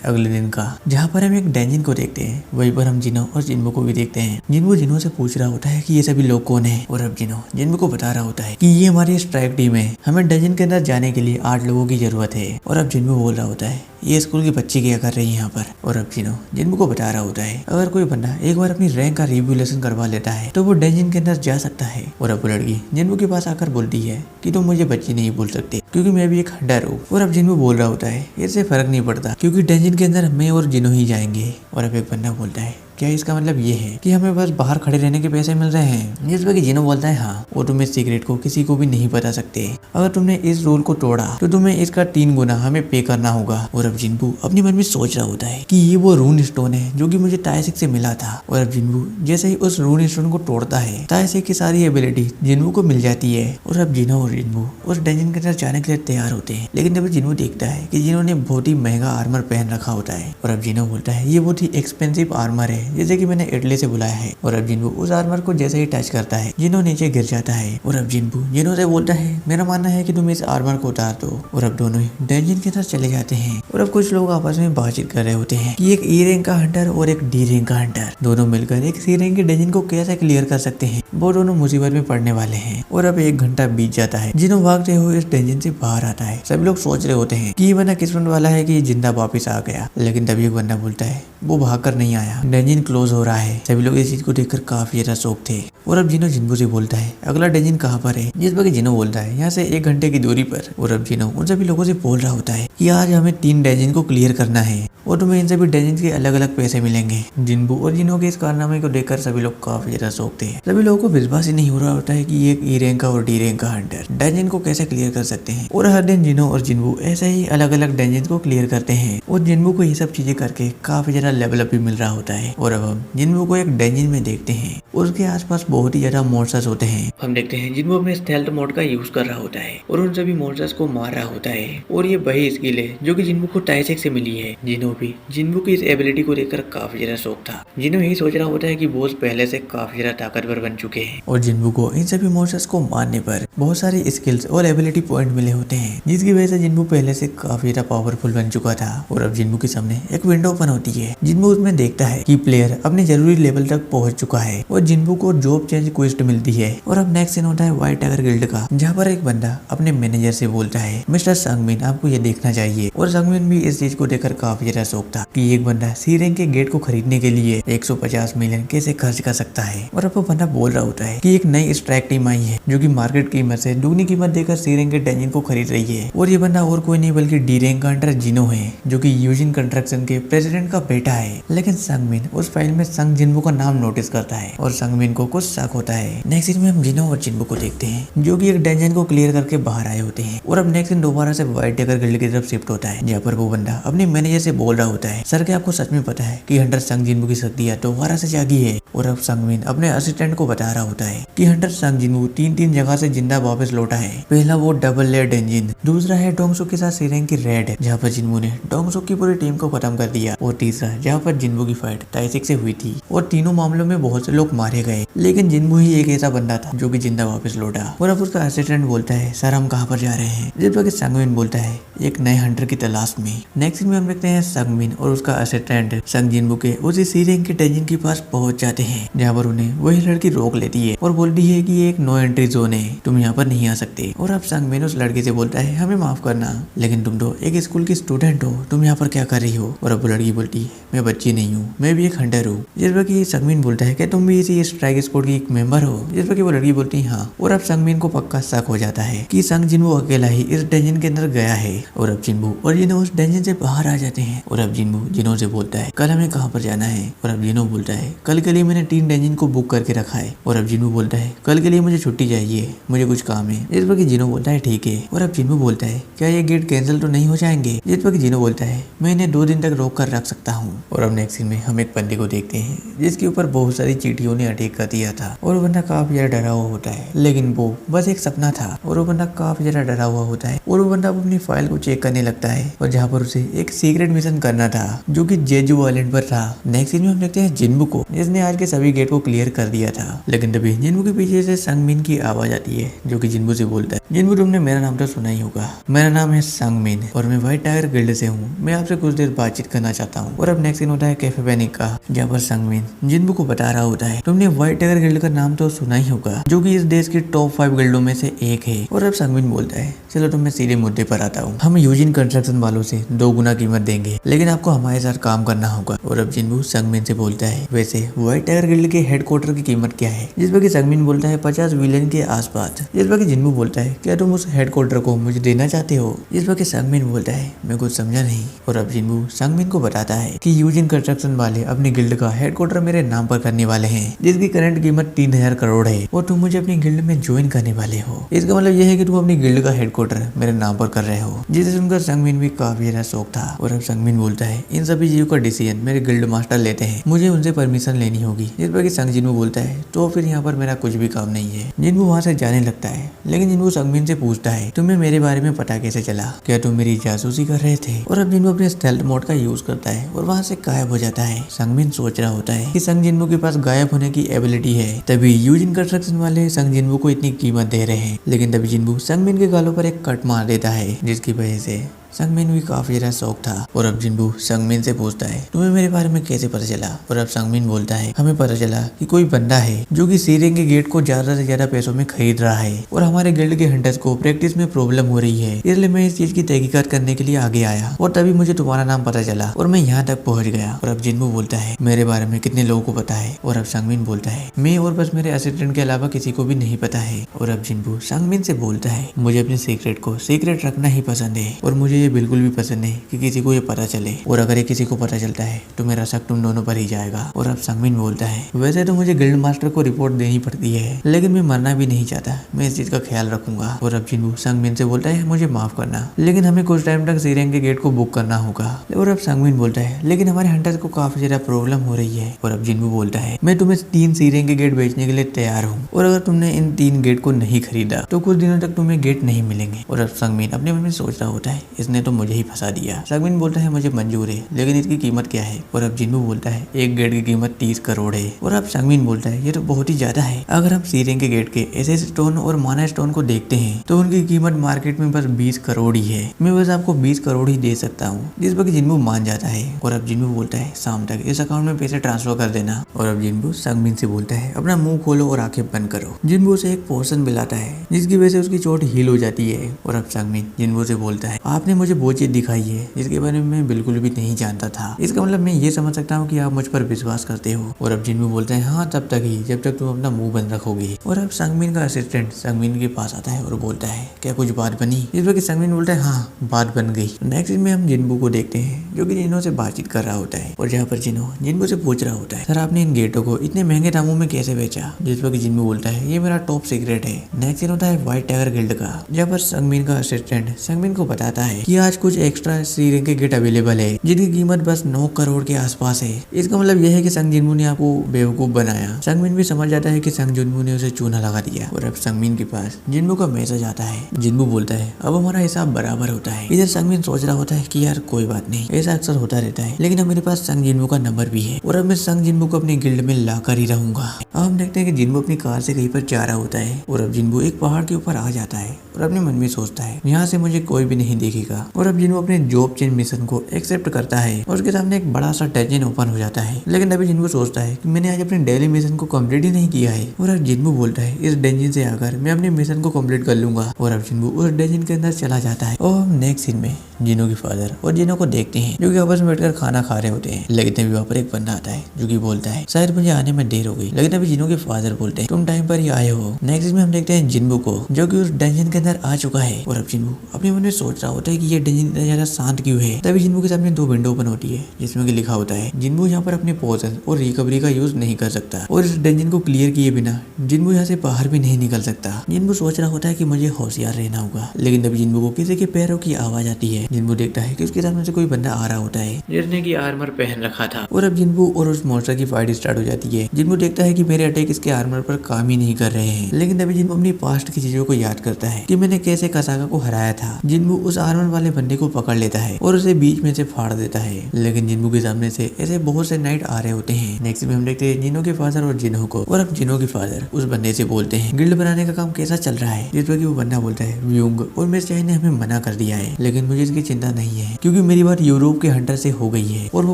अगले दिन का, जहाँ पर हम एक डेंजिन को देखते हैं, वहीं पर हम जिनो और जिन्बू को भी देखते हैं। जिन्बू जिनो से पूछ रहा होता है कि ये सभी लोग कौन है, और अब जिनो जिन्बू को बता रहा होता है कि ये हमारी स्ट्राइक टीम है, हमें डंजन के अंदर जाने के लिए 8 लोगों की जरूरत है। और अब जिन्बू बोल रहा होता है ये स्कूल की बच्ची क्या कर रही है यहाँ पर। और अब जिनो जिन्बू को बता रहा होता है अगर कोई बंदा एक बार अपनी रैंक का रिवोल्यूशन करवा लेता है तो वो डंजन के अंदर जा सकता है। और अब वो लड़की जिन्बू के पास आकर बोलती है कि तुम मुझे बच्ची नहीं बोल सकते क्योंकि मैं भी एक हंटर हूँ। और अब जिन्बू बोल रहा होता है इससे फर्क नहीं पड़ता क्योंकि डंजन के अंदर मैं और जिनो ही जाएंगे। और अब एक बंदा बोलता है क्या इसका मतलब ये है कि हमें बस बाहर खड़े रहने के पैसे मिल रहे हैं, जिस पर जिनो बोलता है हाँ, और तुम इस सीक्रेट को किसी को भी नहीं बता सकते, अगर तुमने इस रूल को तोड़ा तो तुम्हें इसका 3 गुना हमें पे करना होगा। और अब जिन्बू अपने मन में सोच रहा होता है कि ये वो रून स्टोन है जो कि मुझे तायसिक से मिला था। और अब जिन्बू जैसे ही उस रून स्टोन को तोड़ता है तायसिक की सारी एबिलिटी जिन्बू को मिल जाती है। और अब जिनो और जिन्बू उस डंजन के अंदर जाने के लिए तैयार होते हैं, लेकिन तभी जिन्बू देखता है कि जिनो ने बहुत ही महंगा आर्मर पहन रखा होता है। और अब जिनो बोलता है ये बहुत ही एक्सपेंसिव आर्मर है जैसे कि मैंने इटली से बुलाया है। और अब जिन्बू उस आर्मर को जैसे ही टच करता है जिनो नीचे गिर जाता है। और अब जिन्बू जिनो से बोलता है मेरा मानना है कि तुम इस आर्मर को उतार दो। और अब दोनों ही डंजन के अंदर चले जाते हैं। और अब कुछ लोग आपस में बातचीत कर रहे होते हैं कि एक ई रैंक का हंटर और एक डी रैंक का हंटर दोनों मिलकर एक सी रैंक के डंजन को कैसे क्लियर कर सकते हैं, वो दोनों मुसीबत में पड़ने वाले हैं। और अब 1 घंटा बीत जाता है, जिनो भागते हुए इस डंजन से बाहर आता है। सभी लोग सोच रहे होते हैं कि ये बंदा किस्मत वाला है कि ये जिंदा वापिस आ गया, लेकिन तभी एक बंदा बोलता है वो भाग कर नहीं आया, डंजन क्लोज हो रहा है। सभी लोग इस चीज को देखकर काफी ज्यादा शौक थे। और अब जिनो जिन्बू से बोलता है अगला डंजन कहाँ पर है, जिस पर जिनो बोलता है यहाँ से 1 घंटे की दूरी पर। और अब जिनो उन सभी लोगों से बोल रहा होता है कि आज हमें 3 डंजन को क्लियर करना है और तुम्हें इन सभी डंजन के अलग अलग पैसे मिलेंगे। जिन्बू और जिनो के इस कारनामे को देखकर सभी लोग काफी ज्यादा शौक थे। सभी लोगों को विश्वास ही नहीं हो रहा होता है कि एक ई रैंक का और डी रैंक का हंटर डंजन को कैसे क्लियर कर सकते हैं। और हर दिन जिनो और जिन्बू ऐसे ही अलग अलग डंजन को क्लियर करते हैं और जिन्बू को ये सब चीजें करके काफी ज्यादा लेवल अप भी मिल रहा होता है। और अब हम जिन्बू को एक डंजन में देखते हैं, उसके आसपास बहुत ही ज्यादा मॉन्स्टर्स होते हैं। हम देखते हैं जिन्बू अपने स्टेल्थ मोड का यूज कर रहा होता है और उन सभी मॉन्स्टर्स को मार रहा होता है। और ये वही स्किल है जो कि जिन्बू को तायसिक से मिली है। जिनो भी जिन्बू की इस एबिलिटी को देखकर काफी ज्यादा शौक था। जिनो यही सोच रहा होता है कि बोस पहले से काफी ज्यादा ताकतवर बन चुके हैं और जिन्बू को इन सभी मॉन्स्टर्स को मारने पर बहुत सारे स्किल्स और एबिलिटी पॉइंट मिले होते हैं, जिसकी वजह से जिन्बू पहले से काफी ज्यादा पावरफुल बन चुका था। और अब जिन्बू के सामने एक विंडो ओपन होती है। जिन्बू उसमें देखता है कि प्लेयर अपने जरूरी लेवल तक पहुंच चुका है और जिन्बू को जॉब चेंज क्वेस्ट मिलती है। और अब नेक्स्ट सीन होता है व्हाइट टाइगर गिल्ड का, जहाँ पर एक बंदा अपने मैनेजर से बोलता है मिस्टर संगमिन आपको ये देखना चाहिए। और संगमिन भी इस चीज को देखकर काफी ज्यादा शौक था कि एक बंदा सी रैंक के गेट को खरीदने के लिए 150 मिलियन कैसे खर्च कर सकता है। और अब वो बंदा बोल रहा होता है कि एक नई स्ट्राइक टीम आई है जो कि मार्केट कीमत से दुगनी कीमत देकर सी रैंक के डंजन को खरीद रही है। और ये बंदा और कोई नहीं बल्कि डी रैंक का हंटर जिनो है जो कि यूजिन कंस्ट्रक्शन के प्रेसिडेंट का बेटा है। लेकिन संगमिन उस फाइल में संग जिन्बू का नाम नोटिस करता है और संगमिन को कुछ शक होता है। नेक्स्ट सीन में हम जिनो और जिन्बू को देखते हैं जो कि एक डंजन को क्लियर करके बाहर आए होते हैं। और अब नेक्स्ट सीन दोबारा से व्हाइट टाइगर गिल्ड की तरफ शिफ्ट होता है, जहाँ पर वो बंदा अपने मैनेजर से बोल रहा होता है सर क्या आपको सच में पता है कि हंटर संग जिन्बू की शक्तियां दोबारा से जागी है। और अब संगमिन अपने असिस्टेंट को बता रहा होता है कि हंटर संग जिन्बू 3 जगह से जिंदा वापस लौटा है। पहला वो डबल लेयर डंजन, दूसरा है डोंगसुक के साथ सी रैंक की रेड जहाँ पर जिन्बू ने डोंगसुक की पूरी टीम को खत्म कर दिया, और तीसरा जहाँ पर जिन्बू की फाइट तायसिक से हुई थी। और तीनों मामलों में बहुत से लोग मारे गए, लेकिन जिन्बू ही एक ऐसा बंदा था जो कि जिंदा वापस लौटा। और अब उसका असिस्टेंट बोलता है सर हम कहाँ पर जा रहे हैं, जिस पर संगमिन बोलता है एक नए हंटर की तलाश में। नेक्स्ट में हम देखते हैं संगमिन और उसका असिस्टेंट संग जिन्बू के उसी सी रैंक के डंजन के पास पहुंच जाते हैं, जहाँ पर उन्हें वही लड़की रोक लेती है और बोलती है कि ये एक नो एंट्री जोन है, तुम यहाँ पर नहीं आ सकते। और अब संगमिन उस लड़के से बोलता है हमें माफ करना, लेकिन तुम तो एक स्कूल की स्टूडेंट हो, तुम यहाँ पर क्या कर रही हो। और अब वो लड़की बोलती है मैं बच्ची नहीं हूँ, मैं भी एक हंटर हूँ। जिस पर कि संगमिन बोलता है क्या तुम भी इसी स्ट्राइक स्क्वाड की एक मेंबर हो? जिस पर कि वो लड़की बोलती है हाँ। और अब संगमिन को पक्का शक हो जाता है कि संग जिन्बू अकेला ही इस डंजन के अंदर गया है। और अब जिन्बू और जिनो उस डंजन से बाहर आ जाते हैं। और अब जिन्बू जिनो से बोलता है कल हमें कहाँ पर जाना है? और अब जिनो बोलता है कल के लिए मैंने 3 डंजन को बुक करके रखा है। और अब जिन्बू बोलता है कल के लिए मुझे छुट्टी चाहिए, मुझे कुछ काम है। जिस पर कि जिनो बोलता है ठीक है। और अब जिन्बू बोलता है क्या ये गेट कैंसिल तो नहीं हो जाएंगे? जिस पर कि जिनो बोलता है मैं इन्हें 2 दिन तक रोक कर रख सकता हूँ। और अब नेक्स्ट सीन में हम एक बंदे को देखते हैं जिसके ऊपर बहुत सारी चींटियों ने अटैक कर दिया था। और वो बंदा काफी ज्यादा डरा हुआ होता है, लेकिन वो बस एक सपना था। और वो बंदा काफी ज्यादा डरा हुआ होता है। और वो बंदा अपनी फाइल को चेक करने लगता है और जहाँ पर उसे एक सीक्रेट मिशन करना था जो कि जेजू आइलैंड पर था। नेक्स्ट सीन में हम देखते हैं जिन्बू को जिसने आज के सभी गेट को क्लियर कर दिया था। लेकिन तभी जिन्बू के पीछे से संगमिन की आवाज आती है जो कि जिन्बू से बोलता है जिन्बू तुमने मेरा नाम तो सुना ही होगा, मेरा नाम है संगमिन और मैं व्हाइट टाइगर गिल्ड से हूँ, मैं आपसे कुछ देर बातचीत करना चाहता हूँ। और अब नेक्स्ट सीन होता है कैफे पैनिक का जहाँ पर संगमिन जिन्बू को बता रहा होता है तुमने व्हाइट टाइगर गिल्ड का नाम तो सुना ही होगा जो कि इस देश के टॉप 5 गिल्डों में से एक है। और अब संगमिन बोलता है चलो तो मैं सीधे मुद्दे पर आता हूँ, हम यूजिन कंस्ट्रक्शन वालों से 2 गुना कीमत देंगे लेकिन आपको हमारे साथ काम करना होगा। और अब जिन्बू संगमिन से बोलता है वैसे व्हाइट टाइगर गिल्ड के हेडक्वार्टर की कीमत क्या है? जिस पर कि संगमिन बोलता है 50 बिलियन के आसपास। जिस पर कि जिन्बू बोलता है क्या तुम उस हेडक्वार्टर को मुझे देना चाहते हो? जिस पर कि संगमिन बोलता है मैं कुछ समझा नहीं। और अब जिन्बू संगमिन को बताता है कि यूजिन कंस्ट्रक्शन वाले अपनी गिल्ड का हेडक्वार्टर मेरे नाम पर करने वाले हैं जिसकी करंट कीमत 3000 करोड़ है और तुम मुझे अपनी गिल्ड में ज्वाइन करने वाले हो। इसका मतलब यह है कि तुम अपनी गिल्ड का हेडक्वार्टर मेरे नाम पर कर रहे हो। जिसे सुनकर संगमिन भी काफी ज्यादा शौक था। और अब संगमिन बोलता है इन सभी चीजों का डिसीजन मेरे गिल्ड मास्टर लेते हैं, मुझे उनसे परमिशन लेनी होगी। जिस पर कि जिन्बू बोलता है तो फिर यहाँ पर मेरा कुछ भी काम नहीं है। जिन्बू वहाँ से जाने लगता है लेकिन जिन्बू संगमिन से पूछता है तुम्हें मेरे बारे में पता कैसे चला? क्या तुम मेरी जासूसी कर रहे थे? और अब जिन्बू अपने स्टेल्थ मोड का यूज करता है और वहाँ से गायब हो जाता है। संगमिन सोच रहा होता है कि जिन्बू के पास गायब होने की एबिलिटी है, तभी यूजिन कंस्ट्रक्शन वाले जिन्बू को इतनी कीमत दे रहे हैं। लेकिन तभी जिन्बू संगमिन के गालों पर एक कट मार देता है जिसकी वजह से संगमिन भी काफी ज्यादा शौक था। और अब जिन्बू संगमिन से पूछता है तुम्हें मेरे बारे में कैसे पता चला? और अब संगमिन बोलता है हमें पता चला कि कोई बंदा है जो कि सीरेंग के गेट को ज्यादा से ज्यादा पैसों में खरीद रहा है और हमारे गिल्ड के हंटर्स को प्रैक्टिस में प्रॉब्लम हो रही है, इसलिए मैं इस चीज की तहकीकात करने के लिए आगे आया और तभी मुझे तुम्हारा नाम पता चला और मैं यहाँ तक पहुँच गया। और अब जिन्बू बोलता है मेरे बारे में कितने लोगों को पता है? और अब संगमिन बोलता है मैं और बस मेरे असिस्टेंट के अलावा किसी को भी नहीं पता है। और अब जिन्बू संगमिन से बोलता है मुझे अपने सीक्रेट को सीक्रेट रखना ही पसंद है और मुझे ये बिल्कुल भी पसंद नहीं कि किसी को ये पता चले, और अगर ये किसी को पता चलता है तो मेरा शक तुम दोनों पर ही जाएगा। और अब संगमिन बोलता है वैसे तो मुझे गिल्ड मास्टर को रिपोर्ट देनी पड़ती है लेकिन मैं मरना भी नहीं चाहता, मैं इस चीज का ख्याल रखूंगा। और अब जिन्बू संगमिन से बोलता है मुझे माफ करना लेकिन हमें कुछ टाइम तक सीरेंग के गेट को बुक करना होगा। और अब संगमिन बोलता है लेकिन हमारे हंटर्स को काफी ज्यादा प्रॉब्लम हो रही है। और अब जिन्बू बोलता है मैं तुम्हें 3 सीरेंग के गेट बेचने के लिए तैयार हूँ और अगर तुमने इन 3 गेट को नहीं खरीदा तो कुछ दिनों तक तुम्हें गेट नहीं मिलेंगे। और अब संगमिन अपने मन में सोच रहा होता है इसने तो मुझे ही फंसा दिया। संगमिन बोलता है मुझे मंजूर है लेकिन इसकी कीमत क्या है? और अब जिन्बू बोलता है एक गेट की कीमत 30 करोड़ है। और अब संगमिन बोलता है ये तो बहुत ही ज्यादा है। अगर हम सीरेंग के गेट के एसएस स्टोन और माना स्टोन को देखते हैं तो उनकी कीमत मार्केट में बस 20 करोड़ ही है, मैं बस आपको 20 करोड़ ही दे सकता हूँ। जिस पर जिन्बू मान जाता है। और अब जिन्बू बोलता है शाम तक इस अकाउंट में पैसे ट्रांसफर कर देना। और अब जिन्बू संगमिन से बोलता है अपना मुंह खोलो और आंखें बंद करो। जिन्बू उसे एक पोर्शन पिलाता है जिसकी वजह से उसकी चोट हील हो जाती है। और अब संगमिन जिन्बू से बोलता है आपने मुझे वो चीज दिखाई है जिसके बारे में मैं बिल्कुल भी नहीं जानता था, इसका मतलब मैं ये समझ सकता हूँ कि आप मुझ पर विश्वास करते हो। और अब जिन्बू बोलते हैं हाँ तब तक ही जब तक तुम अपना मुंह बंद रखोगे। और अब संगमिन का असिस्टेंट संगमिन के पास आता है और बोलता है क्या कुछ बात बनी? इस पर संगमिन बोलता है हाँ बात बन गई। नेक्स्ट में हम जिन्बू को देखते हैं जो कि जिनो से बातचीत कर रहा होता है और जहाँ पर जिन्बू से पूछ रहा होता है सर आपने इन गेटों को इतने महंगे दामों में कैसे बेचा? जिस पर जिन्बू बोलता है ये मेरा टॉप सीक्रेट है। नेक्स्ट होता है व्हाइट टाइगर गिल्ड का जहाँ पर संगमिन का असिस्टेंट संगमिन को बताता है कि आज कुछ एक्स्ट्रा सीरेंग के गेट अवेलेबल है जिनकी कीमत बस 9 करोड़ के आसपास है। इसका मतलब यह है कि जिन्बू ने आपको बेवकूफ बनाया। संगमिन भी समझ जाता है कि जिन्बू ने उसे चूना लगा दिया। और अब संगमिन के पास जिन्बू का मैसेज आता है। जिन्बू बोलता है अब हमारा हिसाब बराबर होता है। इधर संगमिन सोच रहा होता है कि यार कोई बात नहीं, ऐसा अक्सर होता रहता है, लेकिन अब मेरे पास जिन्बू का नंबर भी है और अब मैं जिन्बू को अपनी गिल्ड में ला कर ही रहूंगा। अब हम देखते हैं कि जिन्बू अपनी कार से कहीं पर जा रहा होता है और अब जिन्बू एक पहाड़ के ऊपर आ जाता है और अपने मन में सोचता है यहाँ से मुझे कोई भी नहीं देखेगा। और अब जिन्बू अपने जॉब चेंज मिशन को एक्सेप्ट करता है और उसके सामने एक बड़ा सा डंजन ओपन हो जाता है। लेकिन अभी जिन्बू सोचता है कि मैंने आज अपने डेली मिशन को कंप्लीट ही नहीं किया है। और अब जिन्बू बोलता है इस डंजन से आकर मैं अपने मिशन को कंप्लीट कर लूंगा। और अब जिन्बू उस डंजन के अंदर चला जाता है। और हम नेक्स्ट सीन में जिनो की फादर और जिनो को देखते हैं हैं जो कि आपस में बैठकर खाना खा रहे होते हैं। लेकिन तभी वहाँ पर एक बंदा आता है जो कि बोलता है शायद मुझे आने में देर हो गई। लेकिन अभी जिन्हों के फादर बोलते हैं तुम टाइम पर ही आए हो। नेक्स्ट में हम देखते हैं जिन्बू को जो कि उस डंजन के अंदर आ चुका है और अब जिन्बू अपने मन में सोच रहा होता है कि ये डंजन इतना ज्यादा शांत क्यों है। तभी जिन्बू के सामने दो विंडो ओपन होती है जिसमें कि लिखा होता है जिन्बू यहाँ पर अपने पोशन और रिकवरी का यूज नहीं कर सकता और इस डंजन को क्लियर किए बिना जिन्बू यहाँ से बाहर भी नहीं निकल सकता। जिन्बू सोच रहा होता है कि मुझे होशियार रहना होगा। लेकिन तभी जिन्बू को किसी के पैरों की आवाज आती है। जिन्बू देखता है कि उसके सामने से कोई बंदा आ रहा होता है जिसने की आर्मर पहन रखा था और अब जिन्बू और उस मॉन्स्टर की फाइट स्टार्ट हो जाती है। जिन्बू देखता है कि मेरे अटैक इसके आर्मर पर काम ही नहीं कर रहे हैं। लेकिन तभी जिन्बू अपनी पास्ट की चीजों को याद करता है कि मैंने कैसे कसाका को हराया था। जिन्बू उस आर्मर वाले बंदे को पकड़ लेता है और उसे बीच में से फाड़ देता है। लेकिन जिन्बू के सामने से ऐसे बहुत से नाइट आ रहे होते हैं। नेक्स्ट में हम देखते हैं जिन्हो के फादर और जिन्हो को और अब जिन्हो के फादर उस बंदे से बोलते हैं गिल्ड बनाने का काम कैसा चल रहा है। जिस पर वो बंदा बोलता है व्यूंग और मिस चाई ने हमें मना कर दिया है लेकिन मुझे इसकी चिंता नहीं है क्योंकि मेरी बात यूरोप के हंटर से हो गई है और वो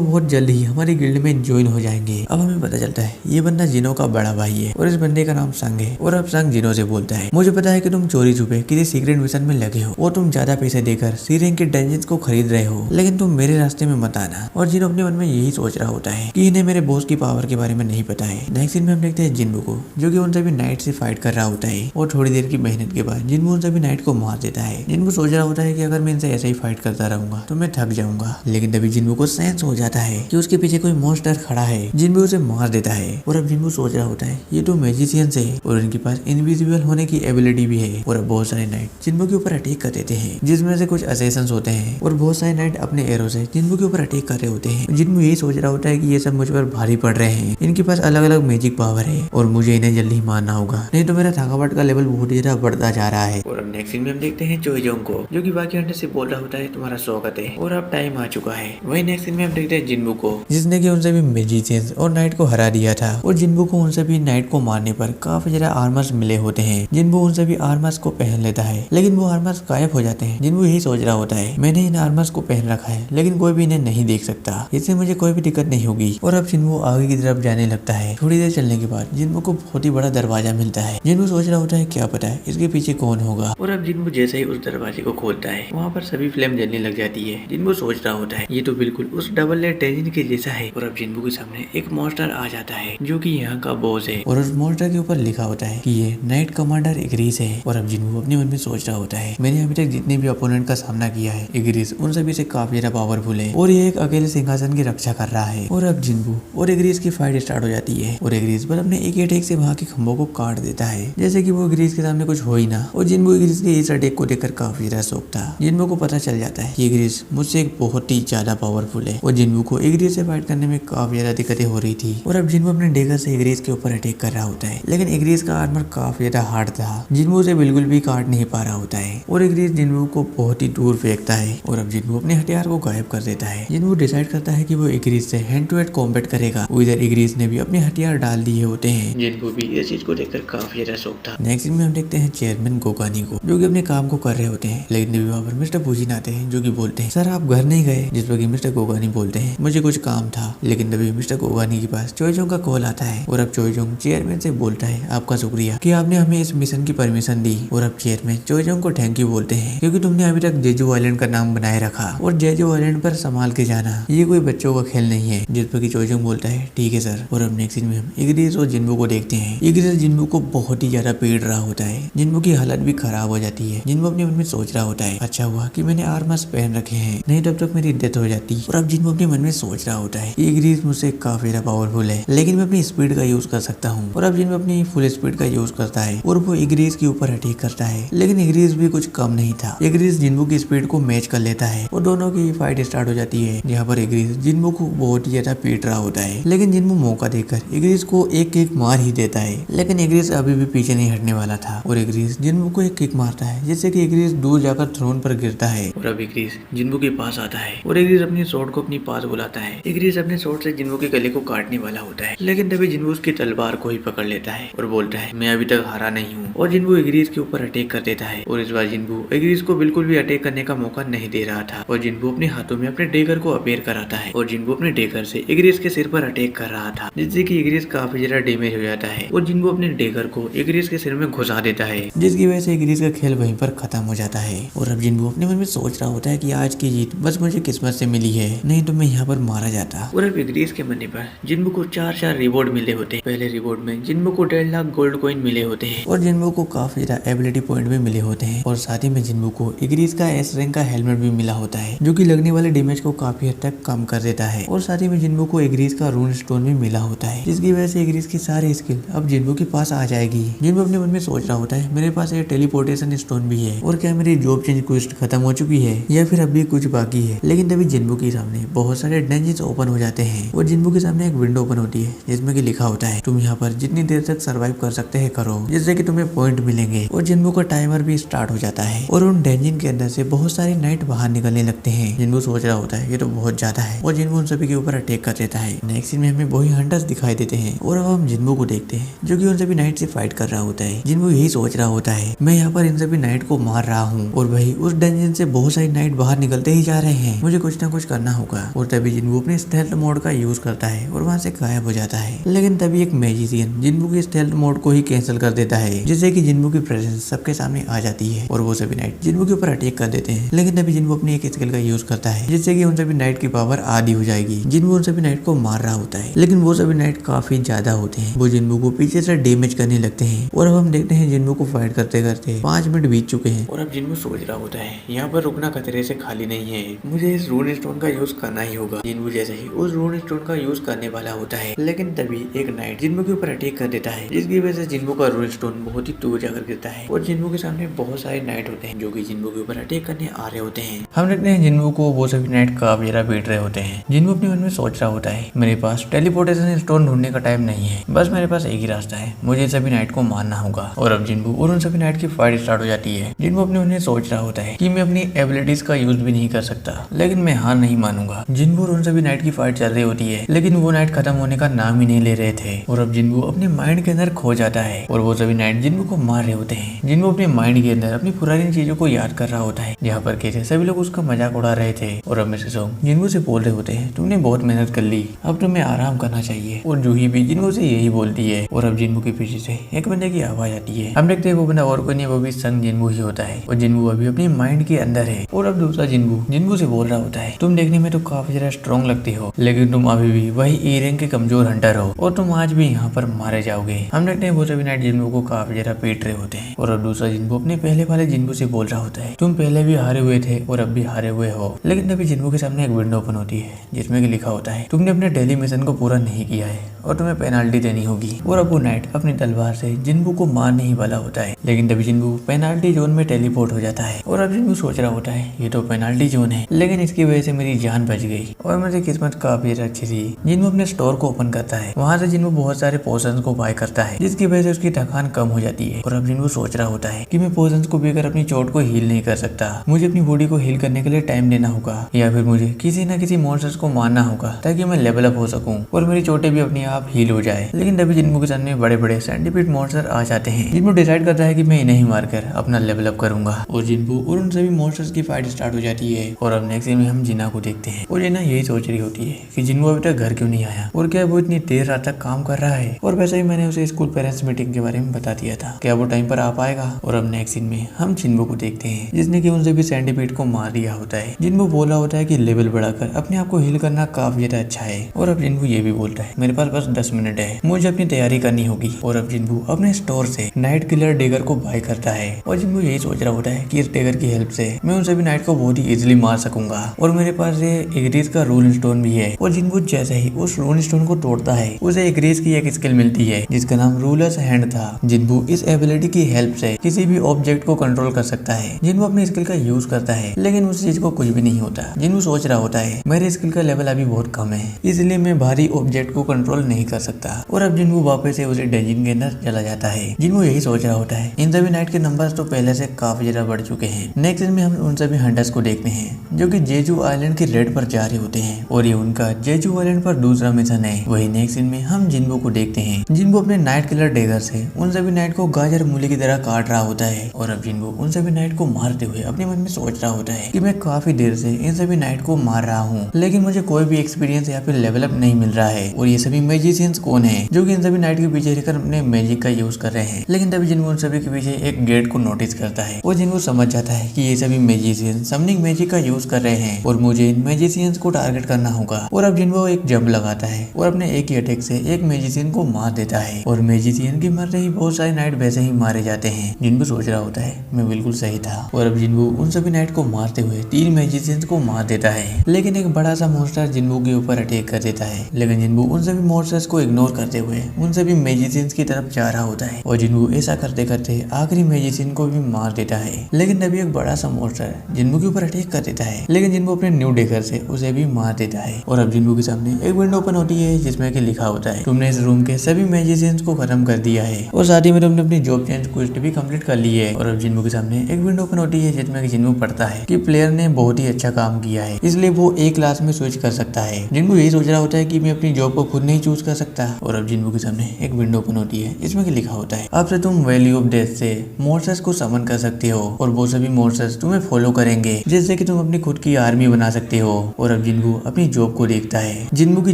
बहुत जल्द ही हमारी गिल्ड में ज्वाइन हो जाएंगे। अब हमें पता चलता है ये बंदा जिन्हो का बड़ा भाई है और इस बंदे का नाम संग है। और अब संग जिन्हो से बोलता है मुझे पता है कि तुम चोरी छुपे किसी सीक्रेट मिशन में लगे हो और तुम ज्यादा पैसे देकर सी रैंक के डंजन्स को खरीद रहे हो लेकिन तुम मेरे रास्ते में मत आना। और जिन्हो अपने मन में यही सोच रहा होता है कि इन्हें मेरे बॉस की पावर के बारे में नहीं पता है। नेक्स्ट सीन में हम देखते हैं जिन्बू को जो कि उन सभी नाइट से फाइट कर रहा होता है और थोड़ी देर की मेहनत के बाद जिन्बू उन सभी नाइट को मार देता है। जिन्बू सोच रहा होता है कि अगर मैं इनसे ऐसे ही फाइट करता रहूंगा तो मैं थक जाऊंगा। लेकिन तभी जिन्बू को सेंस हो जाता है कि उसके पीछे कोई मॉन्स्टर खड़ा है। जिन्बू उसे मार देता है और अब जिन्बू सोच रहा होता है ये तो मैजिशियंस है और इनके पास इनविजिबल होने की एबिलिटी भी है। और अब बहुत सारे नाइट जिन्बू के ऊपर अटैक कर देते हैं जिसमें से कुछ असैसिन्स होते हैं और बहुत सारे नाइट अपने एरो से जिन्बू के ऊपर अटैक कर रहे होते हैं। जिन्बू यही सोच रहा होता है कि ये सब मुझ पर भारी पड़ रहे हैं, इनके पास अलग अलग मैजिक पावर है और मुझे इन्हें जल्दी मारना होगा नहीं तो मेरा थकावट का लेवल बहुत ज्यादा बढ़ता जा रहा है। और अब नेक्स्ट सीन में हम देखते हैं चोईजोंग को जो कि बाकी हंटर से बोल रहा होता है तुम्हारा स्वागत है और अब टाइम आ चुका है। वही नेक्स्ट सीन में हम देखते हैं जिन्बू को जिसने कि उन सभी मैजिशियंस और नाइट को हरा दिया था और जिन्बू को उन सभी नाइट को मारने पर काफी ज्यादा आर्मर्स मिले होते हैं। जिन्बू उन सभी आर्मर्स को पहन लेता है लेकिन वो आर्मर्स गायब हो जाते हैं। जिन्बू यही सोच रहा होता है मैंने इन आर्मर्स को पहन रखा है लेकिन कोई भी इन्हें नहीं देख सकता, इससे मुझे कोई भी दिक्कत नहीं होगी। और अब जिन्बू आगे की तरफ जाने लगता है। थोड़ी देर चलने के बाद जिन्बू को बहुत ही बड़ा दरवाजा मिलता है। जिन्बू सोच रहा होता है क्या पता है इसके पीछे कौन होगा। और अब जिन्बू जैसे ही उस दरवाजे को खोलता है वहाँ पर सभी फ्लेम जलने लग जाती है। जिन्बू सोच रहा होता है ये तो बिल्कुल उस डबल लेयर टेंजन के जैसा है। और अब जिन्बू के सामने एक मॉन्स्टर आ जाता है जो कि यहाँ का बॉस है और उस मॉन्स्टर के ऊपर लिखा होता है कि ये नाइट कमांडर इग्रीस है। और अब जिन्बू अपने मन में सोच रहा होता है मैंने अभी तक जितने भी अपोनेंट का सामना किया है इग्रीस उन सभी से काफी ज्यादा पावरफुल है और ये एक अकेले सिंहासन की रक्षा कर रहा है। और अब जिन्बू और इग्रीस की फाइट स्टार्ट हो जाती है और इग्रीस पर अपने एक अटैक से वहाँ के खंभों को काट देता है जैसे कि वो इग्रीस के सामने कुछ हो ही ना। और जिन्बू इग्रीस के इस अटैक को देखकर काफी ज्यादा शौक था। जिन्बू को पता चल जाता है कि इग्रीस मुझसे एक बहुत ही ज्यादा पावरफुल है और जिन्बू को इग्रीस से फाइट करने में काफी ज्यादा दिक्कतें हो रही थी। और अब जिन्बू अपने डेगर से इग्रीस के ऊपर अटैक कर रहा होता है लेकिन इग्रीस का आर्मर काफी ज्यादा हार्ड था। जिन्बू उसे बिल्कुल भी काट नहीं पा रहा होता है और इग्रीस जिन्बू को बहुत ही दूर फेंकता है और अब जिन्बू अपने हथियार को गायब कर देता है। जिन्बू डिसाइड करता है कि वो इग्रीस से हैंड टू हैंड कॉम्बैट करेगा। उधर इग्रीस ने भी अपने हथियार डाल दिए होते हैं। जिन्बू भी इस चीज को देखकर काफी ज्यादा शौक था। नेक्स्ट में हम देखते हैं चेयरमैन गोगानी को जो कि अपने काम को कर रहे होते हैं लेकिन तभी वहाँ पर मिस्टर फूजिन आते हैं जो कि बोलते हैं सर आप घर नहीं गए। जिस पर मिस्टर गोगानी बोलते हैं मुझे कुछ काम था। लेकिन तभी मिस्टर गोगानी के पास चोईजोंग का कॉल आता है और अब चोईजोंग चेयरमैन से बोलता है आपका शुक्रिया कि आपने हमें इस मिशन की परमिशन दी। और अब चेयरमैन चोईजोंग को थैंक यू बोलते हैं क्योंकि तुमने अभी तक जेजू आइलैंड का नाम बनाए रखा और जेजू आइलैंड पर संभाल के जाना ये कोई बच्चों का खेल नहीं है। जिस पर चोईजोंग बोलता है ठीक है सर। और अब नेक्स्ट सीन में हम इग्रीस और जिन्बू को देखते हैं। इग्रीस जिन्बू को बहुत ही ज्यादा पीड़ रहा होता है। जिन्बू की हालत भी खराब हो जाती है। जिन्बू अपने मन में सोच रहा होता है अच्छा हुआ कि मैंने आर्मर्स पहन रखे हैं नहीं तब तक मेरी डेथ हो जाती। और अब जिन्बू अपने मन में सोच रहा होता है इग्रीस मुझसे काफी ज्यादा पावरफुल है लेकिन मैं अपनी स्पीड का यूज कर सकता हूँ। और अब जिन्बू अपनी फुल स्पीड का यूज करता है और वो इग्रीस के ऊपर अटैक करता है लेकिन इग्रीस भी कुछ कम नहीं था। इग्रीस जिन्बू की स्पीड को मैच कर लेता है और दोनों की फाइट स्टार्ट हो जाती है जहाँ पर इग्रीस जिन्बू को बहुत ही ज्यादा पीट रहा होता है लेकिन जिन्बू मौका देकर इग्रीस को एक किक मार ही देता है। लेकिन इग्रीस अभी भी पीछे नहीं हटने वाला था और इग्रीस जिन्बू को एक किक मारता है जिससे कि इग्रीस दूर जाकर थ्रोन पर गिरता है। और अब इग्रीस जिन्बू के पास आता है और इग्रीस अपनी स्वॉर्ड को अपनी पास बुलाता है। इग्रीस अपने स्वॉर्ड से जिन्बू के गले को काटने वाला होता है लेकिन तभी जिन्बू उसकी तलवार को ही पकड़ लेता है और बोलता है मैं अभी तक हारा नहीं हूँ। और जिन्बू इग्रीस के ऊपर अटैक कर देता है और इस बार जिन्बू इग्रीस को बिल्कुल भी अटैक करने का मौका नहीं दे रहा था और जिन्बू अपने हाथों में अपने डेगर को अपेयर कराता है और जिन्बू अपने डेगर से इग्रीस के सिर पर अटैक कर रहा था जिससे कि इग्रीस काफी ज्यादा डैमेज हो जाता है और जिन्बू अपने डेगर को इग्रीस के सिर में घुसा देता है जिसकी वजह से इग्रीस का खेल वहीं पर खत्म हो जाता है। और अब जिन्बू अपने मन में सोच रहा होता है कि आज की जीत बस मुझे किस्मत से मिली है, नहीं तो मैं यहाँ पर मारा जाता। और अब इग्रीज के मरने पर जिन्बू को 4 रिवॉर्ड मिले होते हैं। पहले रिवॉर्ड में जिन्बू को 1.5 लाख गोल्ड कॉइन मिले होते हैं और जिन्बू को काफी ज्यादा एबिलिटी पॉइंट भी मिले होते हैं और साथ ही में जिन्बू को इग्रीज का एस रैंक का हेलमेट भी मिला होता है जो कि लगने वाले डैमेज को काफी हद तक कम कर देता है। और साथ ही में जिन्बू को इग्रीज का रून स्टोन भी मिला होता है जिसकी वजह से इग्रीज की सारी स्किल अब जिन्बू के पास आ जाएगी। जिन्बू अपने मन में सोच रहा होता है मेरे पास एक टेलीपोर्टेशन स्टोन भी है और क्या मेरी जॉब चेंज क्वेस्ट खत्म हो चुकी है या फिर अभी कुछ बाकी है। लेकिन तभी जिन्बू के सामने बहुत सारे डंजन्स ओपन हो जाते हैं और जिन्बू के सामने एक विंडो ओपन होती है जिसमें कि लिखा होता है तुम यहाँ पर जितनी देर तक सर्वाइव कर सकते हैं करो, जिससे कि तुम्हें पॉइंट मिलेंगे। और जिन्बू का टाइमर भी स्टार्ट हो जाता है और उन डंजन के अंदर से बहुत सारे नाइट बाहर निकलने लगते हैं। जिन्बू सोच रहा होता है ये तो बहुत ज्यादा है और जिन्बू उन सभी के ऊपर अटैक कर देता है। नेक्स्ट सीन में हमें वही हंटर्स दिखाई देते हैं और अब हम जिन्बू को देखते हैं जो कि उन सभी नाइट से फाइट कर रहा होता है। जिन्बू यही सोच रहा होता है मैं यहाँ पर इन सभी नाइट को मार रहा हूँ और वही उस डंजन से बहुत सारी नाइट बाहर निकलते ही जा रहे हैं, मुझे कुछ ना कुछ करना होगा। और तभी जिन्बू अपने स्टेल्थ मोड का यूज करता है और वहाँ से गायब हो जाता है। लेकिन तभी एक मैजिशियन जिन्बू के स्टेल्थ मोड को ही कैंसिल कर देता है जिससे कि जिन्बू की प्रेजेंस सबके सामने आ जाती है और वो सभी नाइट जिन्बू के ऊपर अटैक कर देते हैं। लेकिन तभी जिन्बू अपनी एक स्किल का यूज करता है जिससे कि उन सभी नाइट की पावर आधी हो जाएगी। जिन्बू उन सभी नाइट को मार रहा होता है लेकिन वो सभी नाइट काफी ज्यादा होते हैं, वो जिन्बू को पीछे से डैमेज करने लगते हैं। और अब हम देखते हैं जिन्बू को फाइट करते करते 5 मिनट बीत चुके हैं और अब जिन्बू सोच रहा होता है यहाँ पर रुकना खतरे से खाली नहीं है, मुझे इस रून स्टोन का यूज करना ही होगा। जिन्बू जैसे ही उस रून स्टोन का यूज करने वाला होता है लेकिन तभी एक नाइट जिन्बू के ऊपर अटैक कर देता है जिसकी वजह से जिन्बू का रून स्टोन बहुत ही दूर जाकर गिरता है और जिन्बू के सामने बहुत सारे नाइट होते हैं जो कि जिन्बू के ऊपर अटैक करने आ रहे होते हैं। हम देखते हैं जिन्बू को वो सभी नाइट काफी ज्यादा पीट रहे होते हैं। जिन्बू अपने मन में सोच रहा होता है मेरे पास टेलीपोर्टेशन स्टोन ढूंढने का टाइम नहीं है, बस मेरे पास एक ही रास्ता है, मुझे सभी नाइट को मारना होगा। और अब जिन्बू और उन सभी नाइट की फाइट स्टार्ट हो जाती है। जिन्बू अपने मन में सोच रहा होता है कि मैं अपनी एबिलिटीज का यूज भी नहीं कर सकता लेकिन मैं हार नहीं मानूंगा। जिन्बू और उन सभी नाइट की फाइट चल रही होती है लेकिन वो नाइट खत्म होने का नाम ही नहीं ले रहे थे और अब जिन्बू अपने माइंड के अंदर खो जाता है और वो सभी नाइट जिन्बू को मार रहे होते हैं। जिन्बू अपने माइंड के अंदर अपनी पुरानी चीजों को याद कर रहा होता है जहाँ पर कैसे सभी लोग उसका मजाक उड़ा रहे थे। और अब मिसेस होंग जिन्बू से बोल रहे होते हैं तुमने बहुत मेहनत कर ली, अब तुम्हें आराम करना चाहिए। और जूही भी जिन्बू से यही बोलती है और अब जिन्बू के पीछे से एक बंदे की आवाज आती है। हम देखते हैं वो बंदा और कोई नहीं, वो भी संग जिन्बू ही होता है और जिन्बू अभी अपनी माइंड के अंदर है। और अब दूसरा जिन्बू से बोल रहा होता है तुम देखने में तो काफी ज्यादा स्ट्रॉन्ग लगती हो लेकिन तुम अभी भी वही ए रैंक के कमजोर हंटर हो और तुम आज भी यहाँ पर मारे जाओगे। हम देखते हैं वो सभी नाइट जिन्बू को काफी ज्यादा पीट रहे होते हैं और अब दूसरा जिन्बू अपने पहले वाले जिन्बू से बोल रहा होता है तुम पहले भी हारे हुए थे और अब भी हारे हुए हो। लेकिन तभी जिन्बू के सामने एक विंडो ओपन होती है जिसमें कि लिखा होता है तुमने अपने डेली मिशन को पूरा नहीं किया है और तुम्हें पेनाल्टी देनी होगी। और अब वो नाइट अपनी तलवार से जिन्बू को मारने ही वाला होता है लेकिन तभी जिन्बू पेनाल्टी जोन में टेलीपोर्ट हो जाता है और अब जिन्बू सोच रहा होता है ये तो पेनाल्टी जोन है लेकिन इसकी वजह से मेरी जान बच गई और मेरी किस्मत काफी अच्छी थी। जिन्बू अपने स्टोर को ओपन करता है, वहाँ से जिन्बू बहुत सारे पोशंस को बाय करता है जिसकी वजह से उसकी थकान कम हो जाती है। और अब जिन्बू सोच रहा होता है कि मैं पोशंस को पीकर अपनी चोट को हील नहीं कर सकता, मुझे अपनी बॉडी को हील करने के लिए टाइम देना होगा या फिर मुझे किसी न किसी मॉन्स्टर्स को मारना होगा ताकि मैं लेवल अप हो सकूं और मेरी चोटें भी अपने आप हील हो जाए। लेकिन तभी जिन्बू के सामने बड़े बड़े सेंटीपीड मॉन्स्टर आ जाते हैं। जिन्बू डिसाइड करता है कि मैं इन्हें ही मारकर अपना लेवल अप करूंगा और जिन्बू और उन सभी मॉन्स्टर्स की फाइट स्टार्ट हो जाती है। और अब नेक्स्ट सीन में हम जिना को देखते हैं और जिना यही सोच रही होती है कि जिन्बू अभी तक घर क्यों नहीं आया और क्या वो इतनी देर रात तक काम कर रहा है। और वैसे ही मैंने उसे स्कूल पेरेंट्स मीटिंग के बारे में बता दिया था, क्या वो टाइम पर आ पाएगा। और अब नेक्स्ट सीन में हम जिन्बू को देखते हैं जिसने कि उन सभी सेंटीपीड को मार दिया होता है। जिन्बू बोला होता है कि लेवल बढ़ाकर अपने आप को हील करना काफी ज्यादा अच्छा है। और अब जिन्बू ये भी बोलता है मेरे पास बस 10 मिनट है, मुझे अपनी तैयारी करनी होगी। और अब जिन्बू अपने स्टोर से नाइट किलर डेगर को बाय करता है और जिन्बू यही सोच रहा होता है कि इस डेगर की हेल्प से मैं उन सभी नाइट को बहुत ही इजीली मार सकूंगा और मेरे पास ये इग्रीज का रूल स्टोन भी है। और जिन्बू जैसे ही उस रूल स्टोन को तोड़ता है उसे इग्रीज की एक स्किल मिलती है जिसका नाम रूलर्स हैंड था। जिन्बू इस एबिलिटी की हेल्प से किसी भी ऑब्जेक्ट को कंट्रोल कर सकता है। जिन्बू अपनी स्किल का यूज करता है लेकिन उस चीज को कुछ भी नहीं होता। जिन्बू सोच रहा होता है मेरे स्किल का लेवल अभी बहुत कम है इसलिए मैं भारी ऑब्जेक्ट को कंट्रोल नहीं कर सकता। और अब जिन्बू वापस से उसे डंजन के अंदर चला जाता है। जिन्बू यही सोच रहा होता है इन सभी नाइट के नंबर्स तो पहले से काफी ज्यादा बढ़ चुके हैं। नेक्स्ट दिन में हम उन सभी हंटर्स को देखते हैं जो कि जेजू आइलैंड के रेड पर जा रहे होते हैं और ये उनका जेजू आइलैंड पर दूसरा मिशन है। वही नेक्स्ट दिन में हम जिन्बू को देखते हैं। जिन्बू अपने नाइट किलर डेगर से उन सभी नाइट को गाजर मूली की तरह काट रहा होता है। और अब जिन्बू उन सभी नाइट को मारते हुए अपने मन में सोच रहा होता है कि मैं काफी देर से इन सभी नाइट को मार रहा हूँ लेकिन मुझे कोई भी एक्सपीरियंस या फिर लेवल अप नहीं मिल रहा है। और ये सभी मैजिशियंस कौन है जो कि इन सभी नाइट के पीछे रहकर अपने मैजिक का यूज कर रहे हैं। लेकिन तभी जिन्बू उन सभी के पीछे एक गेट को नोटिस करता है और जिन्बू समझ जाता है कि ये सभी मैजिशियन समनिंग मैजिक का यूज कर रहे हैं और मुझे इन मैजिशियंस को टारगेट करना होगा। और अब जिन्वो एक जंप लगाता है और अपने एक ही अटैक से एक मैजिशियन को मार देता है और मैजिशियन के मरते ही बहुत सारे नाइट वैसे ही मारे जाते हैं। जिन्वो सोच रहा होता है मैं बिल्कुल सही था और अब जिन्वो उन सभी नाइट को मारते हुए 3 मैजिशियंस को मार देता है। लेकिन एक बड़ा सा मॉन्स्टर जिन्वो के ऊपर अटैक कर देता है, लेकिन जिन्वो उन सभी मॉन्स्टर्स को इग्नोर करते हुए उन सभी मैजिशियंस की तरफ जा रहा होता है और जिन्वो ऐसा करते करते आखिरी मैजिशियन को भी मार देता है। लेकिन तभी एक बड़ा सा मॉन्स्टर जिन्वो के ऊपर अटैक कर देता है, लेकिन जिन्वो अपने न्यू डेकर से उसे भी मार देता है। और अब जिन्वो के सामने एक विंडो ओपन होती है जिसमें कि लिखा होता है तुमने इस रूम के सभी मैजिशियंस को खत्म कर दिया है और साथ ही में तुमने अपनी जॉब चेंज क्वेस्ट भी कंप्लीट कर ली है। और अब जिन्वो के सामने एक विंडो ओपन होती है जिसमें कि जिन्वो पढ़ता है कि प्लेयर ने बहुत ही अच्छा काम किया है, इसलिए वो एक क्लास में स्विच कर सकता है। जिन्वो यही सोच रहा होता है कि मैं अपनी जॉब को खुद नहीं चूज कर सकता। और अब जिन्वो के सामने एक विंडो ओपन होती है जिसमें कि लिखा होता है अब से तुम वैल्यू ऑफ डेथ से मॉन्स्टर्स को समन कर सकते हो और वो सभी मॉन्स्टर्स तुम्हें फॉलो करेंगे, जिससे कि तुम अपनी खुद की आर्मी बना सकते हो। और अब जिन्वो अपनी जॉब को देखता है। जिन्वो की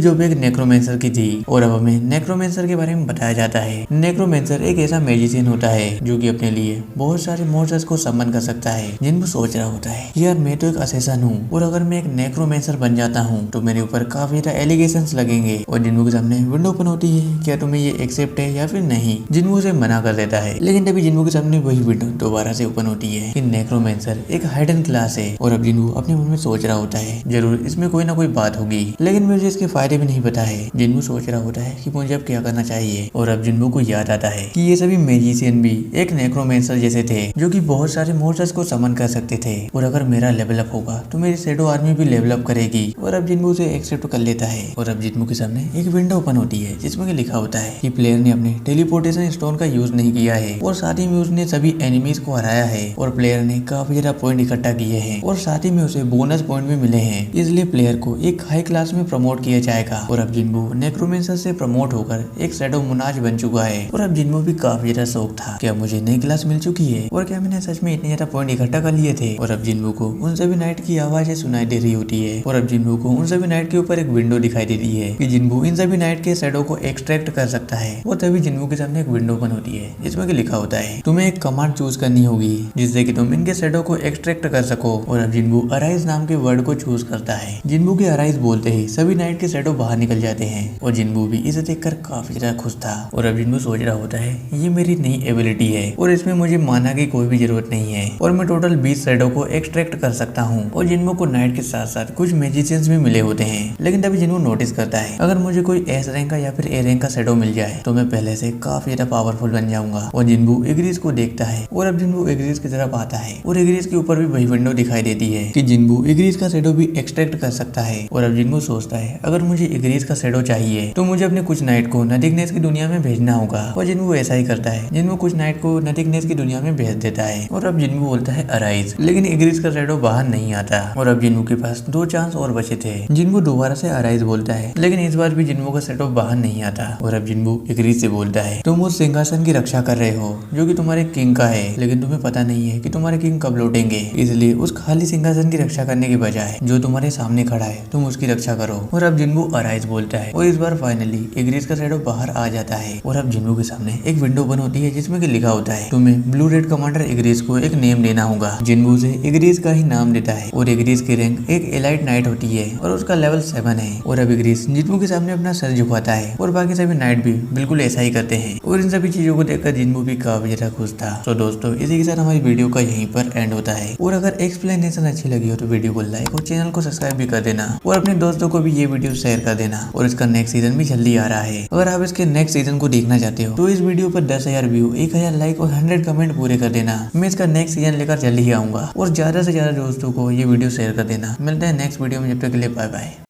जॉब एक नेक्रोमेंसर की थी और अब हमें नेक्रोमेंसर के बारे में बताया जाता है। नेक्रोमेंसर एक ऐसा मैजिशियन होता है जो कि अपने लिए बहुत सारे मॉन्स्टर्स को समन कर सकता है। जिन्वो सोच रहा होता है यार मैं तो एक असेसन हूँ और अगर मैं एक नेक्रोमेंसर बन जाता हूँ तो मेरे ऊपर काफी ज्यादा एलिगेशंस लगेंगे। और जिन्वो के सामने विंडो ओपन होती है, क्या तुम्हें ये एक्सेप्ट है या फिर नहीं। जिन्वो उसे मना कर देता है, लेकिन तभी जिन्वो के सामने वही विंडो दोबारा से ओपन होती है कि नेक्रोमेंसर एक हाइडन क्लास है। और अब जिन्वो अपने मन में सोच रहा होता है जरूर इसमें कोई ना कोई बात होगी, लेकिन मुझे इसके फायदे भी नहीं पता है। जिन्वो सोच रहा होता है कि मुझे अब क्या करना चाहिए। और अब जिन्वो को याद आता है कि ये सभी मैजिशियन भी एक नेक्रोमेंसर जैसे थे जो कि बहुत सारे मॉन्स्टर्स को समन कर सकते थे और अगर मेरा लेवल अप होगा तो मेरी शैडो आर्मी भी लेवल अप करेगी। और अब जिन्वो उसे एक्सेप्ट कर लेता है। और अब जिन्वो के सामने एक विंडो ओपन होती है जिसमें लिखा होता है कि प्लेयर ने अपने टेलीपोर्टेशन स्टोन का यूज नहीं किया है और साथ ही में उसने सभी एनिमीज को हराया है और प्लेयर ने काफी ज्यादा पॉइंट इकट्ठा किए हैं और साथ ही में उसे बोनस पॉइंट भी मिले हैं, इसलिए प्लेयर को एक हाई क्लास में प्रमोट किया जाएगा। और अब जिन्वो नेक्रोमेंसर से प्रमोट होकर एक शैडो मुनाज बन चुका है। और अब जिन्वो भी काफी ज्यादा शौक था क्या मुझे नई क्लास मिल चुकी है और क्या मैंने सच में इतने ज्यादा पॉइंट इकट्ठा कर लिए थे। और अब जिन्वो को उन सभी नाइट की आवाजें सुनाई दे रही होती है और अब जिन्वो को उन सभी नाइट के ऊपर एक विंडो दिखाई देती है कि जिन्वो इन सभी नाइट के शैडो को एक्सट्रैक्ट कर सकता है। और तभी जिन्वो के सामने एक विंडो ओपन होती है जिसमें लिखा होता है तुम्हें एक कमांड चूज करनी होगी जिससे कि तुम इनके शैडो को एक्सट्रैक्ट कर सको। और अब जिन्वो अराइज नाम के वर्ड को चूज करता है। जिन्वो के अराइज बोलते ही सभी नाइट के शैडो बाहर निकल जाते हैं और जिन्वो भी इसे देखकर काफी ज्यादा खुश था। और अब जिन्वो सोच रहा होता है ये मेरी नई एबिलिटी है और इसमें मुझे माना की कोई भी जरूरत नहीं है और मैं टोटल 20 शैडो को एक्सट्रैक्ट कर सकता हूँ। और जिन्वो को नाइट के साथ साथ कुछ मैजिशियंस भी मिले होते हैं, लेकिन तभी जिन्वो नोटिस करता है अगर मुझे कोई एस रैंक का या फिर ए रैंक का शैडो मिल जाए तो मैं पहले से काफी ज्यादा पावरफुल बन जाऊंगा। और जिन्वो एग्रीज को देखता है और अब जिन्वो एग्रीज की तरफ आता है और एग्रीज के ऊपर भी वही विंडो दिखाई देती है कि जिन्वो एग्रीज का शैडो भी एक्सट्रैक्ट कर सकता है। और अब जिन्वो सोचता है अगर मुझे एग्रीज का शैडो चाहिए तो मुझे अपने कुछ नाइट को नथिंगनेस की दुनिया में भेजना होगा। और जिन्वो ऐसा ही करता है, जिन्वो कुछ नाइट को नथिंगनेस की दुनिया में भेज देता है। और अब जिन्वो बोलता है अराइज, लेकिन एग्रीज का शैडो बाहर नहीं आता। और अब जिन्वो के पास 2 चांस और बचे थे। जिन्वो दोबारा से अराइज बोलता है, लेकिन इस बार भी जिन्वो का शैडो बाहर नहीं आता। और अब जिन्वो एग्रीज से बोलता है तुम उस सिंहासन की रक्षा कर रहे हो जो कि तुम्हारे किंग का है, लेकिन तुम्हें पता नहीं है कि तुम्हारे किंग कब लौटेंगे, इसलिए उस खाली सिंहासन की रक्षा करने के बजाय जो तुम्हारे सामने खड़ा है तुम उसकी रक्षा करो। और अब जिन्वो अराइज बोलता है और इस बार फाइनली एग्रीज का शैडो बाहर आ जाता है। और अब जिन्वो के सामने एक विंडो ओपन होती है जिसमें कि लिखा होता है तुम्हें ब्लू रेड कमांडर एग्रीज को एक नेम देना होगा। जिन्वो उसे एग्रीज का ही नाम देता है और एग्रीज की रैंक एक एलाइट नाइट होती है और उसका लेवल 7 है। और अब एग्रीज जिन्वो के सामने अपना सर झुकाता है और बाकी सभी नाइट भी बिल्कुल ऐसा ही करते हैं। और इन सभी चीजों को देखकर जिन्वो भी काफी ज्यादा खुश था। तो दोस्तों इसी के साथ हमारी वीडियो का यहीं पर एंड होता है। और अगर एक्सप्लेनेशन अच्छी लगी हो तो वीडियो को लाइक और चैनल को सब्सक्राइब भी कर देना और अपने दोस्तों को भी ये वीडियो शेयर कर देना। और इसका नेक्स्ट सीजन भी जल्दी आ रहा है। अगर आप इसके नेक्स्ट सीजन को देखना चाहते हो तो इस वीडियो पर 10,000 व्यू, 1,000 लाइक और 100 कमेंट पूरे कर देना। मैं इसका नेक्स्ट सीजन लेकर जल्दी ही आऊंगा और ज्यादा से ज्यादा दोस्तों को ये वीडियो शेयर कर देना। मिलते हैं नेक्स्ट वीडियो में, जब तक के लिए बाय बाय।